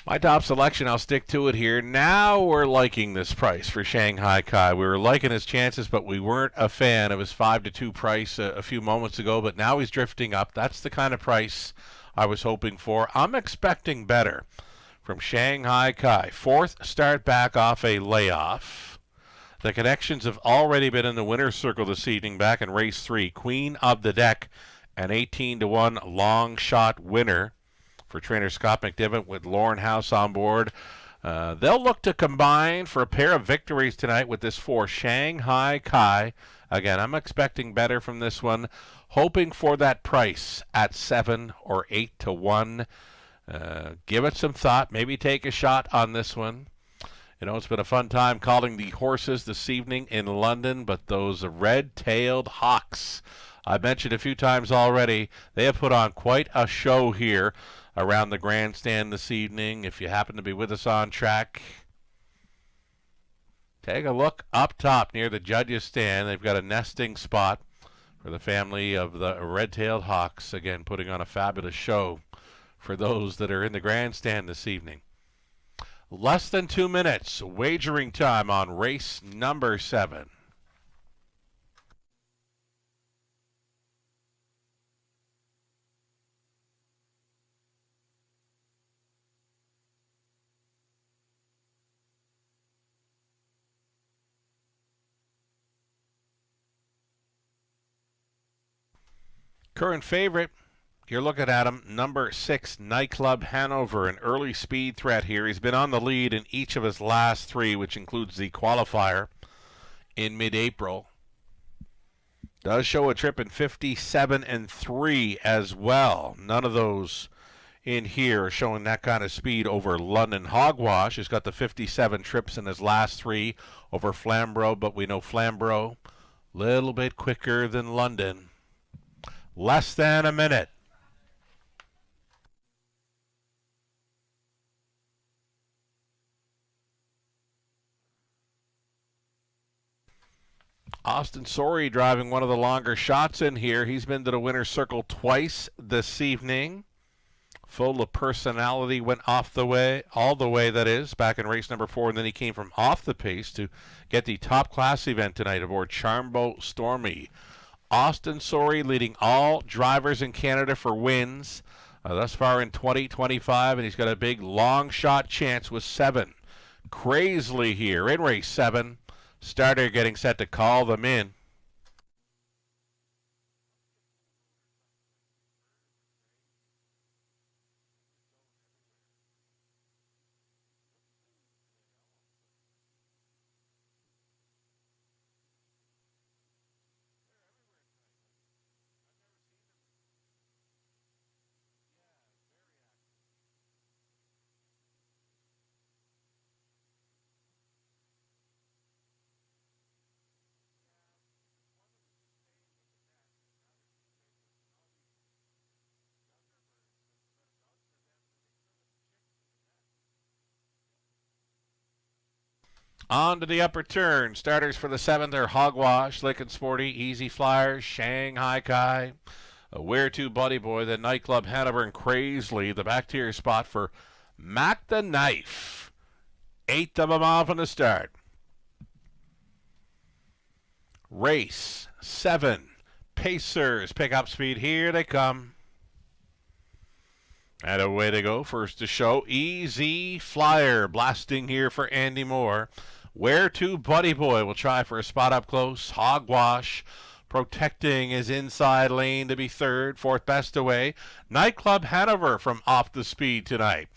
My top selection, I'll stick to it here. Now we're liking this price for Shanghai Kai. We were liking his chances, but we weren't a fan of his 5-2 price a few moments ago, but now he's drifting up. That's the kind of price I was hoping for. I'm expecting better from Shanghai Kai. Fourth start back off a layoff. The connections have already been in the winner's circle this evening back in race 3. Queen of the Deck, an 18-1 long shot winner for trainer Scott McDivitt with Lauren House on board. They'll look to combine for a pair of victories tonight with this 4 Shanghai Kai. Again, I'm expecting better from this one, hoping for that price at 7 or 8-1. Give it some thought, maybe take a shot on this one. You know, it's been a fun time calling the horses this evening in London, but those red-tailed hawks, I mentioned a few times already, they have put on quite a show here around the grandstand this evening. If you happen to be with us on track, take a look up top near the judges' stand. They've got a nesting spot for the family of the red-tailed hawks, again putting on a fabulous show for those that are in the grandstand this evening. Less than 2 minutes wagering time on race number 7. Current favorite, you're looking at him, number 6, Nightclub Hanover, an early speed threat here. He's been on the lead in each of his last 3, which includes the qualifier in mid-April. Does show a trip in 57-3 as well. None of those in here are showing that kind of speed over London Hogwash. He's got the 57 trips in his last 3 over Flamborough, but we know Flamborough a little bit quicker than London. Less than a minute. Austin Sorey driving one of the longer shots in here. He's been to the winner's circle twice this evening. Full of personality, went off the way, all the way that is, back in race number 4, and then he came from off the pace to get the top class event tonight aboard Charmbo Stormy. Austin Sorey leading all drivers in Canada for wins thus far in 2025, and he's got a big long shot chance with 7. Crazily here in race 7. Starter getting set to call them in. On to the upper turn. Starters for the 7th are Hogwash, Lick and Sporty, Easy Flyers, Shanghai Kai, Where To Buddy Boy, the Nightclub Hanover, and Crazily, the back tier spot for Mac the Knife. 8th of a mile from the start. Race 7. Pacers pick up speed. Here they come. And away they go. First to show, Easy Flyer blasting here for Andy Moore. Where To Buddy Boy will try for a spot up close. Hogwash protecting his inside lane to be 3rd. 4th best away. Nightclub Hanover from off the speed tonight.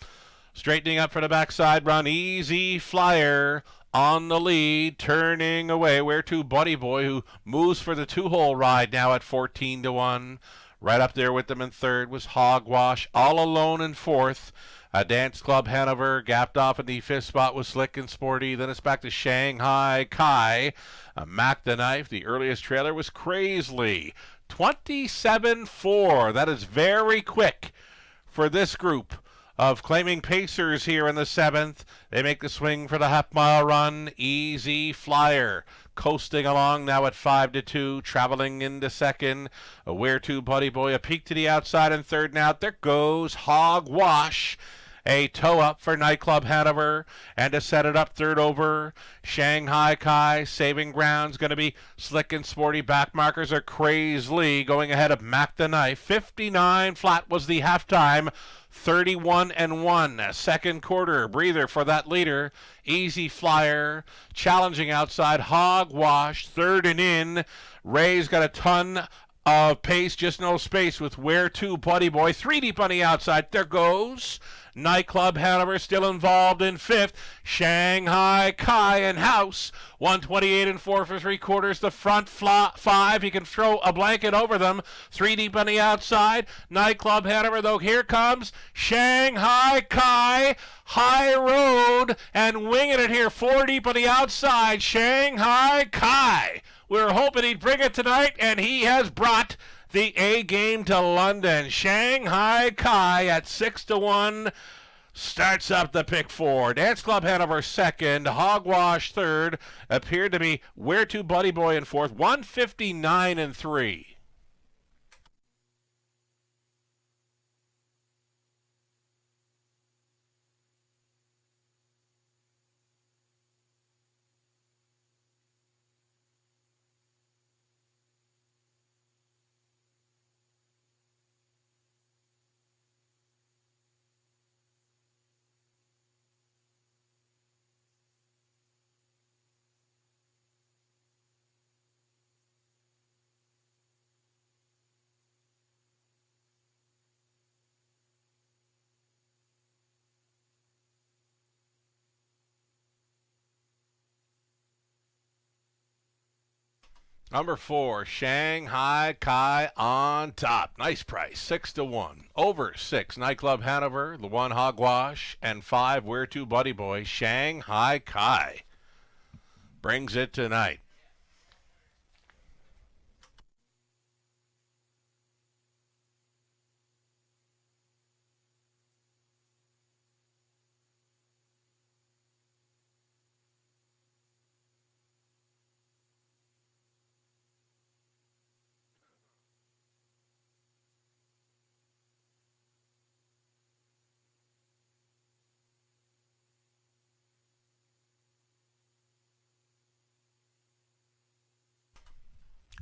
Straightening up for the backside run. Easy Flyer on the lead, turning away. Where To Buddy Boy, who moves for the 2-hole ride now at 14-1. Right up there with them in 3rd was Hogwash, all alone in 4th. Dance Club Hanover gapped off in the 5th spot with Slick and Sporty. Then it's back to Shanghai Kai. Mac the Knife, the earliest trailer was Crazily. 27-4. That is very quick for this group of claiming pacers here in the 7th. They make the swing for the half-mile run. Easy Flyer coasting along now at 5-2, traveling into 2nd. Where To Buddy Boy, a peek to the outside in 3rd now. There goes Hogwash. A toe up for Nightclub Hanover, and to set it up third over, Shanghai Kai. Saving ground's going to be Slick and Sporty. Back markers are Craze Lee going ahead of Mac the Knife. 59 flat was the halftime. 31-1. Second quarter breather for that leader. Easy Flyer challenging outside. Hogwash third and in. Ray's got a ton of pace, just no space with Where To Buddy Boy. 3 deep on the outside. There goes Nightclub Hanover still involved in fifth. Shanghai Kai and House 128 and 4 for 3 quarters. The front five, he can throw a blanket over them. 3 deep on the outside. Nightclub Hanover, though, here comes Shanghai Kai. High road and winging it here. 4 deep on the outside. Shanghai Kai. We were hoping he'd bring it tonight, and he has brought the A game to London. Shanghai Kai at 6-1 starts up the pick 4. Dance Club Hanover second. Hogwash third. Appeared to be Where To Buddy Boy in fourth. 159 and 3. Number 4, Shanghai Kai on top. Nice price, 6-1. Over 6, Nightclub Hanover, the 1 Hogwash, and 5 Where To Buddy Boy. Shanghai Kai brings it tonight.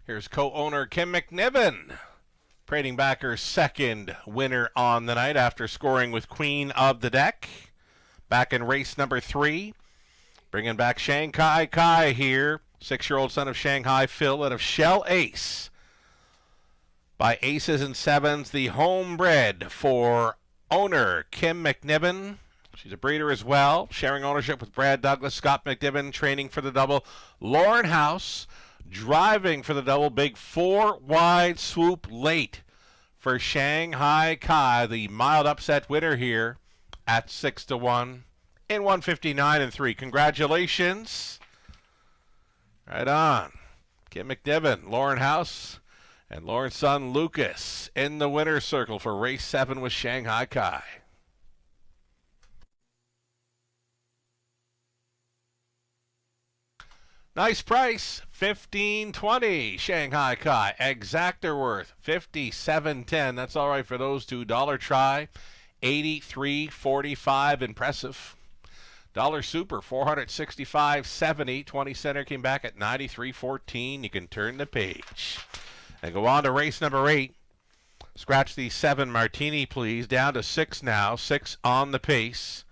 Here's co-owner Kim McNiven, parading back her second winner on the night after scoring with Queen of the Deck. Back in race number 3, bringing back Shanghai Kai here. 6-year-old son of Shanghai Phil out of Shell Ace. By Aces and Sevens, the homebred for owner Kim McNiven. She's a breeder as well, sharing ownership with Brad Douglas. Scott McNiven training for the double. Lauren House driving for the double. Big 4 wide swoop late for Shanghai Kai, the mild upset winner here at 6-1 in 159 and 3. Congratulations. Right on. Kim McNiven, Lauren House, and Lauren's son Lucas in the winner's circle for race 7 with Shanghai Kai. Nice price, $15.20. Shanghai Kai. Exactor worth, $57.10. That's all right for those two. Dollar try, $83.45. Impressive. Dollar Super, $465.70. 20 center came back at $93.14. You can turn the page and go on to race number 8. Scratch the 7 Martini, please. Down to 6 now. 6 on the pace.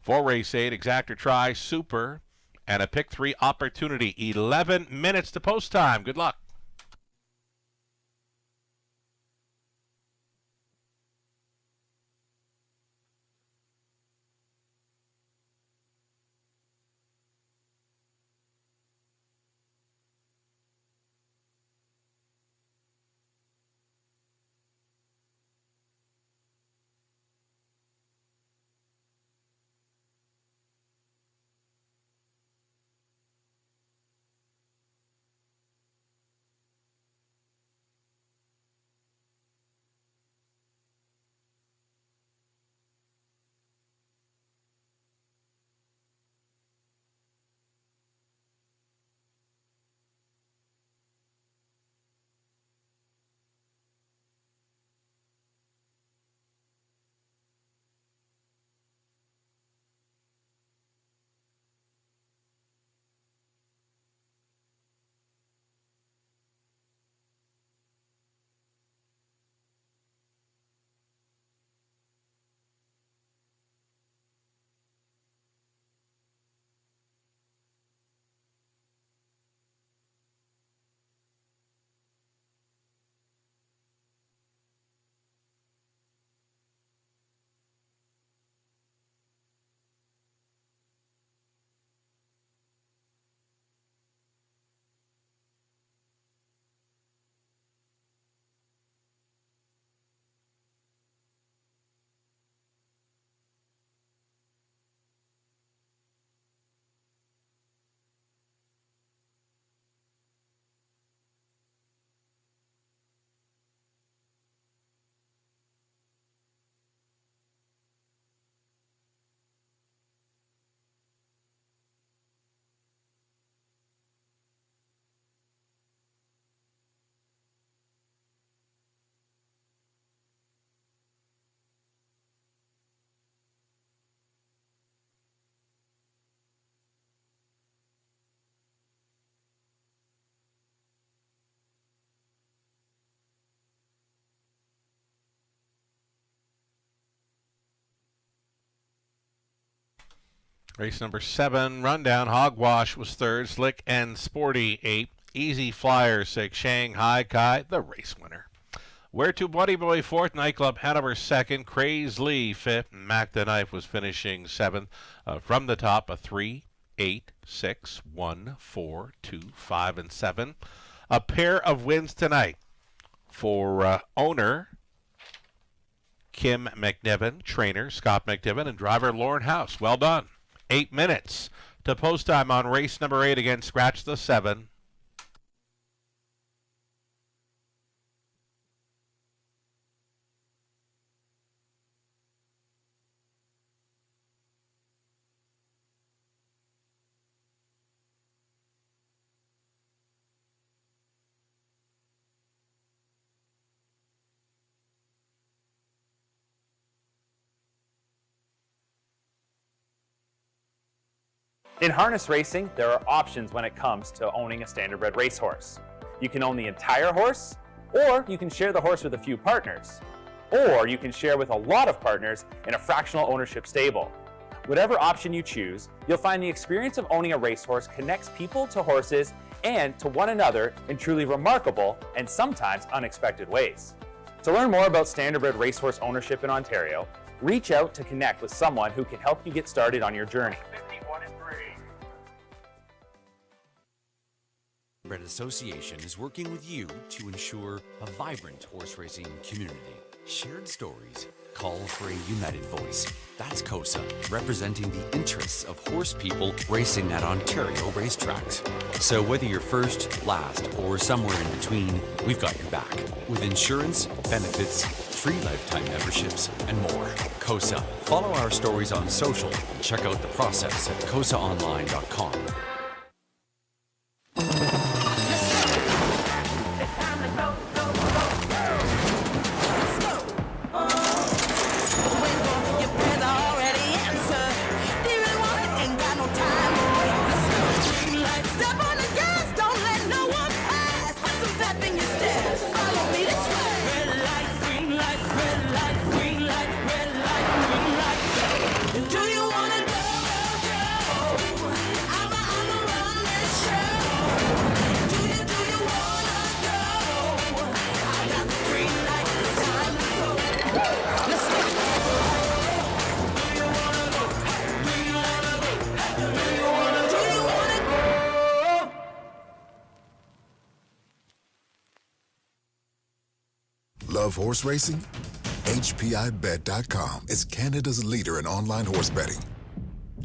For race 8, exactor try, Super, and a pick 3 opportunity. 11 minutes to post time. Good luck. Race number 7, Rundown Hogwash was 3rd, Slick and Sporty 8th, Easy Flyer 6th, Shanghai Kai, the race winner. Where to Buddy Boy 4th, Nightclub Hanover 2nd, Craze Lee 5th, Mac the Knife was finishing 7th. From the top, a 3, 8, 6, 1, 4, 2, 5, and 7. A pair of wins tonight for owner Kim McNiven, trainer Scott McNiven, and driver Lauren House. Well done. 8 minutes to post time on race number 8 again. Scratch the 7. In harness racing, there are options when it comes to owning a standardbred racehorse. You can own the entire horse, or you can share the horse with a few partners, or you can share with a lot of partners in a fractional ownership stable. Whatever option you choose, you'll find the experience of owning a racehorse connects people to horses and to one another in truly remarkable and sometimes unexpected ways. To learn more about standardbred racehorse ownership in Ontario, reach out to connect with someone who can help you get started on your journey. Standardbred Association is working with you to ensure a vibrant horse racing community. Shared stories call for a united voice. That's COSA, representing the interests of horse people racing at Ontario racetracks. So whether you're first, last, or somewhere in between, we've got your back. With insurance, benefits, free lifetime memberships, and more. COSA. Follow our stories on social and check out the process at cosaonline.com. Love horse racing? HPIBet.com is Canada's leader in online horse betting.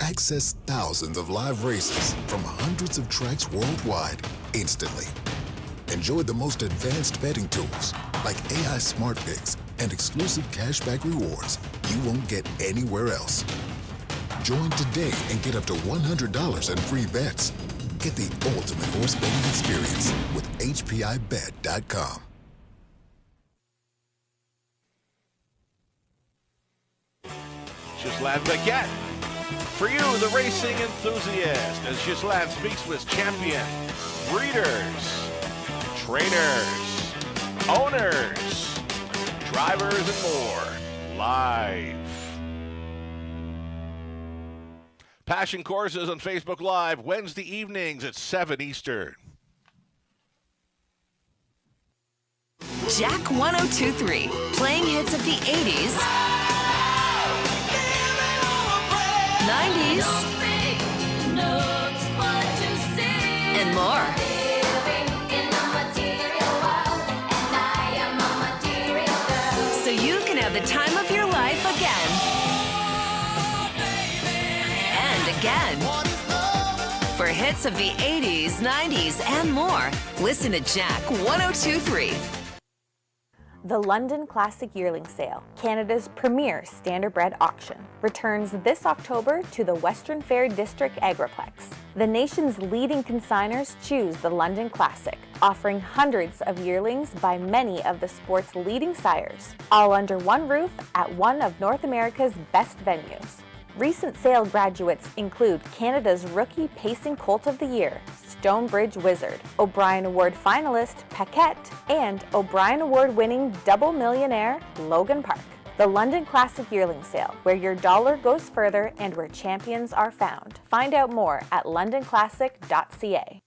Access thousands of live races from hundreds of tracks worldwide instantly. Enjoy the most advanced betting tools like AI Smart Picks and exclusive cashback rewards you won't get anywhere else. Join today and get up to $100 in free bets. Get the ultimate horse betting experience with HPIBet.com. Ghislain Paquette. For you, the racing enthusiast, as Ghislain speaks with champion, breeders, trainers, owners, drivers, and more, live. Passion Courses on Facebook Live, Wednesday evenings at 7 Eastern. Jack 102.3, playing hits of the 80s, 90s, and more. So you can have the time of your life again. And again. For hits of the 80s, 90s, and more, listen to Jack 102.3. The London Classic Yearling Sale, Canada's premier standardbred auction, returns this October to the Western Fair District Agriplex. The nation's leading consigners choose the London Classic, offering hundreds of yearlings by many of the sport's leading sires, all under one roof at one of North America's best venues. Recent sale graduates include Canada's Rookie Pacing Colt of the Year, Stonebridge Wizard, O'Brien Award finalist Paquette, and O'Brien Award winning double millionaire Logan Park. The London Classic Yearling Sale, where your dollar goes further and where champions are found. Find out more at londonclassic.ca.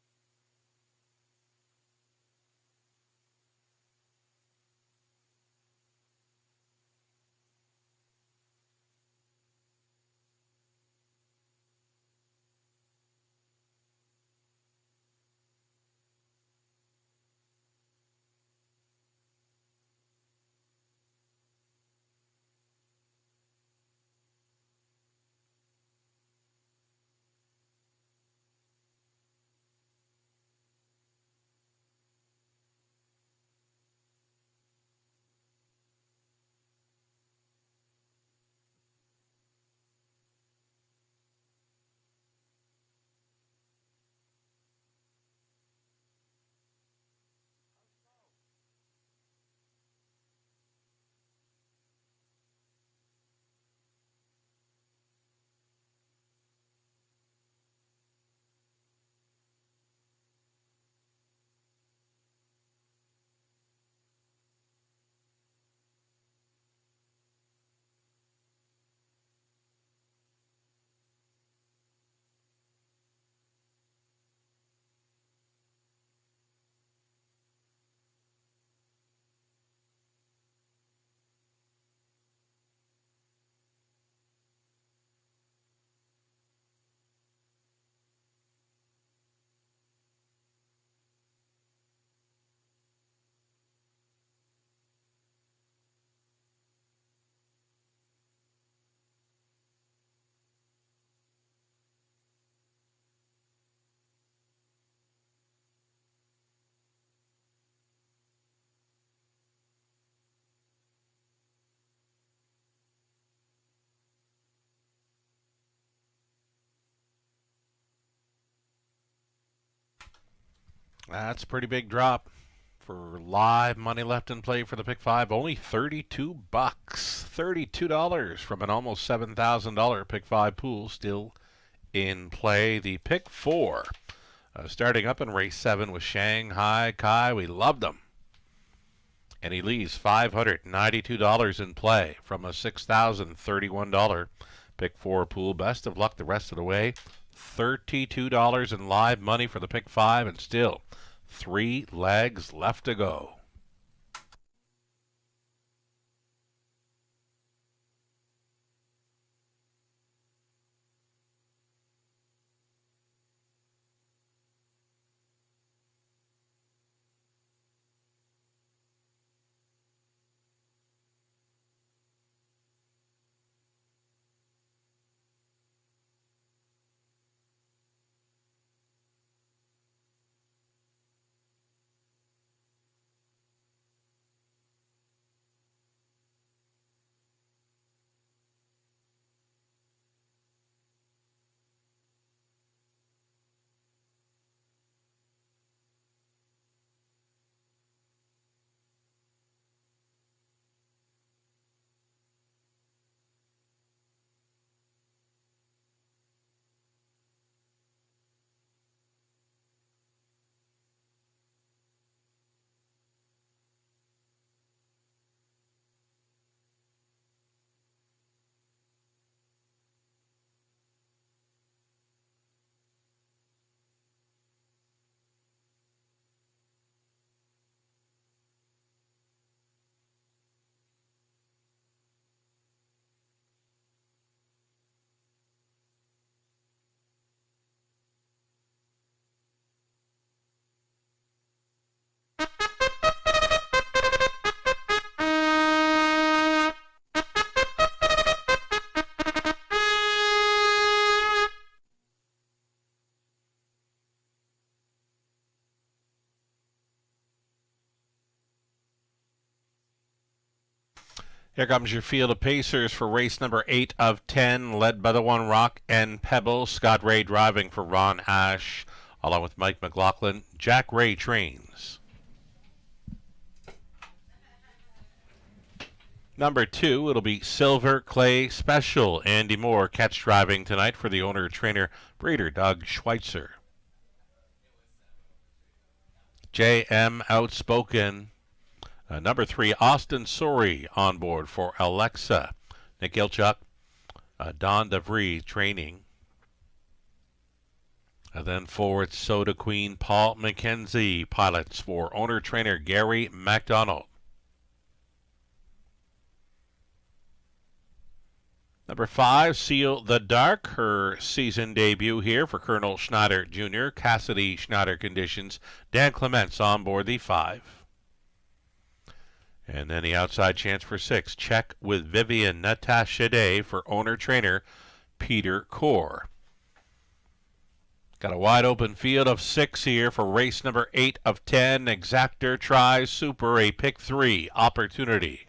That's a pretty big drop for live money left in play for the Pick 5. Only $32. $32 from an almost $7,000 Pick 5 pool still in play. The Pick 4 starting up in race 7 with Shanghai Kai. We loved him. And he leaves $592 in play from a $6,031 Pick 4 pool. Best of luck the rest of the way. $32 in live money for the Pick 5 and still 3 legs left to go. Here comes your field of Pacers for race number 8 of 10, led by the one Rock and Pebble. Scott Ray driving for Ron Ash, along with Mike McLaughlin. Jack Ray trains. Number 2, it'll be Silver Clay Special. Andy Moore catch driving tonight for the owner-trainer breeder Doug Schweitzer. J.M. Outspoken Number 3, Austin Sori on board for Alexa. Nick Ilchuk, Don DeVries training. And then forward Soda Queen Paul McKenzie, pilots for owner-trainer Gary MacDonald. Number 5, Seal the Dark, her season debut here for Colonel Schneider Jr., Cassidy Schneider conditions, Dan Clements on board the 5. And then the outside chance for 6, Check with Vivian Natasha Day for owner-trainer Peter Core. Got a wide open field of 6 here for race number 8 of 10. Exactor tries Super, a pick 3 opportunity.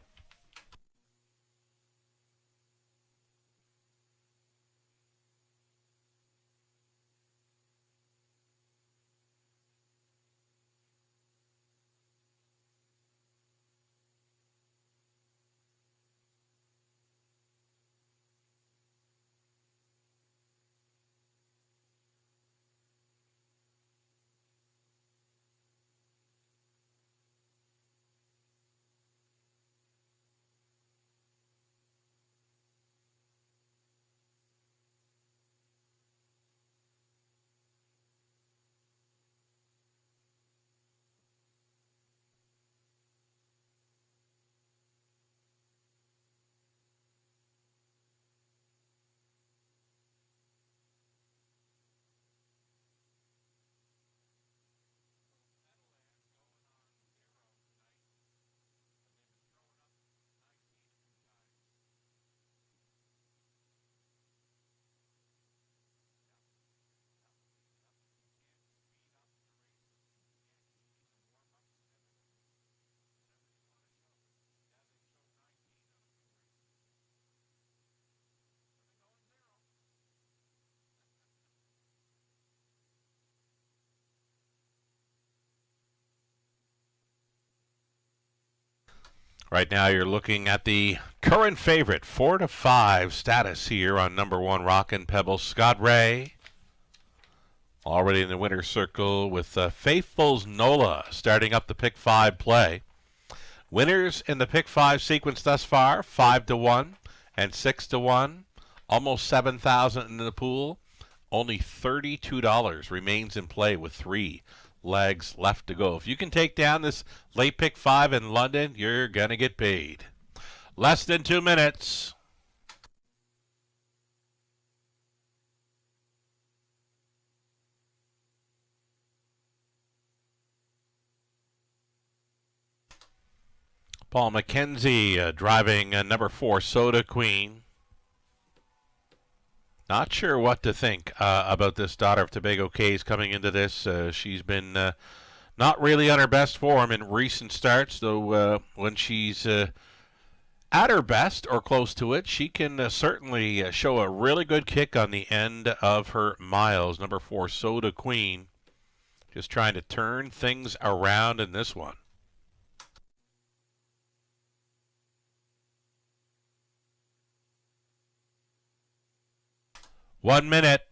Right now you're looking at the current favorite, 4-5 status here on number 1, Rockin' Pebbles. Scott Ray already in the winner's circle with Faithful's Nola starting up the pick 5 play. Winners in the pick 5 sequence thus far, 5-1 and 6-1. Almost 7,000 in the pool. Only $32 remains in play with 3 legs left to go. If you can take down this late pick 5 in London, you're going to get paid. Less than 2 minutes. Paul McKenzie driving number 4, Soda Queen. Not sure what to think about this daughter of Tobago Cays coming into this. She's been not really on her best form in recent starts, though when she's at her best or close to it, she can certainly show a really good kick on the end of her miles. Number 4, Soda Queen, just trying to turn things around in this one. One minute.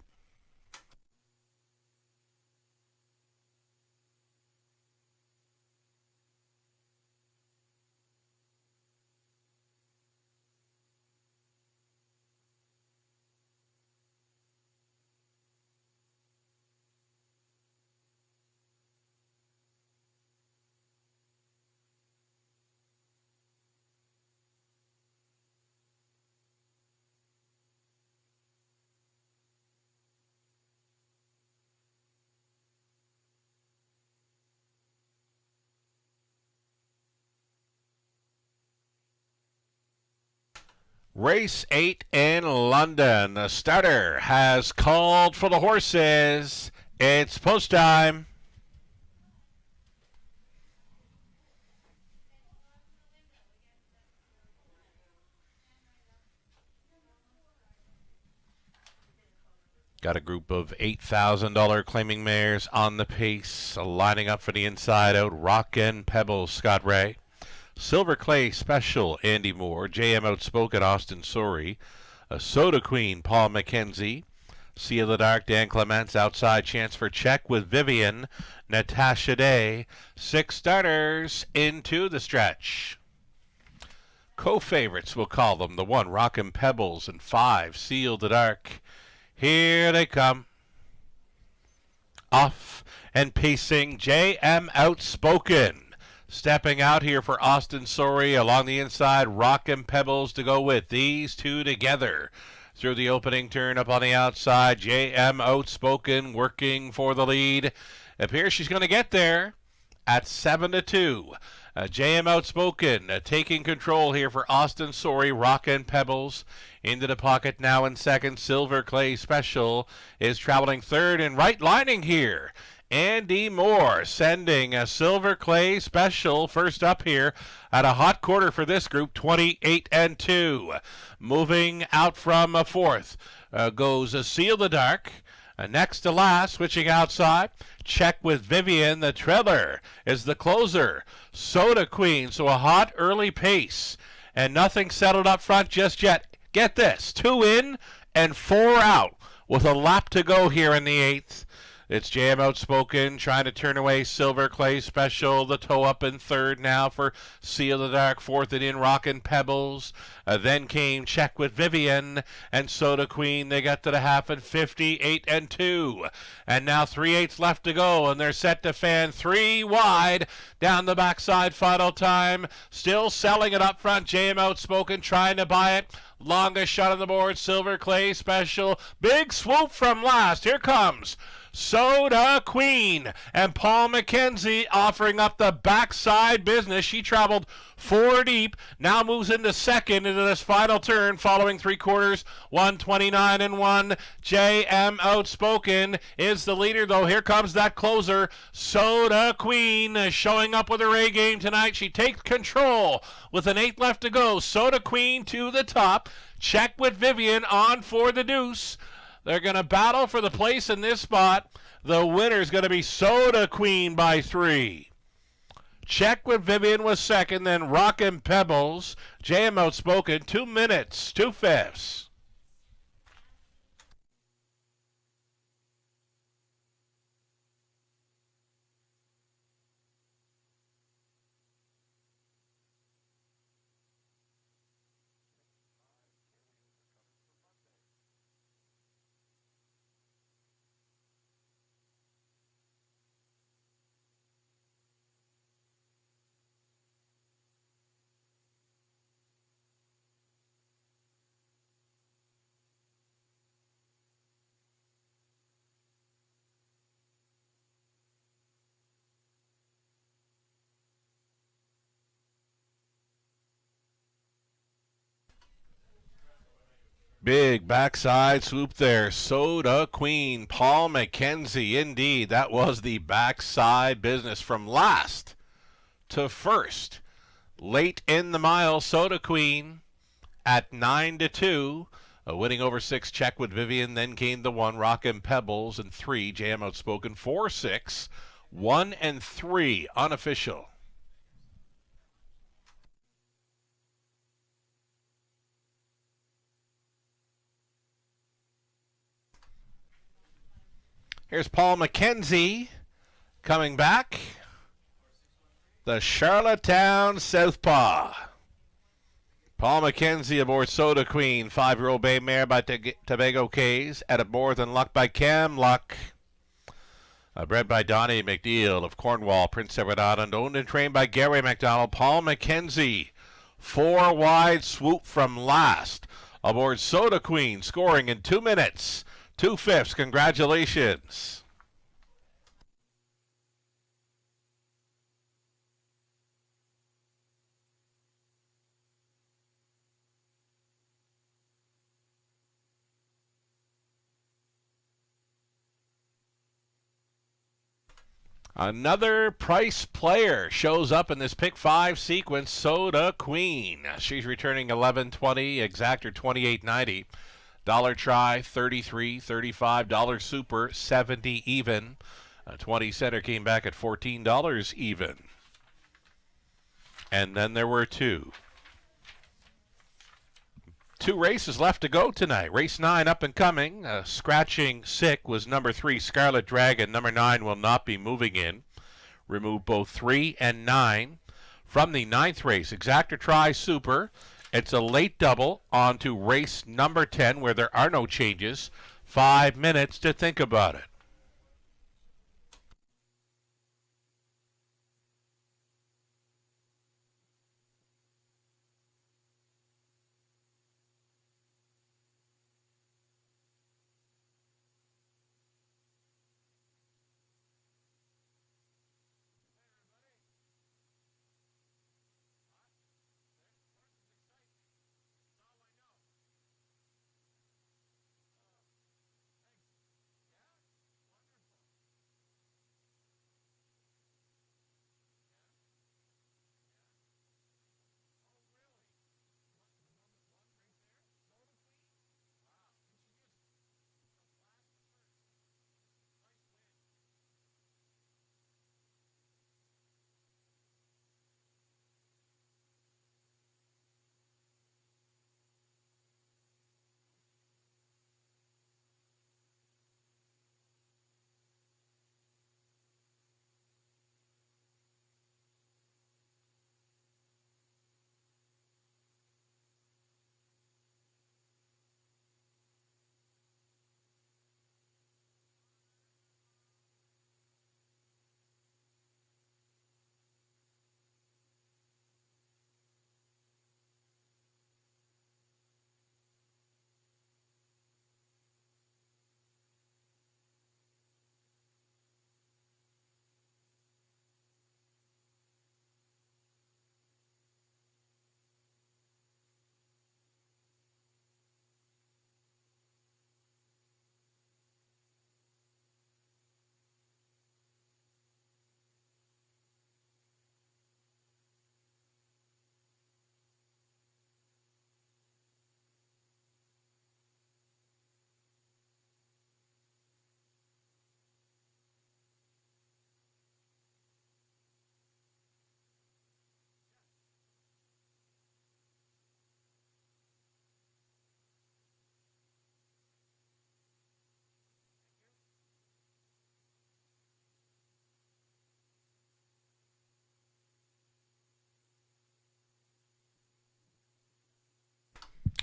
Race 8 in London. The starter has called for the horses. It's post time. Got a group of $8,000 claiming mares on the pace, lining up for the inside out. Rockin' Pebbles, Scott Ray. Silver Clay Special, Andy Moore. JM Outspoken, Austin Sori. Soda Queen, Paul McKenzie. Sea of the Dark, Dan Clements outside. Chance for check with Vivian. Natasha Day. 6 starters into the stretch. Co-favorites, we'll call them. The 1, Rockin' Pebbles, and 5, Sea of the Dark. Here they come. Off and pacing, J.M. Outspoken. Stepping out here for Austin Sorey along the inside, Rockin' Pebbles to go with. These two together. Through the opening turn up on the outside, J.M. Outspoken working for the lead. Appears she's going to get there at 7-2. J.M. Outspoken taking control here for Austin Sorey. Rockin' Pebbles into the pocket now in second. Silver Clay Special is traveling third and right lining here. Andy Moore sending a Silver Clay Special first up here at a hot quarter for this group, 28-2. Moving out from fourth goes a Sea of the Dark. Next to last, switching outside, Check with Vivian. The trailer is the closer, Soda Queen. So a hot early pace and nothing settled up front just yet. Get this, 2 in and 4 out with a lap to go here in the 8th. It's J.M. Outspoken trying to turn away Silver Clay Special. The toe up in third now for Sea of the Dark. Fourth and in Rockin' Pebbles. Then came Check with Vivian and Soda Queen. They got to the half at 58-2. And now 3/8 left to go. And they're set to fan 3 wide down the backside. Final time. Still selling it up front. J.M. Outspoken trying to buy it. Longest shot on the board. Silver Clay Special. Big swoop from last. Here comes Soda Queen, and Paul McKenzie offering up the backside business. She traveled 4 deep, now moves into second into this final turn following 3/4, 129-1. J.M. Outspoken is the leader, though. Here comes that closer, Soda Queen, showing up with her A game tonight. She takes control with an 8 left to go. Soda Queen to the top. Check with Vivian on for the deuce. They're going to battle for the place in this spot. The winner's going to be Soda Queen by 3. Check with Vivian was second, then Rockin' Pebbles. J.M. Outspoken, 2 minutes, 2/5. Big backside swoop there. Soda Queen, Paul McKenzie. Indeed, that was the backside business from last to first. Late in the mile, Soda Queen at 9-2. Winning over 6, Check with Vivian. Then came the 1, Rockin' Pebbles, and 3, J.M. Outspoken. 4-6, 1 and 3 unofficial. Here's Paul McKenzie coming back. The Charlottetown Southpaw. Paul McKenzie aboard Soda Queen. 5-year-old bay mare by Tobago K's. At a More Than Luck by Cam Luck. Bred by Donnie McNeil of Cornwall, Prince Edward Island. Owned and trained by Gary McDonald. Paul McKenzie. 4 wide swoop from last. Aboard Soda Queen. Scoring in 2 minutes. 2/5. Congratulations. Another price player shows up in this pick 5 sequence, Soda Queen. She's returning $11.20, exactor $28.90. Dollar try, $33, $35. Super, $70 even. 20 center came back at $14 even. And then there were 2. 2 races left to go tonight. Race 9 up and coming. Scratching sick was number 3, Scarlet Dragon. Number 9 will not be moving in. Remove both 3 and 9 from the 9th race. Exactor Try Super. It's a late double on to race number 10 where there are no changes. 5 minutes to think about it.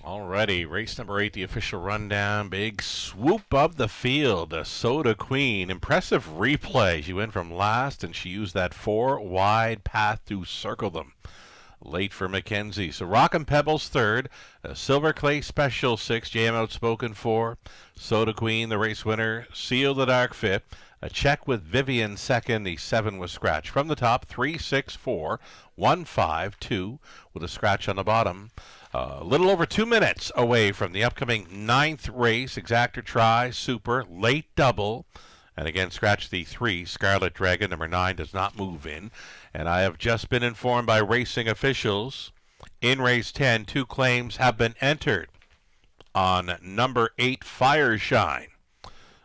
Alrighty, race number 8, the official rundown. Big swoop of the field. Soda Queen. Impressive replay. She went from last and she used that 4 wide path to circle them. Late for Mackenzie. So Rockin' Pebbles third. Silver Clay Special 6. JM Outspoken 4. Soda Queen, the race winner. Seal the Dark fifth. A check with Vivian second. The 7 was scratched. From the top, 3, 6, 4, 1, 5, 2 with a scratch on the bottom. A little over 2 minutes away from the upcoming 9th race. Exactor Try Super late double. And again, scratch the 3. Scarlet Dragon, number 9, does not move in. And I have just been informed by racing officials in race 10, 2 claims have been entered on number 8, Fireshine.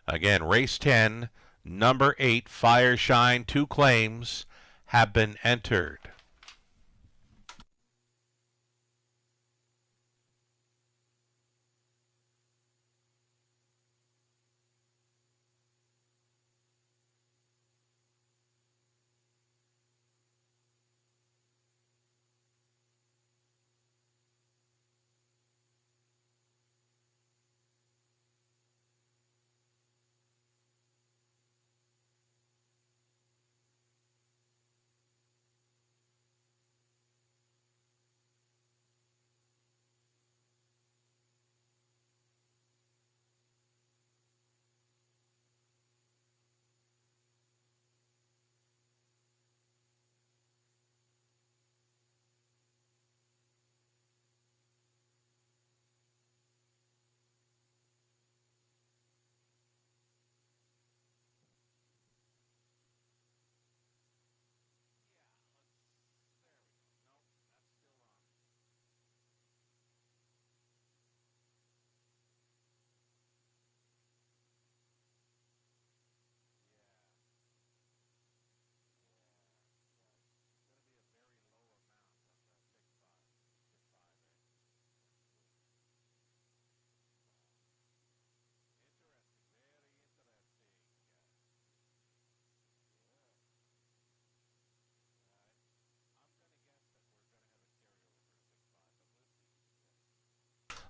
Again, race 10, number 8, Fireshine, 2 claims have been entered.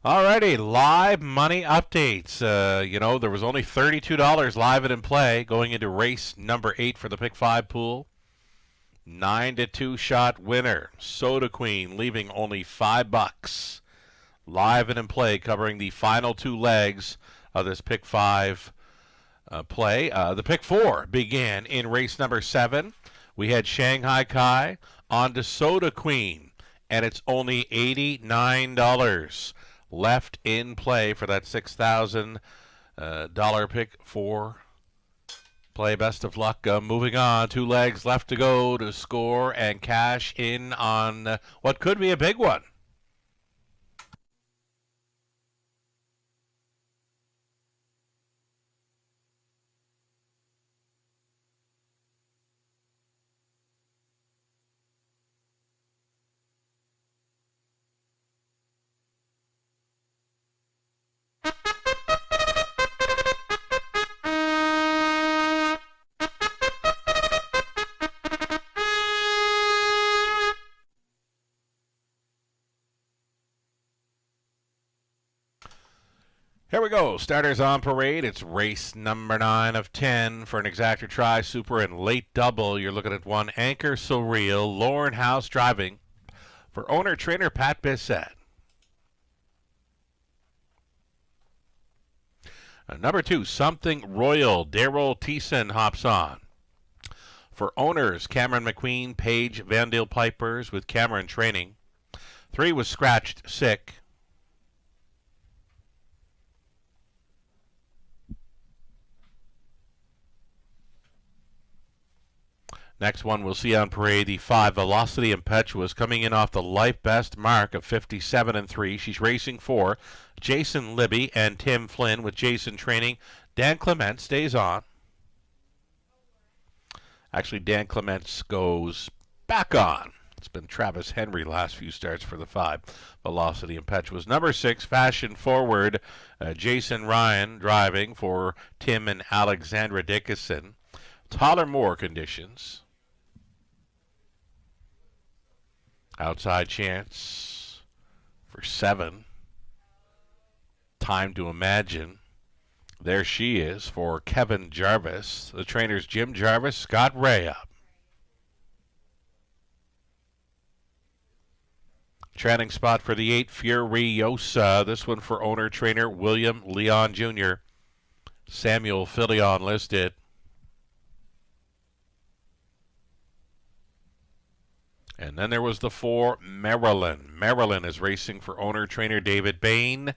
Alrighty, live money updates. There was only $32 live and in play going into race number 8 for the Pick 5 pool. 9-2 shot winner, Soda Queen, leaving only $5. Live and in play, covering the final 2 legs of this Pick 5 play. The Pick 4 began in race number 7. We had Shanghai Kai on to Soda Queen, and it's only $89 left in play for that $6,000 Pick 4 play. Best of luck. Moving on, 2 legs left to go to score and cash in on what could be a big one. Here we go. Starters on parade. It's race number 9 of 10 for an exactor try, super, and late double. You're looking at one Anchor Surreal, Lauren House driving for owner-trainer Pat Bissett. Number 2, Something Royal, Daryl Thiessen hops on. For owners, Cameron McQueen, Paige Vandale Pipers with Cameron training. 3 was Scratched Sick. Next one we'll see on parade, the 5 Velocity Impetuous, coming in off the life best mark of 57-3. She's racing for Jason Libby and Tim Flynn with Jason training. Dan Clements stays on. Actually, Dan Clements goes back on. It's been Travis Henry last few starts for the 5 Velocity Impetuous. Number 6, Fashion Forward, Jason Ryan driving for Tim and Alexandra Dickinson. Tyler Moore conditions. Outside chance for 7. Time to Imagine. There she is for Kevin Jarvis. The trainers Jim Jarvis, Scott Ray up. Training spot for the 8 Furiosa. This one for owner-trainer William Leon Jr. Samuel Filion listed. And then there was the 4 Maryland. Maryland is racing for owner-trainer David Bain.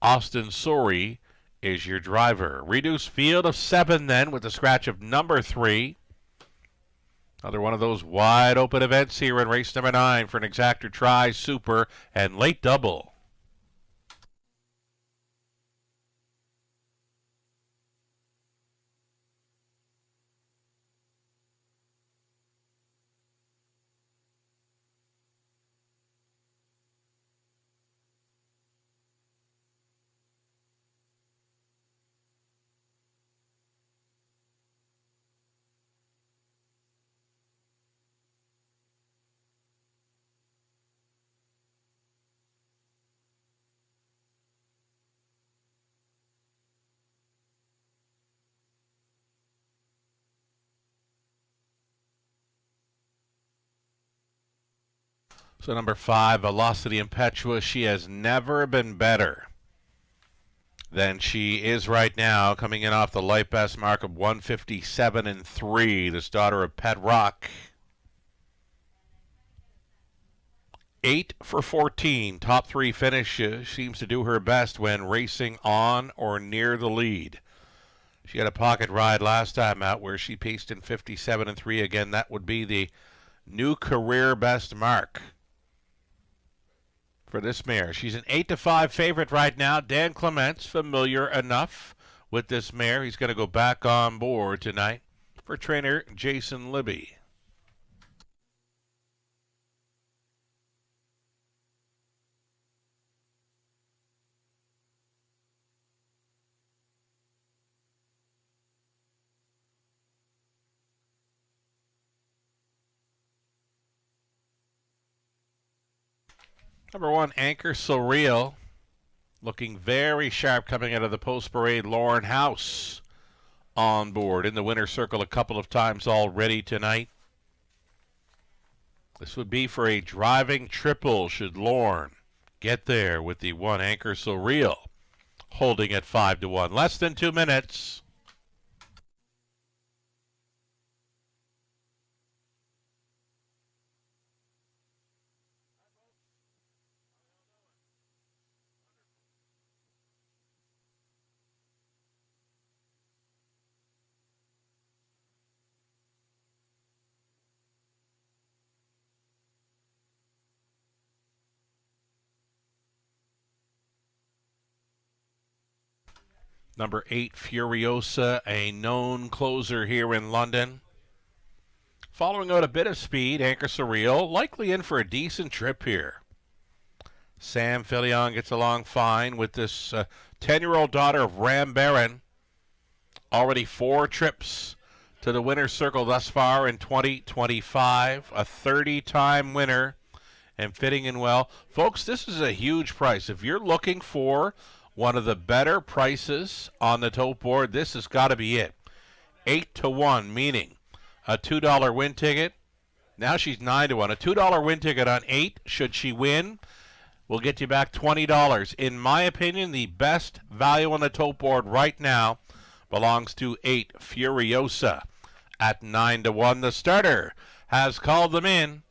Austin Sori is your driver. Reduced field of 7 then with the scratch of number 3. Another one of those wide open events here in race number 9 for an exactor try, super, and late double. So number 5, Velocity Impetuous, she has never been better than she is right now, coming in off the light best mark of 157-3, this daughter of Pet Rock. 8 for 14, top 3 finishes. Seems to do her best when racing on or near the lead. She had a pocket ride last time out where she paced in 57-3. Again, that would be the new career best mark for this mare. She's an 8-5 favorite right now. Dan Clements, familiar enough with this mare. He's going to go back on board tonight for trainer Jason Libby. Number 1, Anchor Surreal. Looking very sharp coming out of the post parade. Lauren House on board in the winner's circle a couple of times already tonight. This would be for a driving triple should Lauren get there with the one. Anchor So Real holding at 5-1. Less than 2 minutes. Number 8, Furiosa, a known closer here in London. Following out a bit of speed, Anchor So Real, likely in for a decent trip here. Sam Filion gets along fine with this 10-year-old daughter of Ram Baron. Already 4 trips to the winner's circle thus far in 2025. A 30-time winner and fitting in well. Folks, this is a huge price. If you're looking for one of the better prices on the tote board, this has got to be it. 8-1, meaning a $2 win ticket. Now she's 9-1. A $2 win ticket on 8, should she win, will get you back $20. In my opinion, the best value on the tote board right now belongs to 8, Furiosa, at 9-1. The starter has called them in.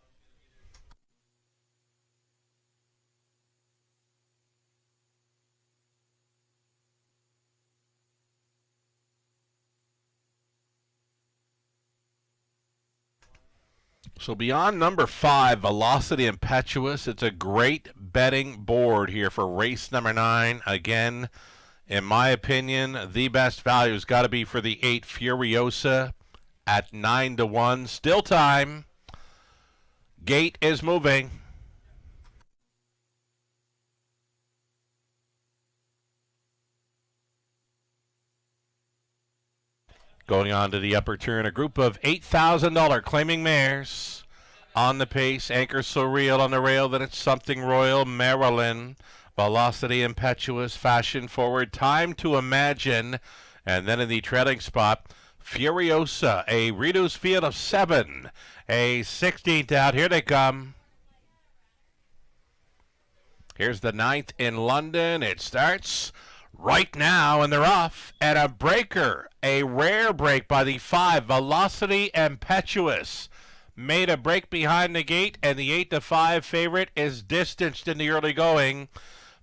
So beyond number 5, Velocity Impetuous, it's a great betting board here for race number 9. Again, in my opinion, the best value has got to be for the 8, Furiosa, at 9-1. Still time. Gate is moving. Going on to the upper turn, a group of $8,000 claiming mares on the pace. Anchor So Real on the rail, then it's Something Royal, Maryland, Velocity Impetuous, Fashion Forward, Time to Imagine, and then in the trailing spot, Furiosa, a reduced field of 7, a 16th out. Here they come. Here's the 9th in London. It starts right now, and they're off at a breaker. A rare break by the 5, Velocity Impetuous. Made a break behind the gate, and the 8-5 favorite is distanced in the early going.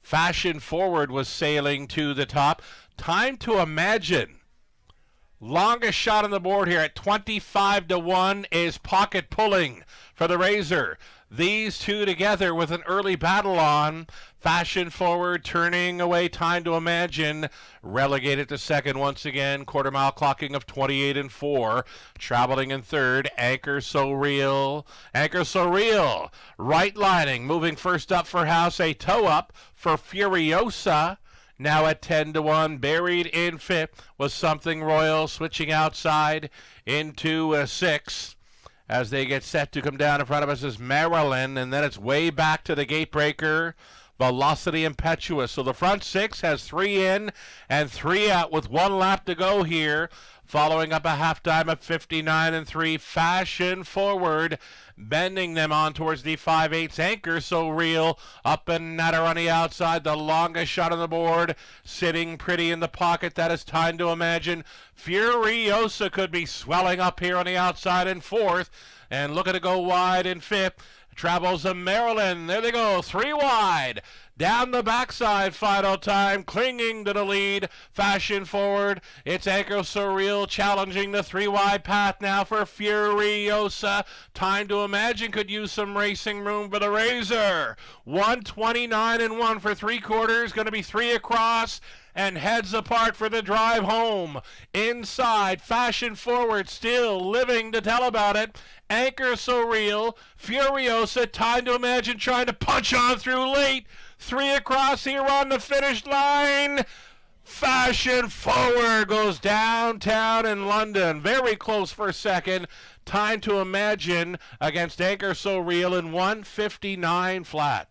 Fashion Forward was sailing to the top. Time to Imagine, longest shot on the board here at 25-1, is pocket pulling for the Razor. These two together with an early battle on. Fashion Forward turning away Time to Imagine. Relegated to second once again. Quarter mile clocking of 28-4. Traveling in third, Anchor So Real. Anchor So Real, right lining. Moving first up for House. A toe up for Furiosa. Now at 10-1, buried in fifth was Something Royal, switching outside into 6. As they get set to come down in front of us is Maryland, and then it's way back to the gatebreaker, Velocity Impetuous. So the front 6 has 3 in and 3 out with 1 lap to go here. Following up a halftime of 59-3, Fashion Forward, bending them on towards the 5/8 Anchor So Real, up and at her on the outside, the longest shot on the board, sitting pretty in the pocket. That is Time to Imagine. Furiosa could be swelling up here on the outside in 4th, and looking to go wide in 5th. Travels to Maryland. There they go, 3 wide. Down the backside, final time, clinging to the lead. Fashion Forward. It's Anchor So Real challenging the 3 wide path now for Furiosa. Time to Imagine could use some racing room for the Razor. 129-1 for 3/4. Going to be 3 across and heads apart for the drive home. Inside, Fashion Forward still living to tell about it. Anchor So Real, Furiosa, Time to Imagine trying to punch on through late. 3 across here on the finish line. Fashion Forward goes downtown in London. Very close for a second. Time to Imagine against Anchor So Real in 1:59 flat.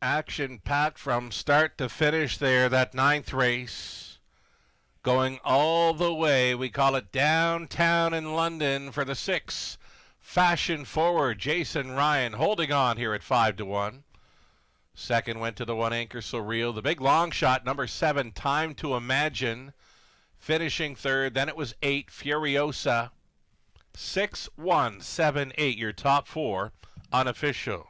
Action-packed from start to finish there, that 9th race. Going all the way, we call it downtown in London for the 6. Fashion Forward, Jason Ryan holding on here at 5-1. Second went to the 1 Anchor Surreal. The big long shot, number 7, Time to Imagine, finishing third. Then it was 8, Furiosa. 6, 1, 7, 8, your top 4 unofficial.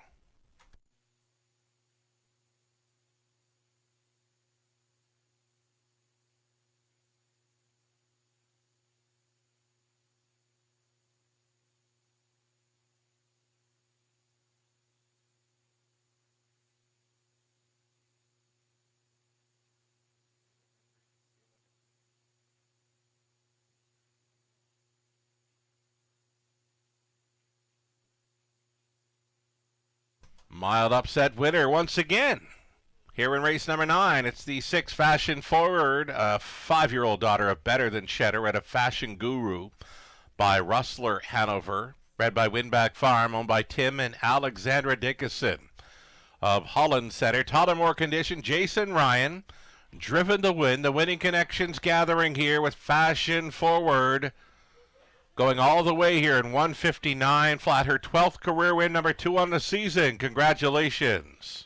Mild upset winner once again. Here in race number 9, it's the 6 Fashion Forward, a 5-year-old daughter of Better Than Cheddar at a Fashion Guru by Rustler Hanover, bred by Winback Farm, owned by Tim and Alexandra Dickinson of Holland Center. Tullamore condition, Jason Ryan, driven to win. The winning connections gathering here with Fashion Forward. Going all the way here in 159 flat. Her 12th career win, number 2 on the season. Congratulations.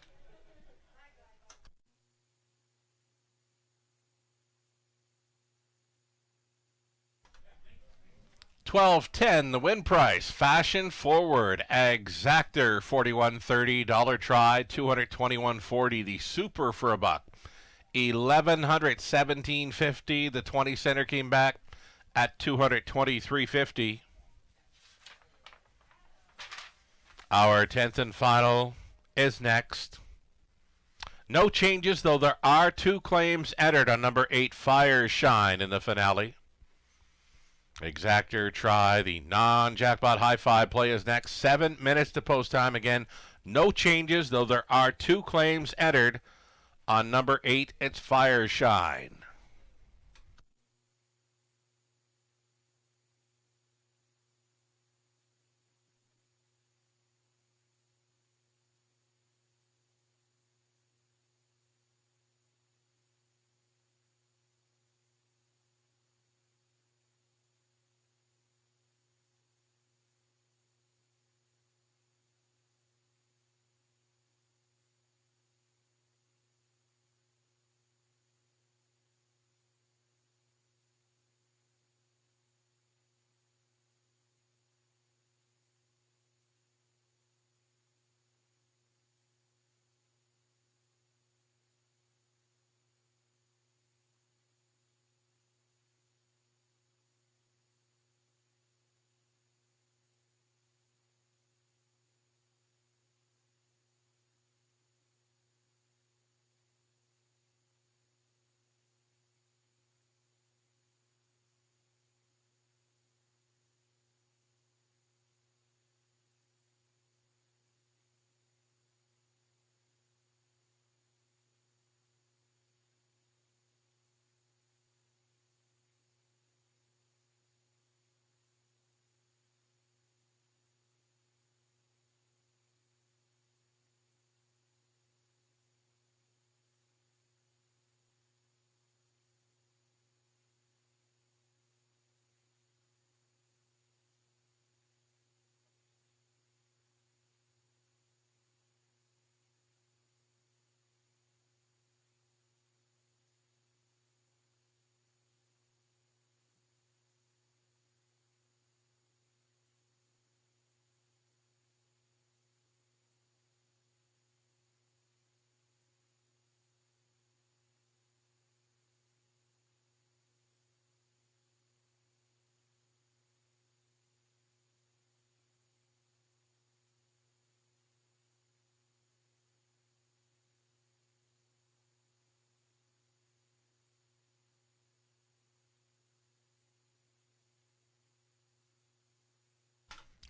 $12.10 the win price. Fashion Forward, Exactor $41.30, dollar try $221.40. The Super for a buck, $1,117.50. The 20 center came back at $223.50. Our 10th and final is next. No changes, though there are 2 claims entered on number 8, Fire Shine, in the finale. Exactor try, the non-jackpot high five play is next. 7 minutes to post time. Again, no changes, though there are 2 claims entered on number 8, it's Fire Shine.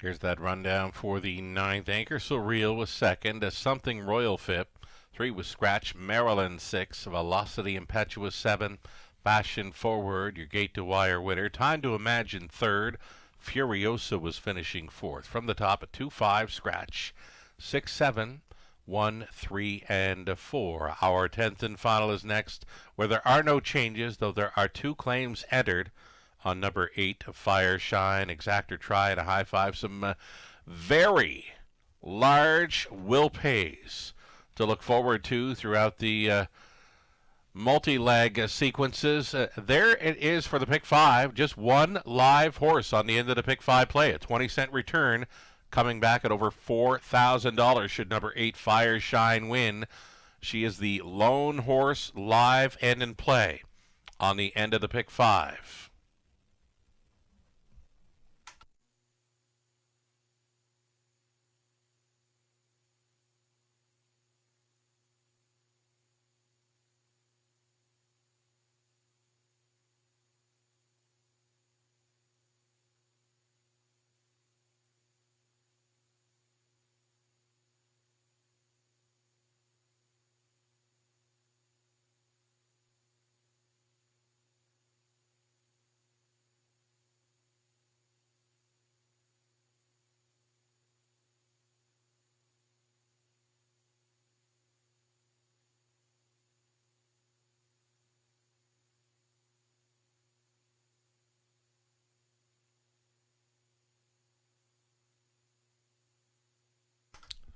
Here's that rundown for the 9th. Anchor Surreal was 2nd. A Something Royal 5th. 3 was Scratch Maryland 6. Velocity Impetuous 7. Fashion Forward, your Gate to Wire winner. Time to Imagine 3rd. Furiosa was finishing 4th. From the top at 2-5, Scratch. 6-7, 1, 3, and 4. Our 10th and final is next, where there are no changes, though there are 2 claims entered on number 8, Fire Shine, Exactor Try, and a high five. Some very large will pays to look forward to throughout the multi-leg sequences. There it is for the pick 5. Just one live horse on the end of the pick 5 play. A 20-cent return coming back at over $4,000 should number 8 Fire Shine win. She is the lone horse live and in play on the end of the pick 5.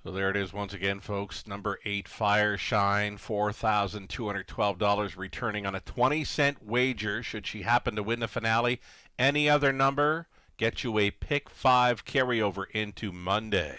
So there it is once again, folks. Number 8, Fire Shine, $4,212, returning on a 20-cent wager should she happen to win the finale. Any other number gets you a pick 5 carryover into Monday.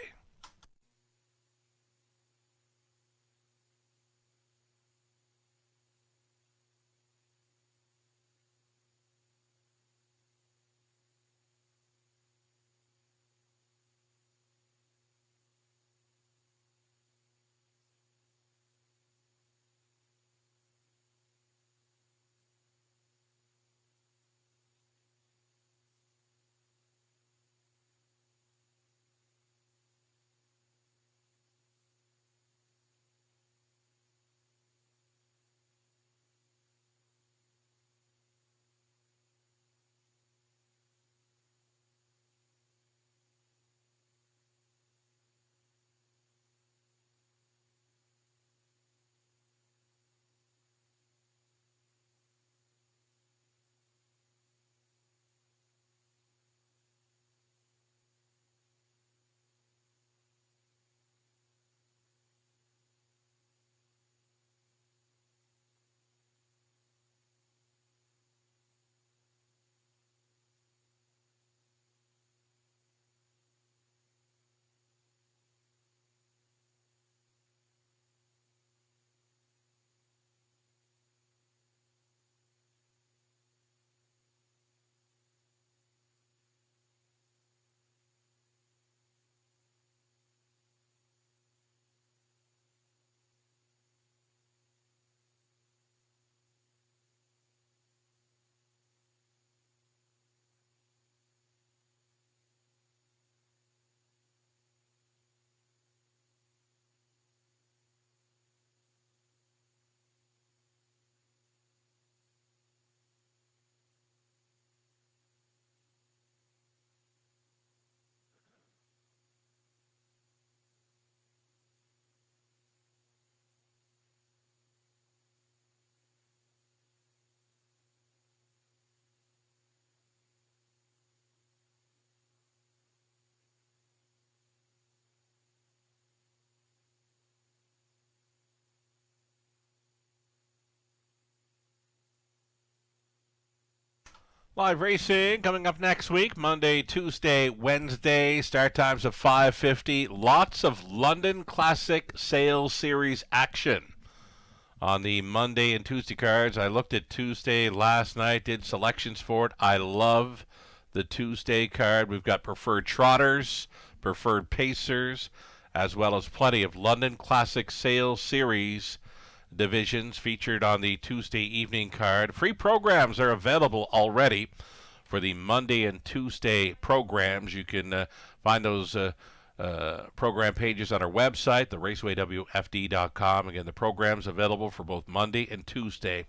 Live racing coming up next week, Monday, Tuesday, Wednesday, start times of 5:50. Lots of London Classic Sales Series action on the Monday and Tuesday cards. I looked at Tuesday last night, did selections for it. I love the Tuesday card. We've got preferred trotters, preferred pacers, as well as plenty of London Classic Sales Series divisions featured on the Tuesday evening card. Free programs are available already for the Monday and Tuesday programs. You can find those program pages on our website, theRacewayWFD.com. Again, the programs available for both Monday and Tuesday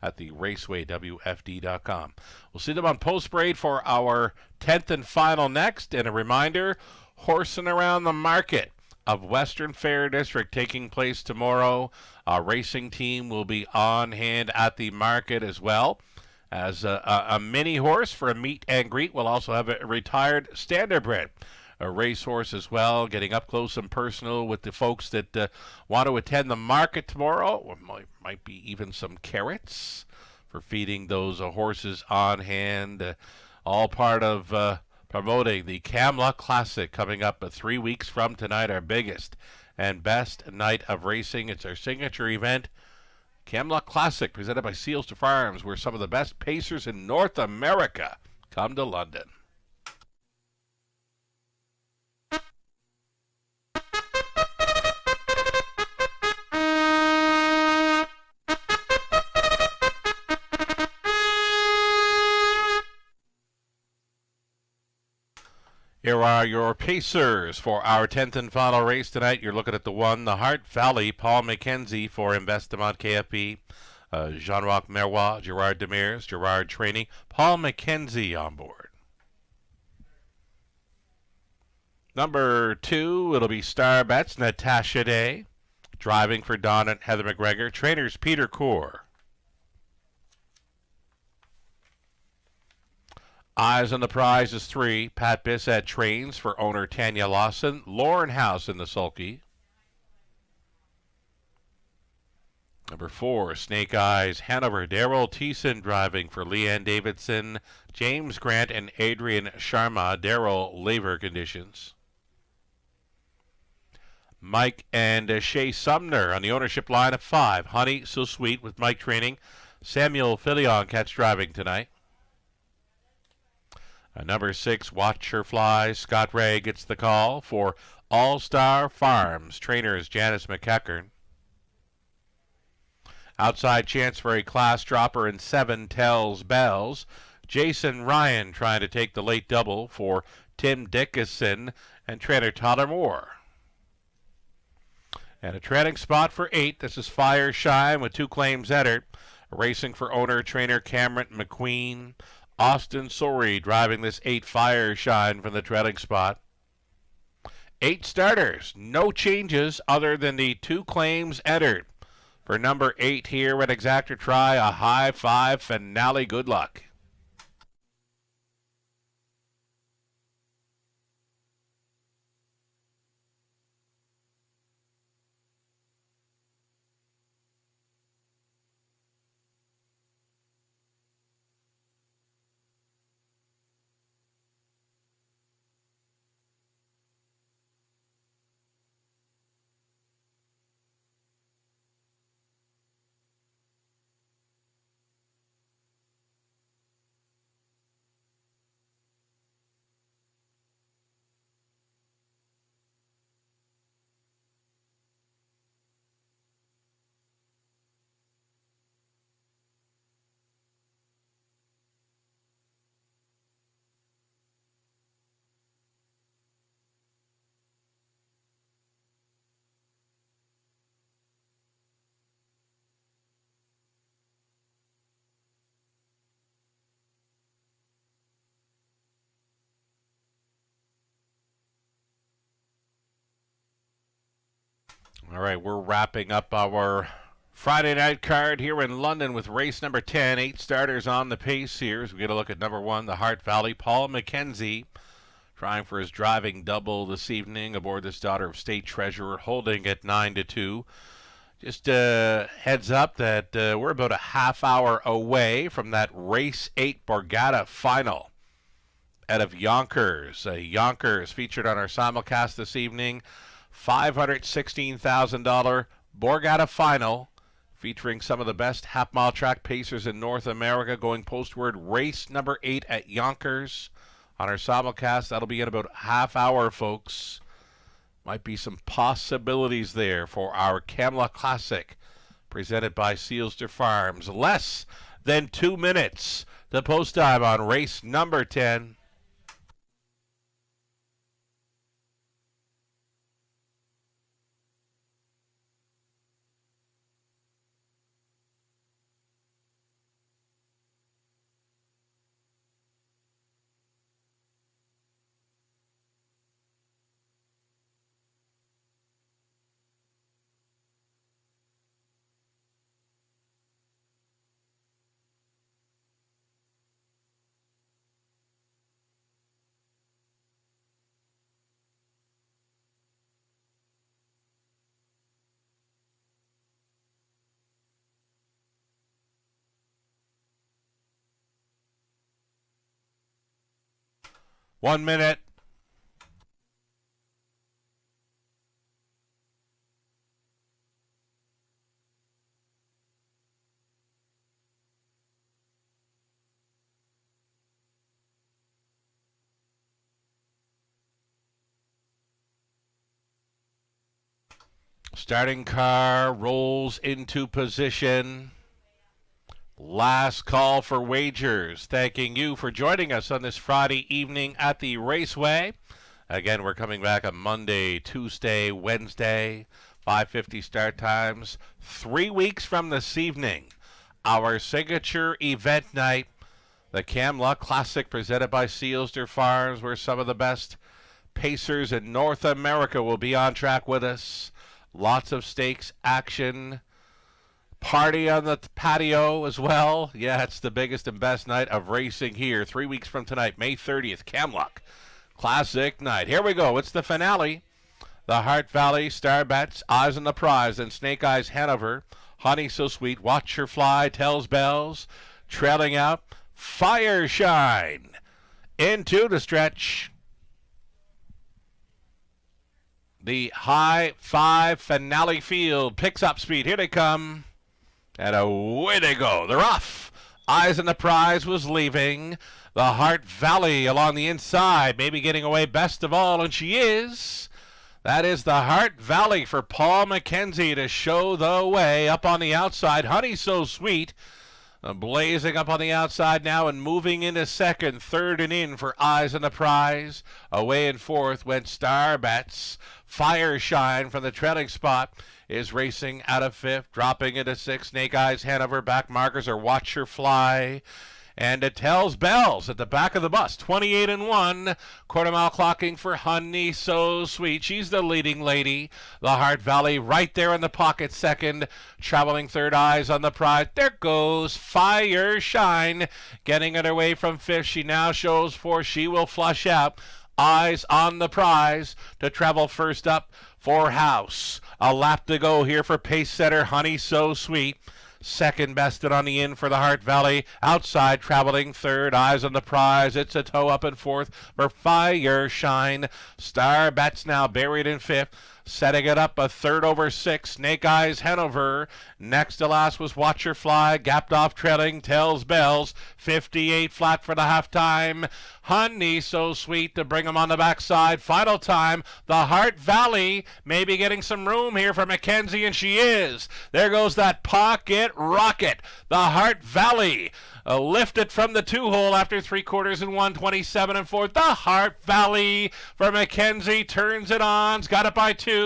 at the RacewayWFD.com. We'll see them on Post Parade for our 10th and final next. And a reminder, horsing around the market of Western Fair District taking place tomorrow. Our racing team will be on hand at the market as well as a mini horse for a meet and greet. We'll also have a retired standardbred, a racehorse as well, getting up close and personal with the folks that want to attend the market tomorrow. Or might be even some carrots for feeding those horses on hand. All part of promoting the Camluck Classic coming up 3 weeks from tonight, our biggest and best night of racing. It's our signature event, Camluck Classic, presented by Seals to Farms, where some of the best pacers in North America come to London. Here are your pacers for our 10th and final race tonight. You're looking at the one, the Hart Valley, Paul McKenzie for Investimont KFP, Jean-Roch Meroy, Gerard Demers, Gerard Training, Paul McKenzie on board. Number 2, it'll be Star Bets, Natasha Day. Driving for Don and Heather McGregor. Trainers, Peter Core. Eyes on the Prize is 3. Pat Bissett trains for owner Tanya Lawson. Lauren House in the sulky. Number 4, Snake Eyes Hanover. Daryl Thiessen driving for Leanne Davidson, James Grant, and Adrian Sharma. Daryl, labor conditions. Mike and Shay Sumner on the ownership line of 5. Honey So Sweet with Mike training. Samuel Filion catch driving tonight. Number 6, Watch Her Fly. Scott Ray gets the call for All-Star Farms. Trainers, Janice McEachern. Outside chance for a class dropper in 7, Tells Bells. Jason Ryan trying to take the late double for Tim Dickinson and trainer Tyler Moore. And a trailing spot for 8. This is Fire Shine with 2 claims entered. Racing for owner trainer Cameron McQueen. Austin Sorey driving this 8, Fire Shine from the trailing spot. 8 starters, no changes other than the 2 claims entered. For number 8 here at Exactor Try, a high 5 finale. Good luck. All right, we're wrapping up our Friday night card here in London with race number 10. 8 starters on the pace here as we get a look at number 1, the Hart Valley, Paul McKenzie, trying for his driving double this evening aboard this Daughter of State Treasurer, holding at 9-2. Just heads up that we're about a half hour away from that race 8 Borgata final out of Yonkers. Yonkers featured on our simulcast this evening. $516,000 Borgata final featuring some of the best half-mile track pacers in North America, going postward race number 8 at Yonkers on our simulcast. That'll be in about a half hour, folks. Might be some possibilities there for our Camluck Classic presented by Seals to Farms. Less than 2 minutes to post time on race number 10. 1 minute. Starting car rolls into position. Last call for wagers. Thanking you for joining us on this Friday evening at the Raceway. Again, we're coming back on Monday, Tuesday, Wednesday, 5:50 start times. 3 weeks from this evening, our signature event night, the Camluck Classic presented by Sealsder Farms, where some of the best pacers in North America will be on track with us. Lots of stakes action. Party on the patio as well. Yeah, it's the biggest and best night of racing here. 3 weeks from tonight, May 30th, Camluck Classic night. Here we go. It's the finale. The Hart Valley, Star Bets, Eyes on the Prize, and Snake Eyes Hanover. Honey So Sweet, Watch Her Fly, Tells Bells. Trailing out, Fire Shine. Into the stretch. The high five finale field picks up speed. Here they come. And away they go. They're off. Eyes on the Prize was leaving. The Hart Valley along the inside, maybe getting away best of all, and she is. That is the Hart Valley for Paul McKenzie to show the way. Up on the outside, Honey So Sweet. Blazing up on the outside now and moving into second, third and in for Eyes on the Prize. Away and fourth went Star Bets. Fire Shine from the trailing spot is racing out of fifth, dropping into sixth. Snake Eyes Hanover, back markers are Watch Her Fly. And it tells Bells at the back of the bus, 28 and 1. Quarter mile clocking for Honey So Sweet. She's the leading lady. The Hart Valley right there in the pocket second. Traveling third, Eyes on the Prize. There goes Fire Shine. Getting it away from fifth. She now shows fourth. She will flush out. Eyes on the Prize to travel first up for House. A lap to go here for pace setter Honey So Sweet. Second bested on the in for the Hart Valley. Outside traveling third. Eyes on the Prize. It's a toe up in fourth for Fire Shine. Star Bets now buried in fifth. Setting it up a third over six. Snake Eyes Hanover. Next to last was Watch Her Fly. Gapped off trailing. Tells Bells. 58 flat for the halftime. Honey So Sweet to bring him on the backside. Final time. The Hart Valley maybe getting some room here for McKenzie, and she is. There goes that pocket rocket. The Hart Valley lifted from the two-hole after 3/4 and 127 and 4. The Hart Valley for McKenzie turns it on. Got it by 2.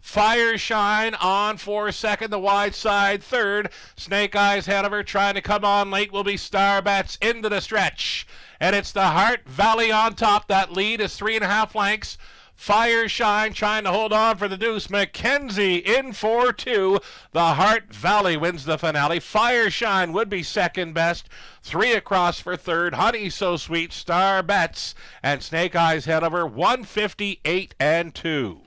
Fire Shine on for second. The wide side third. Snake Eyes Hanover trying to come on late will be Star Bets into the stretch. And it's the Hart Valley on top. That lead is 3.5 lengths. Fire Shine trying to hold on for the deuce. McKenzie in for 2. The Hart Valley wins the finale. Fire Shine would be second best. 3 across for third. Honey So Sweet, Star Bets, and Snake Eyes Hanover 158 and 2.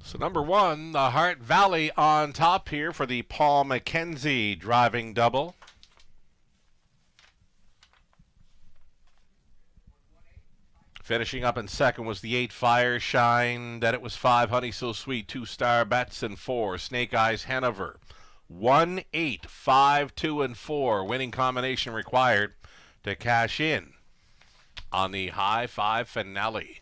So number one, the Hart Valley on top here for the Paul McKenzie driving double. Finishing up in second was the 8 Fire Shine. Then it was 5 Honey So Sweet, 2 Star Bets, and 4 Snake Eyes Hanover. 1, 8, 5, 2, and 4. Winning combination required to cash in on the high five finale.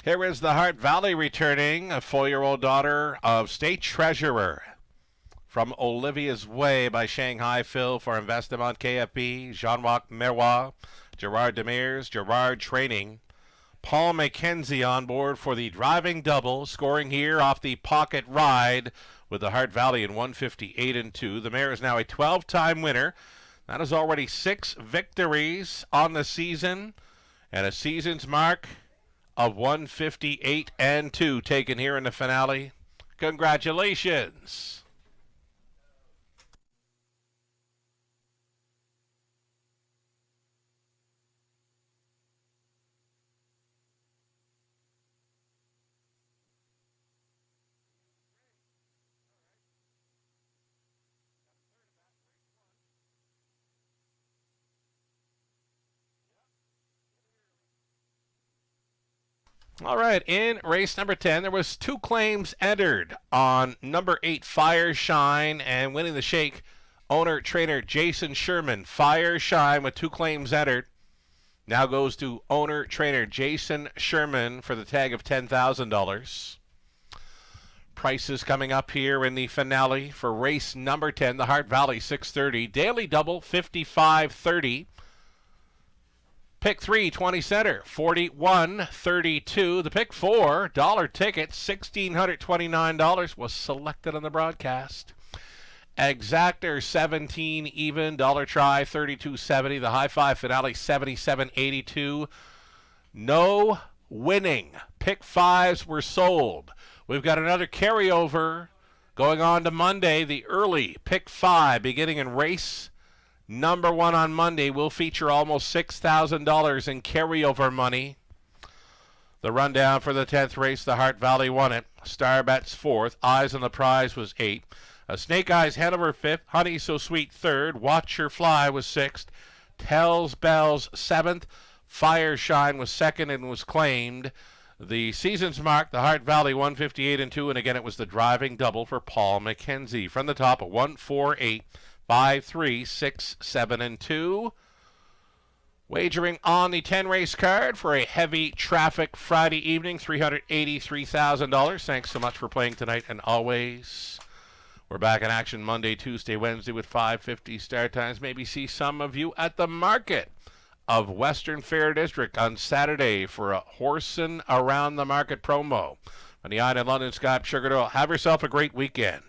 Here is the Hart Valley returning, a 4-year-old daughter of State Treasurer from Olivia's Way by Shanghai Phil for Investimont KFB, Jean-Marc Meroy, Gerard Demers, Gerard Training, Paul McKenzie on board for the driving double, scoring here off the pocket ride with the Hart Valley in 158-2. The mare is now a 12-time winner. That is already 6 victories on the season and a season's mark of 158-2 taken here in the finale. Congratulations. All right, in race number 10, there was 2 claims entered on number 8, Fire Shine, and winning the shake, owner-trainer Jason Sherman. Fire Shine with 2 claims entered. Now goes to owner-trainer Jason Sherman for the tag of $10,000. Prices coming up here in the finale for race number 10, the Hart Valley 630. Daily double, $55.30. Pick 3, 20 center, $41.32. The pick 4, dollar ticket, $1,629 was selected on the broadcast. Exactor 17 even, dollar try $32.70. The high five finale $77.82. No winning. Pick 5s were sold. We've got another carryover going on to Monday. The early pick 5 beginning in race number 1 on Monday will feature almost $6,000 in carryover money. The rundown for the 10th race, the Hart Valley won it. Star Bets 4th. Eyes on the Prize was 8th. Snake Eyes Hanover 5th. Honey So Sweet 3rd. Watch Her Fly was 6th. Tells Bells 7th. Fire Shine was 2nd and was claimed. The season's mark, the Hart Valley 158-2, and again it was the driving double for Paul McKenzie. From the top, a 148. 5, 3, 6, 7, and 2. Wagering on the 10-race card for a heavy traffic Friday evening, $383,000. Thanks so much for playing tonight and always. We're back in action Monday, Tuesday, Wednesday with 5:50 start times. Maybe see some of you at the market of Western Fair District on Saturday for a Horsin' Around the Market promo. On the Eye in London, Scott Sugardoll. Have yourself a great weekend.